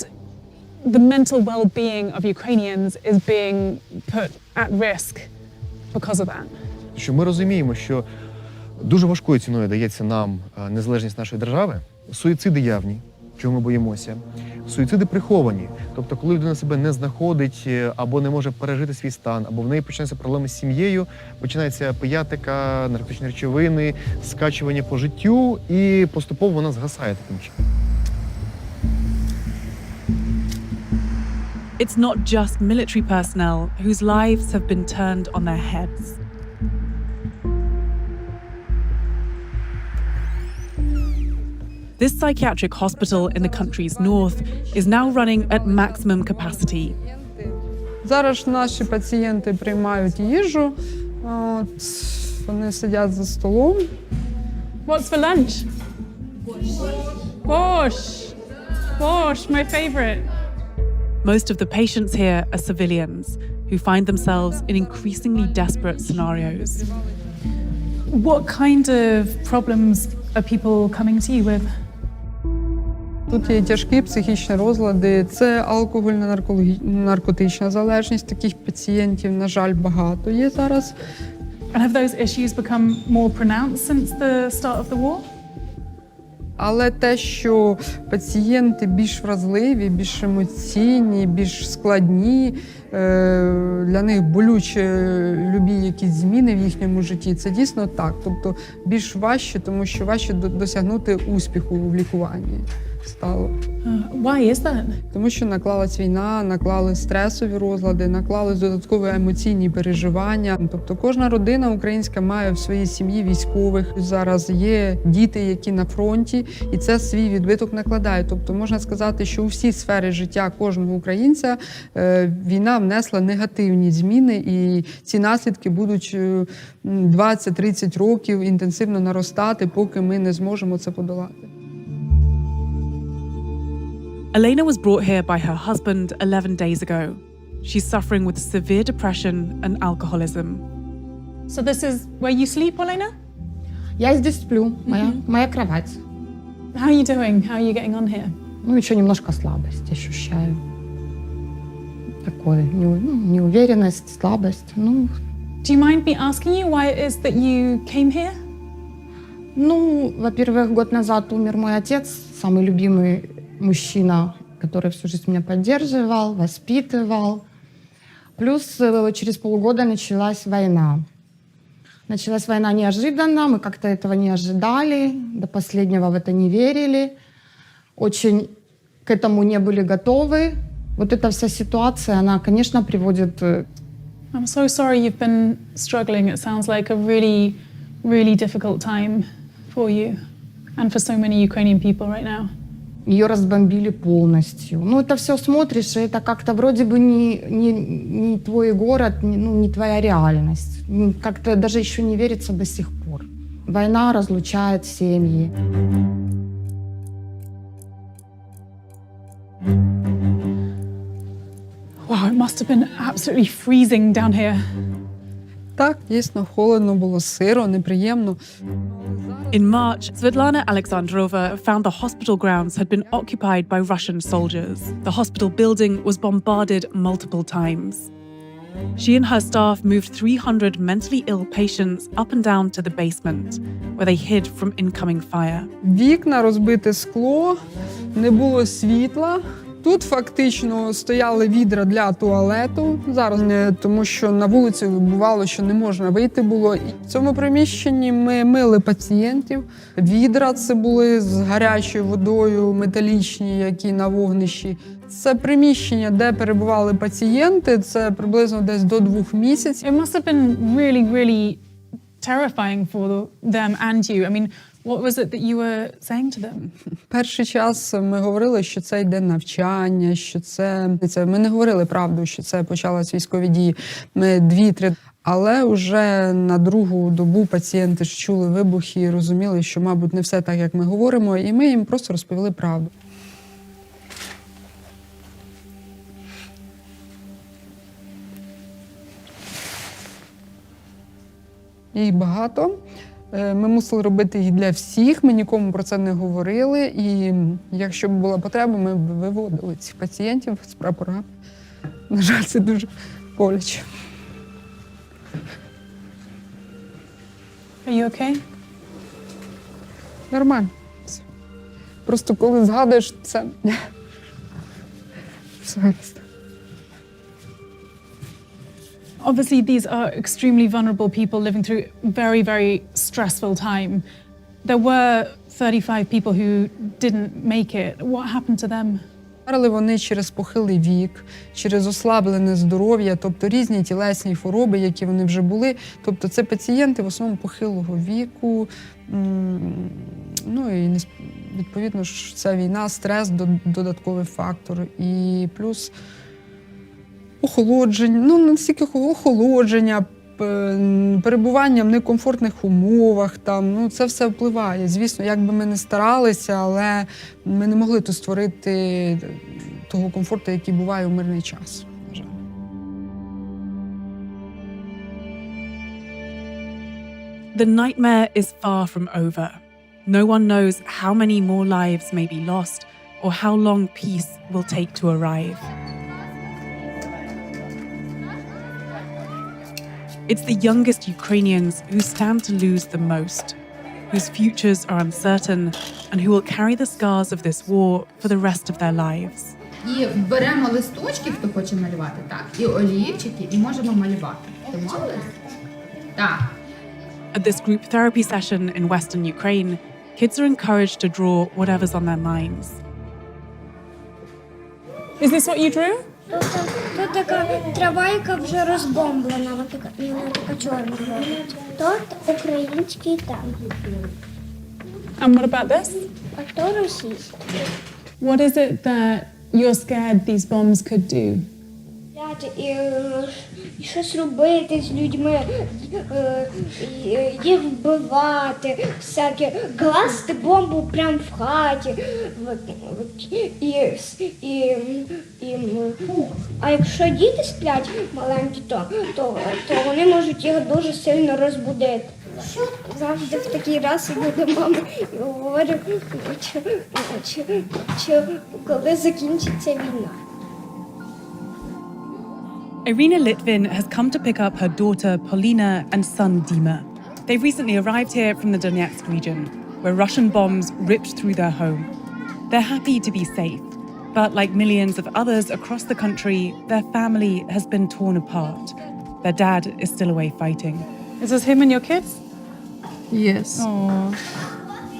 the mental well-being of Ukrainians is being put at risk because of that. Що ми розуміємо, що дуже важкою ціною дається нам незалежність нашої держави. Суїциди явні, чого ми боїмося. Суїциди приховані. Тобто, коли людина себе не знаходить, або не може пережити свій стан, або в неї починаються проблеми з сім'єю, починається пиятика, наркотичні речовини, скачування по життю, і поступово вона згасає таким чином. It's not just military personnel whose lives have been turned on their heads. This psychiatric hospital in the country's north is now running at maximum capacity. Зараз наші пацієнти приймають їжу, вони сидять за столом. What's for lunch? Borscht. Borscht, my favorite. Most of the patients here are civilians who find themselves in increasingly desperate scenarios. What kind of problems are people coming to you with? Тут є тяжкі психічні розлади, це алкогольна, наркотична залежність. Таких пацієнтів, на жаль, багато є зараз. And have those issues become more pronounced since the start of the war? Але те, що пацієнти більш вразливі, більш емоційні, більш складні, для них болючі любі якісь зміни в їхньому житті, це дійсно так. Тобто більш важче, тому що важче досягнути успіху в лікуванні стало. Why is that? Тому що наклалась війна, наклали стресові розлади, наклались додаткові емоційні переживання. Тобто кожна родина українська має в своїй сім'ї військових. Зараз є діти, які на фронті, і це свій відбиток накладає. Тобто можна сказати, що у всі сфери життя кожного українця війна внесла негативні зміни, і ці наслідки будуть 20-30 років інтенсивно наростати, поки ми не зможемо це подолати. Elena was brought here by her husband 11 days ago. She's suffering with severe depression and alcoholism. So this is where you sleep, Elena? Я здесь сплю, моя кровать. How are you doing? How are you getting on here? Ну, еще немножко слабость ощущаю. Такое, неуверенность, слабость. Ну. Do you mind me asking you why it is that you came here? Ну, во-первых, год назад умер мой отец, самый любимый мужчина, который всю жизнь меня поддерживал, воспитывал. Плюс через полгода началась война. Началась война неожиданно, мы как-то этого не ожидали, до последнего в это не верили, очень к этому не были готовы. Вот эта вся ситуация, она, конечно, приводит... I'm so sorry you've been struggling. It sounds like a really, really difficult time for you and for so many Ukrainian people right now. Ее разбомбили полностью. Ну, это все смотришь, и это как-то вроде бы не твой город, не твоя реальность. Как-то даже еще не верится до сих пор. Война разлучает семьи. Wow, it must have been absolutely freezing down here. Так, дійсно, холодно було, сиро, неприємно. In March, Svetlana Alexandrova found the hospital grounds had been occupied by Russian soldiers. The hospital building was bombarded multiple times. She and her staff moved 300 mentally ill patients up and down to the basement, where they hid from incoming fire. Вікна, розбите скло, не було світла. Тут фактично стояли відра для туалету. Зараз не, тому що на вулиці бувало, що не можна вийти було. І в цьому приміщенні ми мили пацієнтів. Відра це були з гарячою водою, металічні, які на вогнищі. Це приміщення, де перебували пацієнти, це приблизно десь до 2 місяців. It must have been really, really terrifying for them and you. I mean, what was it that you were saying to them? Перший час ми говорили, що це йде навчання, що це... Ми не говорили правду, що це почалось військові дії. Ми 2-3. Але вже на другу добу пацієнти ж чули вибухи і розуміли, що, мабуть, не все так, як ми говоримо, і ми їм просто розповіли правду. Їх багато. Ми мусили робити їх для всіх, ми нікому про це не говорили. І якщо б була потреба, ми б виводили цих пацієнтів з прапора. На жаль, це дуже боляче. Are you okay? Нормально. Просто коли згадуєш це... Все гаразд. Obviously, these are extremely vulnerable people living through very, very stressful time. There were 35 people who didn't make it. What happened to them? Померли вони через похилий вік, через ослаблене здоров'я, тобто різні тілесні хвороби, які вони вже були. Тобто це пацієнти в основному похилого віку. Ну і відповідно ж ця війна, стрес – додатковий фактор. І плюс охолодження, ну не стільки охолодження, перебування в некомфортних умовах, там, ну це все впливає. Звісно, як би ми не старалися, але ми не могли тут створити того комфорту, який буває у мирний час. The nightmare is far from over. No one knows how many more lives may be lost or how long peace will take to arrive. It's the youngest Ukrainians who stand to lose the most, whose futures are uncertain, and who will carry the scars of this war for the rest of their lives. І беремо листочки, хто хоче малювати, так, і олівчики, і можемо малювати. Домовились? Так. At this group therapy session in Western Ukraine, kids are encouraged to draw whatever's on their minds. Is this what you drew? Тут така трава, яка вже розбомблена, вона така чорна. Тут український танк. And what about this? А то російський. What is it that you're scared these bombs could do? І щось робити з людьми, їх вбивати, всяке, класти бомбу прямо в хаті. А якщо діти сплять маленькі, то вони можуть їх дуже сильно розбудити. Завжди в такий раз іду до мами і говорю, коли закінчиться війна. Irina Litvin has come to pick up her daughter Polina and son Dima. They recently arrived here from the Donetsk region, where Russian bombs ripped through their home. They're happy to be safe, but like millions of others across the country, their family has been torn apart. Their dad is still away fighting. Is this him and your kids? Yes.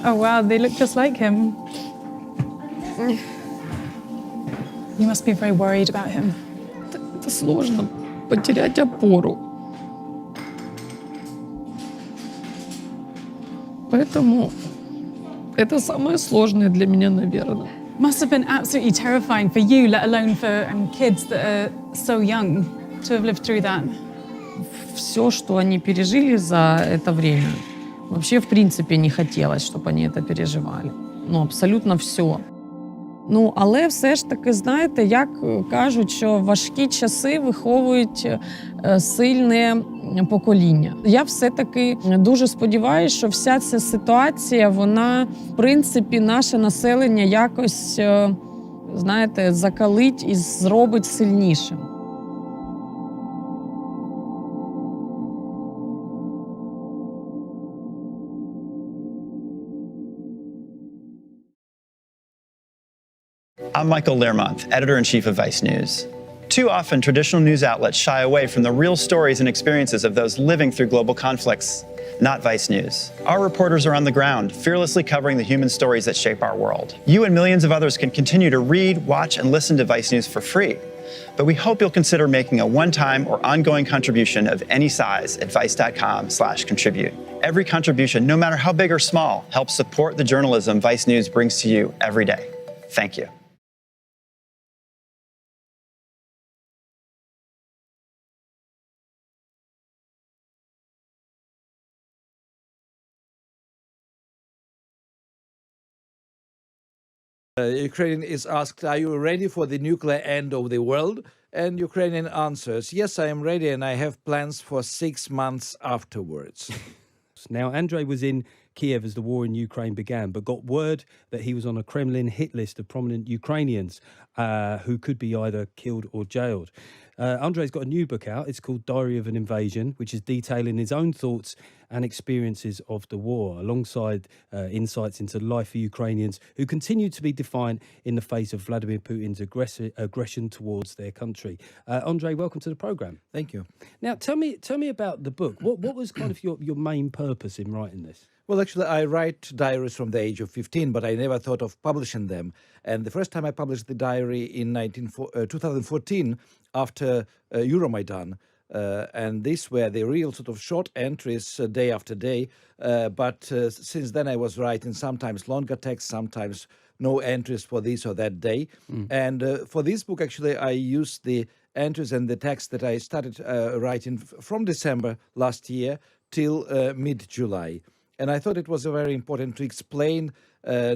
Oh wow, they look just like him. You must be very worried about him. Это сложно потерять опору. Поэтому это самое сложное для меня, наверное. Must have been absolutely terrifying for you, let alone for kids that are so young, to have lived through that. Все, что они пережили за это время, вообще в принципе не хотелось, чтобы они это переживали. Ну, абсолютно все. Ну, але все ж таки, знаєте, як кажуть, що важкі часи виховують сильне покоління. Я все-таки дуже сподіваюся, що вся ця ситуація, вона, в принципі, наше населення якось, знаєте, закалить і зробить сильнішим. I'm Michael Learmonth, editor-in-chief of Vice News. Too often, traditional news outlets shy away from the real stories and experiences of those living through global conflicts. Not Vice News. Our reporters are on the ground, fearlessly covering the human stories that shape our world. You and millions of others can continue to read, watch, and listen to Vice News for free. But we hope you'll consider making a one-time or ongoing contribution of any size at vice.com/contribute. Every contribution, no matter how big or small, helps support the journalism Vice News brings to you every day. Thank you. Ukraine is asked, are you ready for the nuclear end of the world? And Ukrainian answers, yes, I am ready and I have plans for 6 months afterwards. Now, Andrey was in Kiev as the war in Ukraine began, but got word that he was on a Kremlin hit list of prominent Ukrainians who could be either killed or jailed. Andrey's got a new book out. It's called Diary of an Invasion, which is detailing his own thoughts and experiences of the war, alongside insights into life for Ukrainians who continue to be defiant in the face of Vladimir Putin's aggression towards their country. Andrey, welcome to the programme. Thank you. Now, tell me about the book. What was kind of your main purpose in writing this? Well, actually, I write diaries from the age of 15, but I never thought of publishing them. And the first time I published the diary in 2014, after Euromaidan, and these were the real sort of short entries day after day. But since then, I was writing sometimes longer texts, sometimes no entries for this or that day. And for this book, actually, I used the entries and the text that I started writing from December last year till mid-July. And I thought it was very important to explain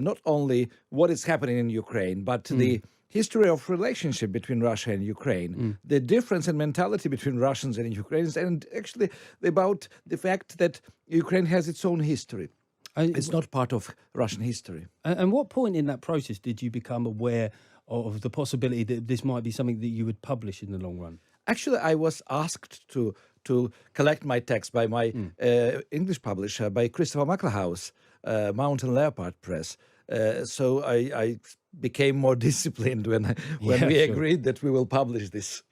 not only what is happening in Ukraine, but the history of relationship between Russia and Ukraine, the difference in mentality between Russians and Ukrainians, and actually about the fact that Ukraine has its own history. It's not part of Russian history. And what point in that process did you become aware of the possibility that this might be something that you would publish in the long run? Actually, I was asked to collect my text by my English publisher, by Christopher Maclehouse, Mountain Leopard Press. So I became more disciplined when we agreed that we will publish this.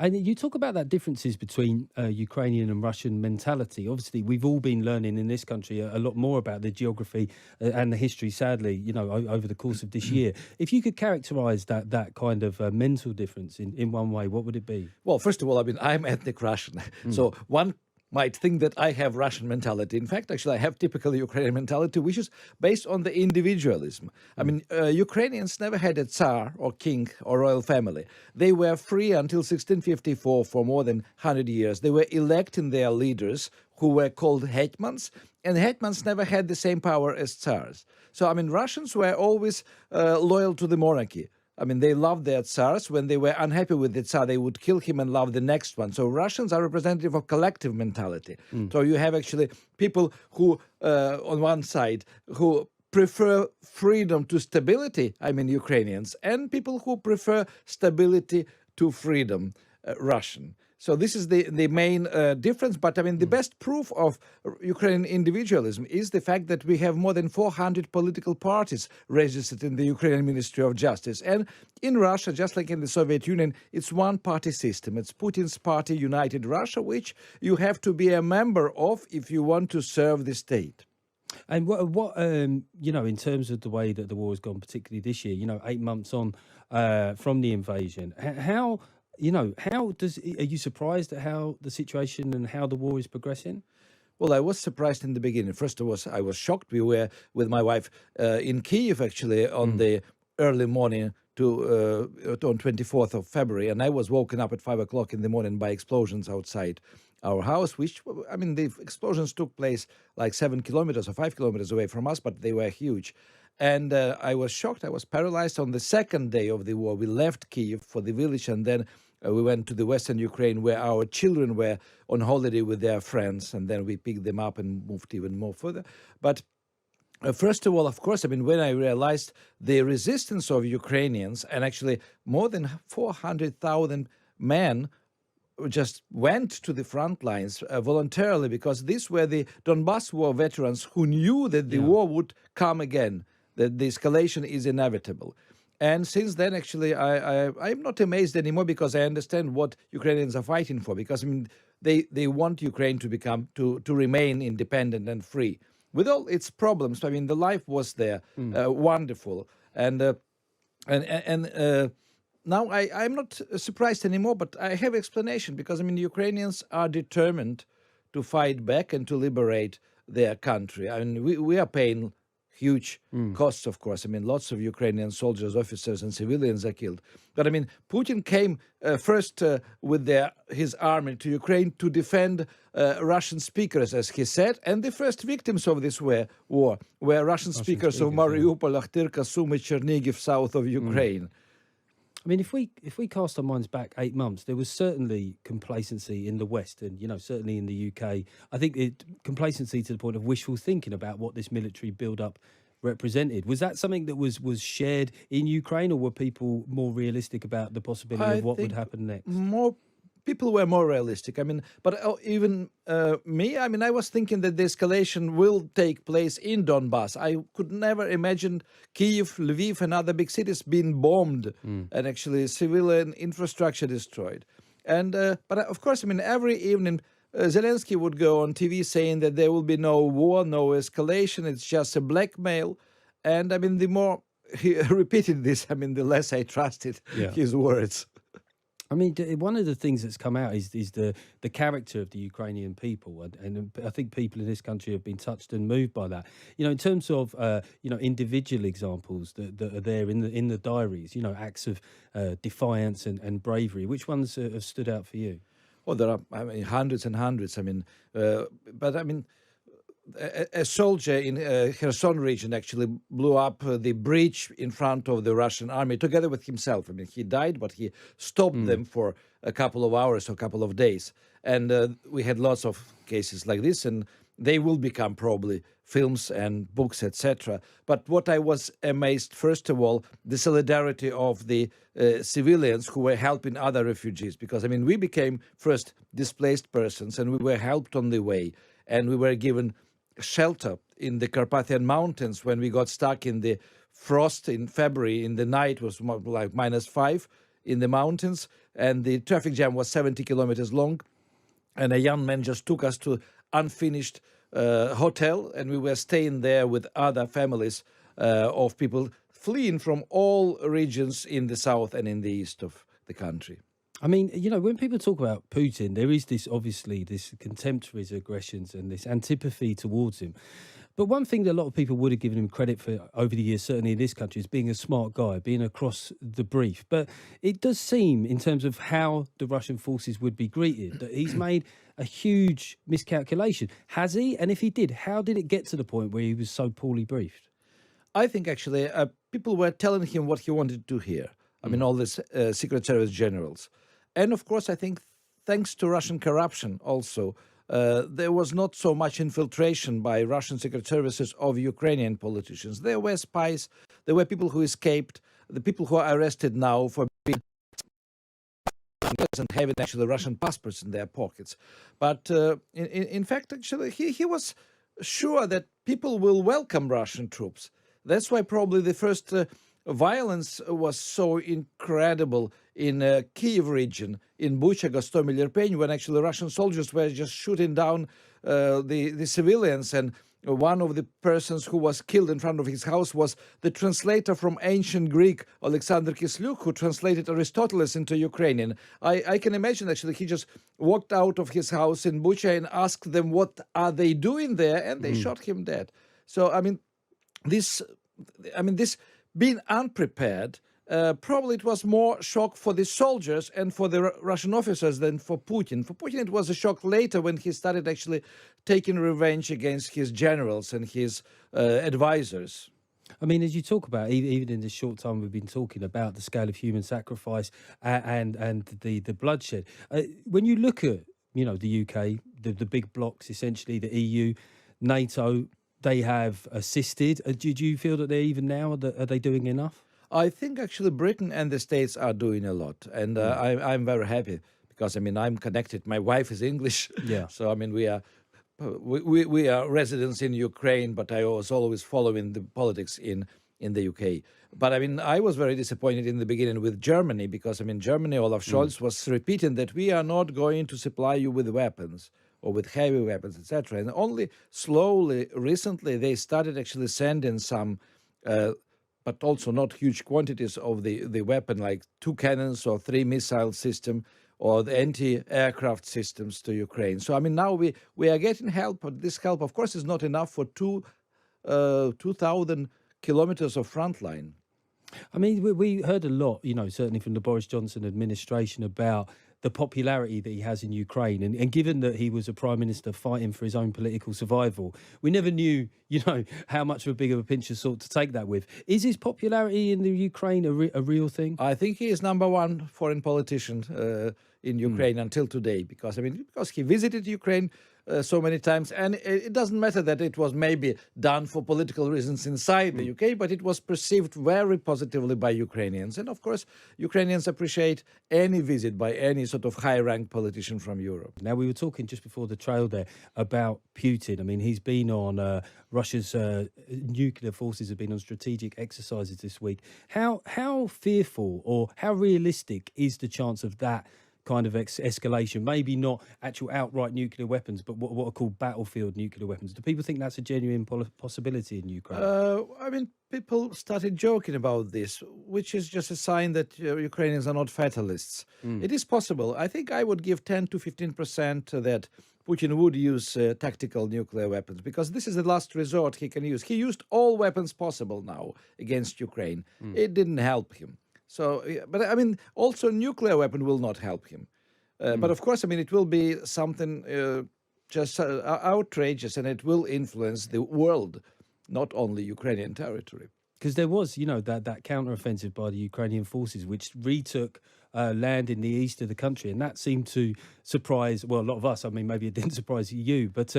And you talk about that differences between Ukrainian and Russian mentality. Obviously, we've all been learning in this country a lot more about the geography and the history, sadly, you know, over the course of this year. If you could characterize that kind of mental difference in one way, what would it be? Well, first of all, I mean, I'm ethnic Russian. So one might think that I have Russian mentality. In fact, actually, I have typical Ukrainian mentality, which is based on the individualism. I mean, Ukrainians never had a Tsar or king or royal family. They were free until 1654 for more than 100 years. They were electing their leaders, who were called hetmans, and hetmans never had the same power as Tsars. So, I mean, Russians were always loyal to the monarchy. I mean, they loved their Tsars. When they were unhappy with the Tsar, they would kill him and love the next one. So Russians are representative of collective mentality. So you have actually people who, on one side, who prefer freedom to stability, I mean Ukrainians, and people who prefer stability to freedom, Russian. So this is the main difference. But I mean, the best proof of Ukrainian individualism is the fact that we have more than 400 political parties registered in the Ukrainian Ministry of Justice. And in Russia, just like in the Soviet Union, it's one-party system. It's Putin's party, United Russia, which you have to be a member of if you want to serve the state. And what you know, in terms of the way that the war has gone, particularly this year, you know, 8 months on from the invasion, how... You know, are you surprised at how the situation and how the war is progressing? Well, I was surprised in the beginning. First of all, I was shocked. We were with my wife in Kiev, actually, on the early morning on 24th of February. And I was woken up at 5 o'clock in the morning by explosions outside our house, which, I mean, the explosions took place like 7 kilometers or 5 kilometers away from us, but they were huge. And I was shocked. I was paralyzed. On the second day of the war, we left Kiev for the village, and then we went to the Western Ukraine, where our children were on holiday with their friends, and then we picked them up and moved even more further. But first of all, of course, I mean, when I realized the resistance of Ukrainians, and actually more than 400,000 men just went to the front lines voluntarily, because these were the Donbass war veterans who knew that the war would come again, that the escalation is inevitable. And since then, actually, I'm not amazed anymore, because I understand what Ukrainians are fighting for. Because, I mean, they want Ukraine to remain independent and free, with all its problems. I mean, the life was there, wonderful, and now I'm not surprised anymore. But I have explanation, because I mean, Ukrainians are determined to fight back and to liberate their country. I mean, we are paying huge costs, of course. I mean, lots of Ukrainian soldiers, officers, and civilians are killed. But I mean, Putin came first with his army to Ukraine to defend Russian speakers, as he said. And the first victims of this war were Russian speakers of Mariupol, Akhtirka, Sumy, Chernigiv, south of Ukraine. I mean, if we cast our minds back 8 months, there was certainly complacency in the West, and, you know, certainly in the UK. I think complacency to the point of wishful thinking about what this military build-up represented. Was that something that was shared in Ukraine, or were people more realistic about the possibility of what would happen next? People were more realistic. I mean, but even me, I mean, I was thinking that the escalation will take place in Donbass. I could never imagine Kiev, Lviv, and other big cities being bombed and actually civilian infrastructure destroyed. And but of course, I mean, every evening Zelenskyy would go on TV saying that there will be no war, no escalation. It's just a blackmail. And I mean, the more he repeated this, I mean, the less I trusted his words. I mean, one of the things that's come out is the character of the Ukrainian people, and I think people in this country have been touched and moved by that. You know, in terms of you know, individual examples that are there in the diaries, you know, acts of defiance and bravery. Which ones have stood out for you? Well, there are, I mean, hundreds and hundreds. I mean, but I mean, a soldier in Kherson region actually blew up the bridge in front of the Russian army together with himself. I mean, he died, but he stopped them for a couple of hours or a couple of days. And we had lots of cases like this, and they will become probably films and books, etc. But what I was amazed, first of all, the solidarity of the civilians who were helping other refugees. Because, I mean, we became first displaced persons and we were helped on the way. And we were given shelter in the Carpathian Mountains when we got stuck in the frost in February. In the night was like -5 in the mountains. And the traffic jam was 70 kilometers long. And a young man just took us to unfinished hotel, and we were staying there with other families of people fleeing from all regions in the south and in the east of the country. I mean, you know, when people talk about Putin, there is this, obviously, this contempt for his aggressions and this antipathy towards him. But one thing that a lot of people would have given him credit for over the years, certainly in this country, is being a smart guy, being across the brief. But it does seem, in terms of how the Russian forces would be greeted, that he's made a huge miscalculation. Has he? And if he did, how did it get to the point where he was so poorly briefed? I think, actually, people were telling him what he wanted to hear. I mean, all these Secret Service generals. And, of course, I think, thanks to Russian corruption also, there was not so much infiltration by Russian secret services of Ukrainian politicians. There were spies, there were people who escaped, the people who are arrested now for being and having actually Russian passports in their pockets. But in fact, actually, he was sure that people will welcome Russian troops. That's why probably the first violence was so incredible in Kiev region, in Bucha, Gostomel, Irpin, when actually Russian soldiers were just shooting down the civilians. And one of the persons who was killed in front of his house was the translator from ancient Greek, Alexander Kisluk, who translated Aristotle into Ukrainian. I can imagine, actually, he just walked out of his house in Bucha and asked them what are they doing there, and they shot him dead. So, I mean, this being unprepared, probably it was more shock for the soldiers and for the Russian officers than for Putin. For Putin, it was a shock later when he started actually taking revenge against his generals and his advisors. I mean, as you talk about, even in this short time we've been talking about the scale of human sacrifice and the bloodshed. When you look at, you know, the UK, the big blocs, essentially the EU, NATO, they have assisted. Did you feel that they're even now, are they doing enough? I think actually Britain and the States are doing a lot. And I'm very happy because, I mean, I'm connected. My wife is English. Yeah. So, I mean, we are residents in Ukraine, but I was always following the politics in the UK. But, I mean, I was very disappointed in the beginning with Germany because, I mean, Germany, Olaf Scholz was repeating that we are not going to supply you with weapons or with heavy weapons, etc. And only slowly, recently, they started actually sending some, but also not huge quantities of the weapon, like 2 cannons or 3 missile system or the anti-aircraft systems to Ukraine. So, I mean, now we are getting help, but this help, of course, is not enough for 2,000 kilometers of front line. I mean, we heard a lot, you know, certainly from the Boris Johnson administration about the popularity that he has in Ukraine. And given that he was a prime minister fighting for his own political survival, we never knew, you know, how much of a big of a pinch of salt to take that with. Is his popularity in the Ukraine a real thing? I think he is #1 foreign politician in Ukraine until today, because he visited Ukraine so many times, and it doesn't matter that it was maybe done for political reasons inside the UK, but it was perceived very positively by Ukrainians. And of course, Ukrainians appreciate any visit by any sort of high-ranked politician from Europe. Now, we were talking just before the trail there about Putin. I mean, he's been on Russia's nuclear forces have been on strategic exercises this week. How fearful or how realistic is the chance of that kind of escalation? Maybe not actual outright nuclear weapons, but what are called battlefield nuclear weapons. Do people think that's a genuine possibility in Ukraine? I mean, people started joking about this, which is just a sign that Ukrainians are not fatalists. It is possible. I think I would give 10 to 15% that Putin would use tactical nuclear weapons, because this is the last resort he can use. He used all weapons possible now against Ukraine. It didn't help him. So, but I mean, also nuclear weapon will not help him. But of course, I mean, it will be something just outrageous, and it will influence the world, not only Ukrainian territory. Because there was, that counteroffensive by the Ukrainian forces, which retook land in the east of the country, and that seemed to surprise, well, a lot of us. I mean, maybe it didn't surprise you, but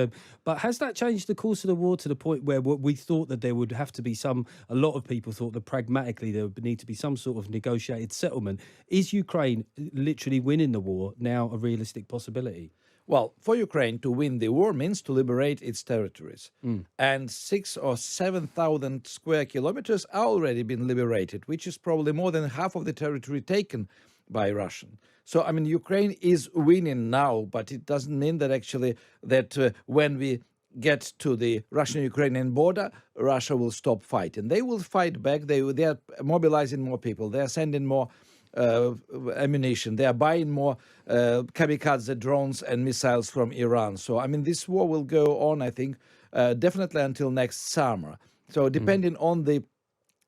has that changed the course of the war to the point where we thought that there would have to be a lot of people thought that pragmatically there would need to be some sort of negotiated settlement? Is Ukraine literally winning the war now a realistic possibility? Well, for Ukraine to win the war means to liberate its territories. And 6,000 or 7,000 square kilometers are already been liberated, which is probably more than half of the territory taken by Russian. So, I mean, Ukraine is winning now, but it doesn't mean that actually that when we get to the Russian-Ukrainian border, Russia will stop fighting. They will fight back. They are mobilizing more people. They are sending more ammunition. They are buying more kamikaze drones and missiles from Iran. So, I mean, this war will go on, I think, definitely until next summer. So, depending on the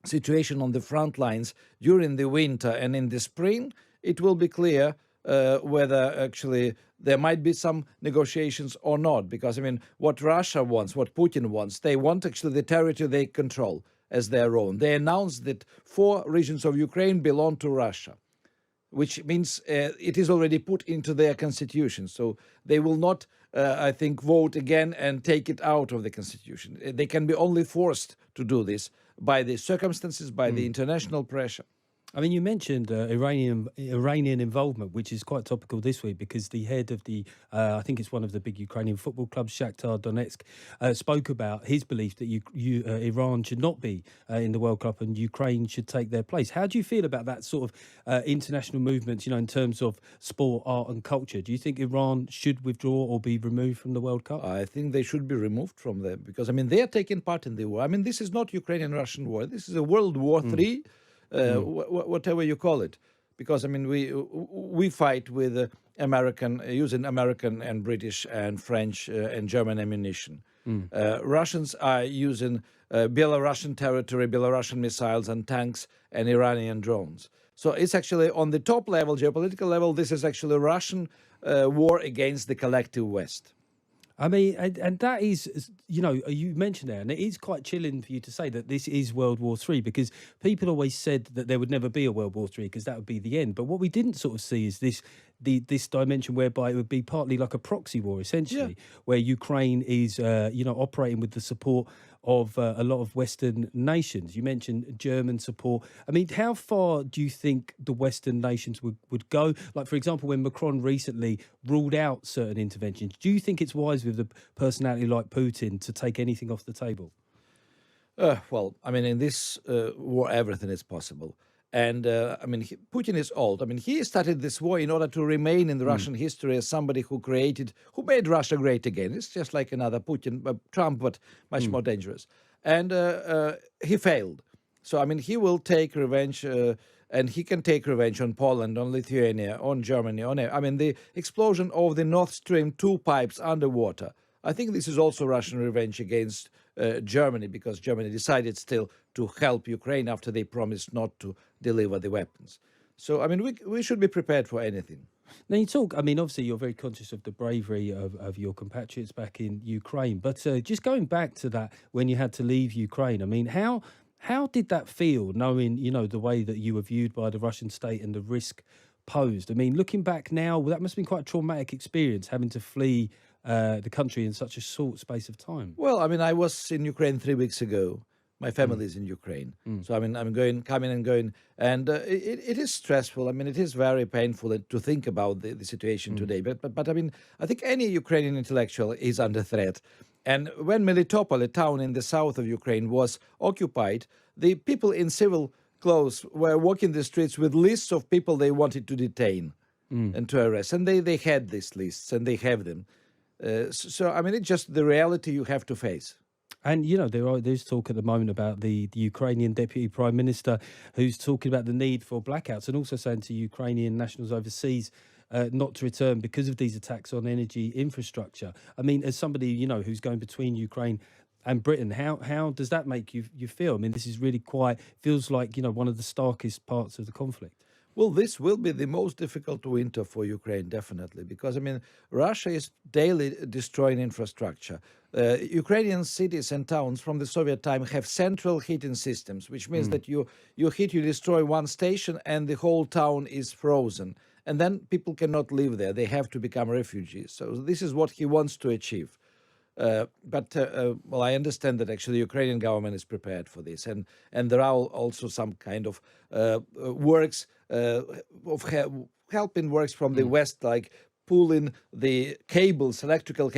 situation on the front lines during the winter and in the spring, it will be clear whether actually there might be some negotiations or not. Because, I mean, what Russia wants, what Putin wants, they want actually the territory they control as their own. They announced that 4 regions of Ukraine belong to Russia, which means it is already put into their constitution. So they will not, I think, vote again and take it out of the constitution. They can be only forced to do this by the circumstances, by the international pressure. I mean, you mentioned Iranian involvement, which is quite topical this week because the head of the, I think it's one of the big Ukrainian football clubs, Shakhtar Donetsk, spoke about his belief that Iran should not be in the World Cup and Ukraine should take their place. How do you feel about that sort of international movement, in terms of sport, art and culture? Do you think Iran should withdraw or be removed from the World Cup? I think they should be removed from them because, I mean, they are taking part in the war. I mean, this is not Ukrainian-Russian war. This is a World War III. Whatever you call it, because I mean we fight with using American and British and French and German ammunition. Russians are using Belarusian territory, Belarusian missiles and tanks and Iranian drones. So it's actually on the top level, geopolitical level, this is actually a Russian war against the collective West. I mean, and that is, you mentioned there, and it is quite chilling for you to say that this is World War III because people always said that there would never be a World War III because that would be the end. But what we didn't sort of see is this dimension whereby it would be partly like a proxy war, essentially, where Ukraine is, operating with the support of a lot of Western nations. You mentioned German support. I mean, how far do you think the Western nations would go? Like, for example, when Macron recently ruled out certain interventions, do you think it's wise with a personality like Putin to take anything off the table? Well, I mean, in this war, everything is possible. And I mean, Putin is old. I mean, he started this war in order to remain in the Russian history as somebody who made Russia great again. It's just like another Trump, but much more dangerous. And he failed. So, I mean, he will take revenge, and he can take revenge on Poland, on Lithuania, on Germany, the explosion of the Nord Stream 2 pipes underwater. I think this is also Russian revenge against Germany because Germany decided still to help Ukraine after they promised not to deliver the weapons. So, I mean, we should be prepared for anything. Now, you talk, I mean, obviously you're very conscious of the bravery of your compatriots back in Ukraine, but just going back to that when you had to leave Ukraine, I mean, how did that feel knowing, the way that you were viewed by the Russian state and the risk posed? I mean, looking back now, that must have been quite a traumatic experience having to flee the country in such a short space of time. Well, I mean, I was in Ukraine 3 weeks ago. My family is in Ukraine. So, I mean, I'm coming and going. And it is stressful. I mean, it is very painful to think about the situation today. But I mean, I think any Ukrainian intellectual is under threat. And when Melitopol, a town in the south of Ukraine, was occupied, the people in civil clothes were walking the streets with lists of people they wanted to detain and to arrest. And they had these lists, and they have them. So, I mean, it's just the reality you have to face. And, there's talk at the moment about the Ukrainian Deputy Prime Minister who's talking about the need for blackouts and also saying to Ukrainian nationals overseas not to return because of these attacks on energy infrastructure. I mean, as somebody, who's going between Ukraine and Britain, how does that make you feel? I mean, this is really feels like, one of the starkest parts of the conflict. Well, this will be the most difficult winter for Ukraine, definitely, because, I mean, Russia is daily destroying infrastructure. Ukrainian cities and towns from the Soviet time have central heating systems, which means that you destroy one station and the whole town is frozen. And then people cannot live there. They have to become refugees. So this is what he wants to achieve. But I understand that actually the Ukrainian government is prepared for this. And there are also some kind of works, helping works from the West, like pulling the cables, electrical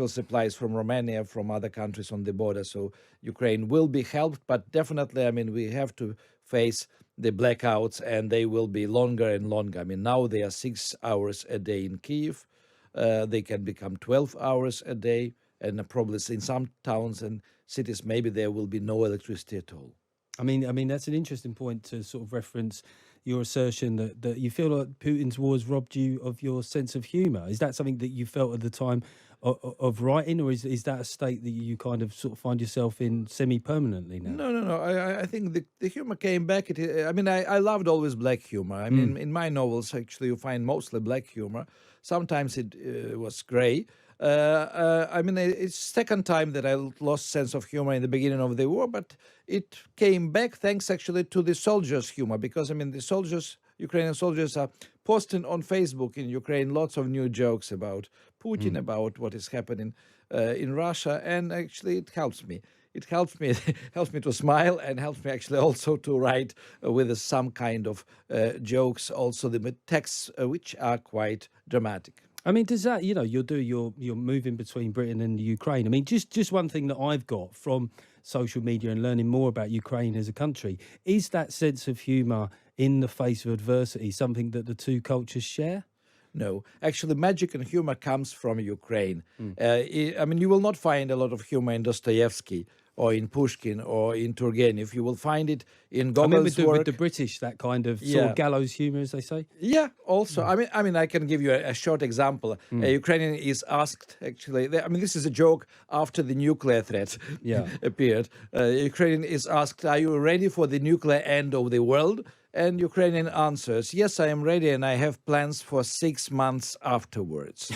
supplies from Romania, from other countries on the border. So Ukraine will be helped, but definitely, I mean, we have to face the blackouts, and they will be longer and longer. I mean, now they are 6 hours a day in Kiev. They can become 12 hours a day, and probably in some towns and cities, maybe there will be no electricity at all. I mean, that's an interesting point to sort of reference your assertion that you feel like Putin's war has robbed you of your sense of humour. Is that something that you felt at the time of writing, or is that a state that you kind of sort of find yourself in semi-permanently now? No. I think the humor came back. I loved always black humor. I mean, in my novels, actually, you find mostly black humor. Sometimes it was grey. It's second time that I lost sense of humor in the beginning of the war, but it came back thanks actually to the soldiers' humor, because the soldiers, Ukrainian soldiers, are posting on Facebook in Ukraine lots of new jokes about Putin, about what is happening in Russia, and actually it helps me. It helps me to smile, and helps me actually also to write with some kind of jokes, also the texts which are quite dramatic. I mean, does that, you're moving between Britain and the Ukraine. I mean, just one thing that I've got from social media and learning more about Ukraine as a country, is that sense of humour in the face of adversity something that the two cultures share? No, actually, magic and humor comes from Ukraine. You will not find a lot of humor in Dostoevsky or in Pushkin or in Turgenev. You will find it in Gogol's work. With the British, that kind of sort of gallows humour, as they say. Yeah, also. I can give you a short example. A Ukrainian is asked, actually, this is a joke after the nuclear threat appeared. Ukrainian is asked, are you ready for the nuclear end of the world? And Ukrainian answers, yes, I am ready, and I have plans for 6 months afterwards.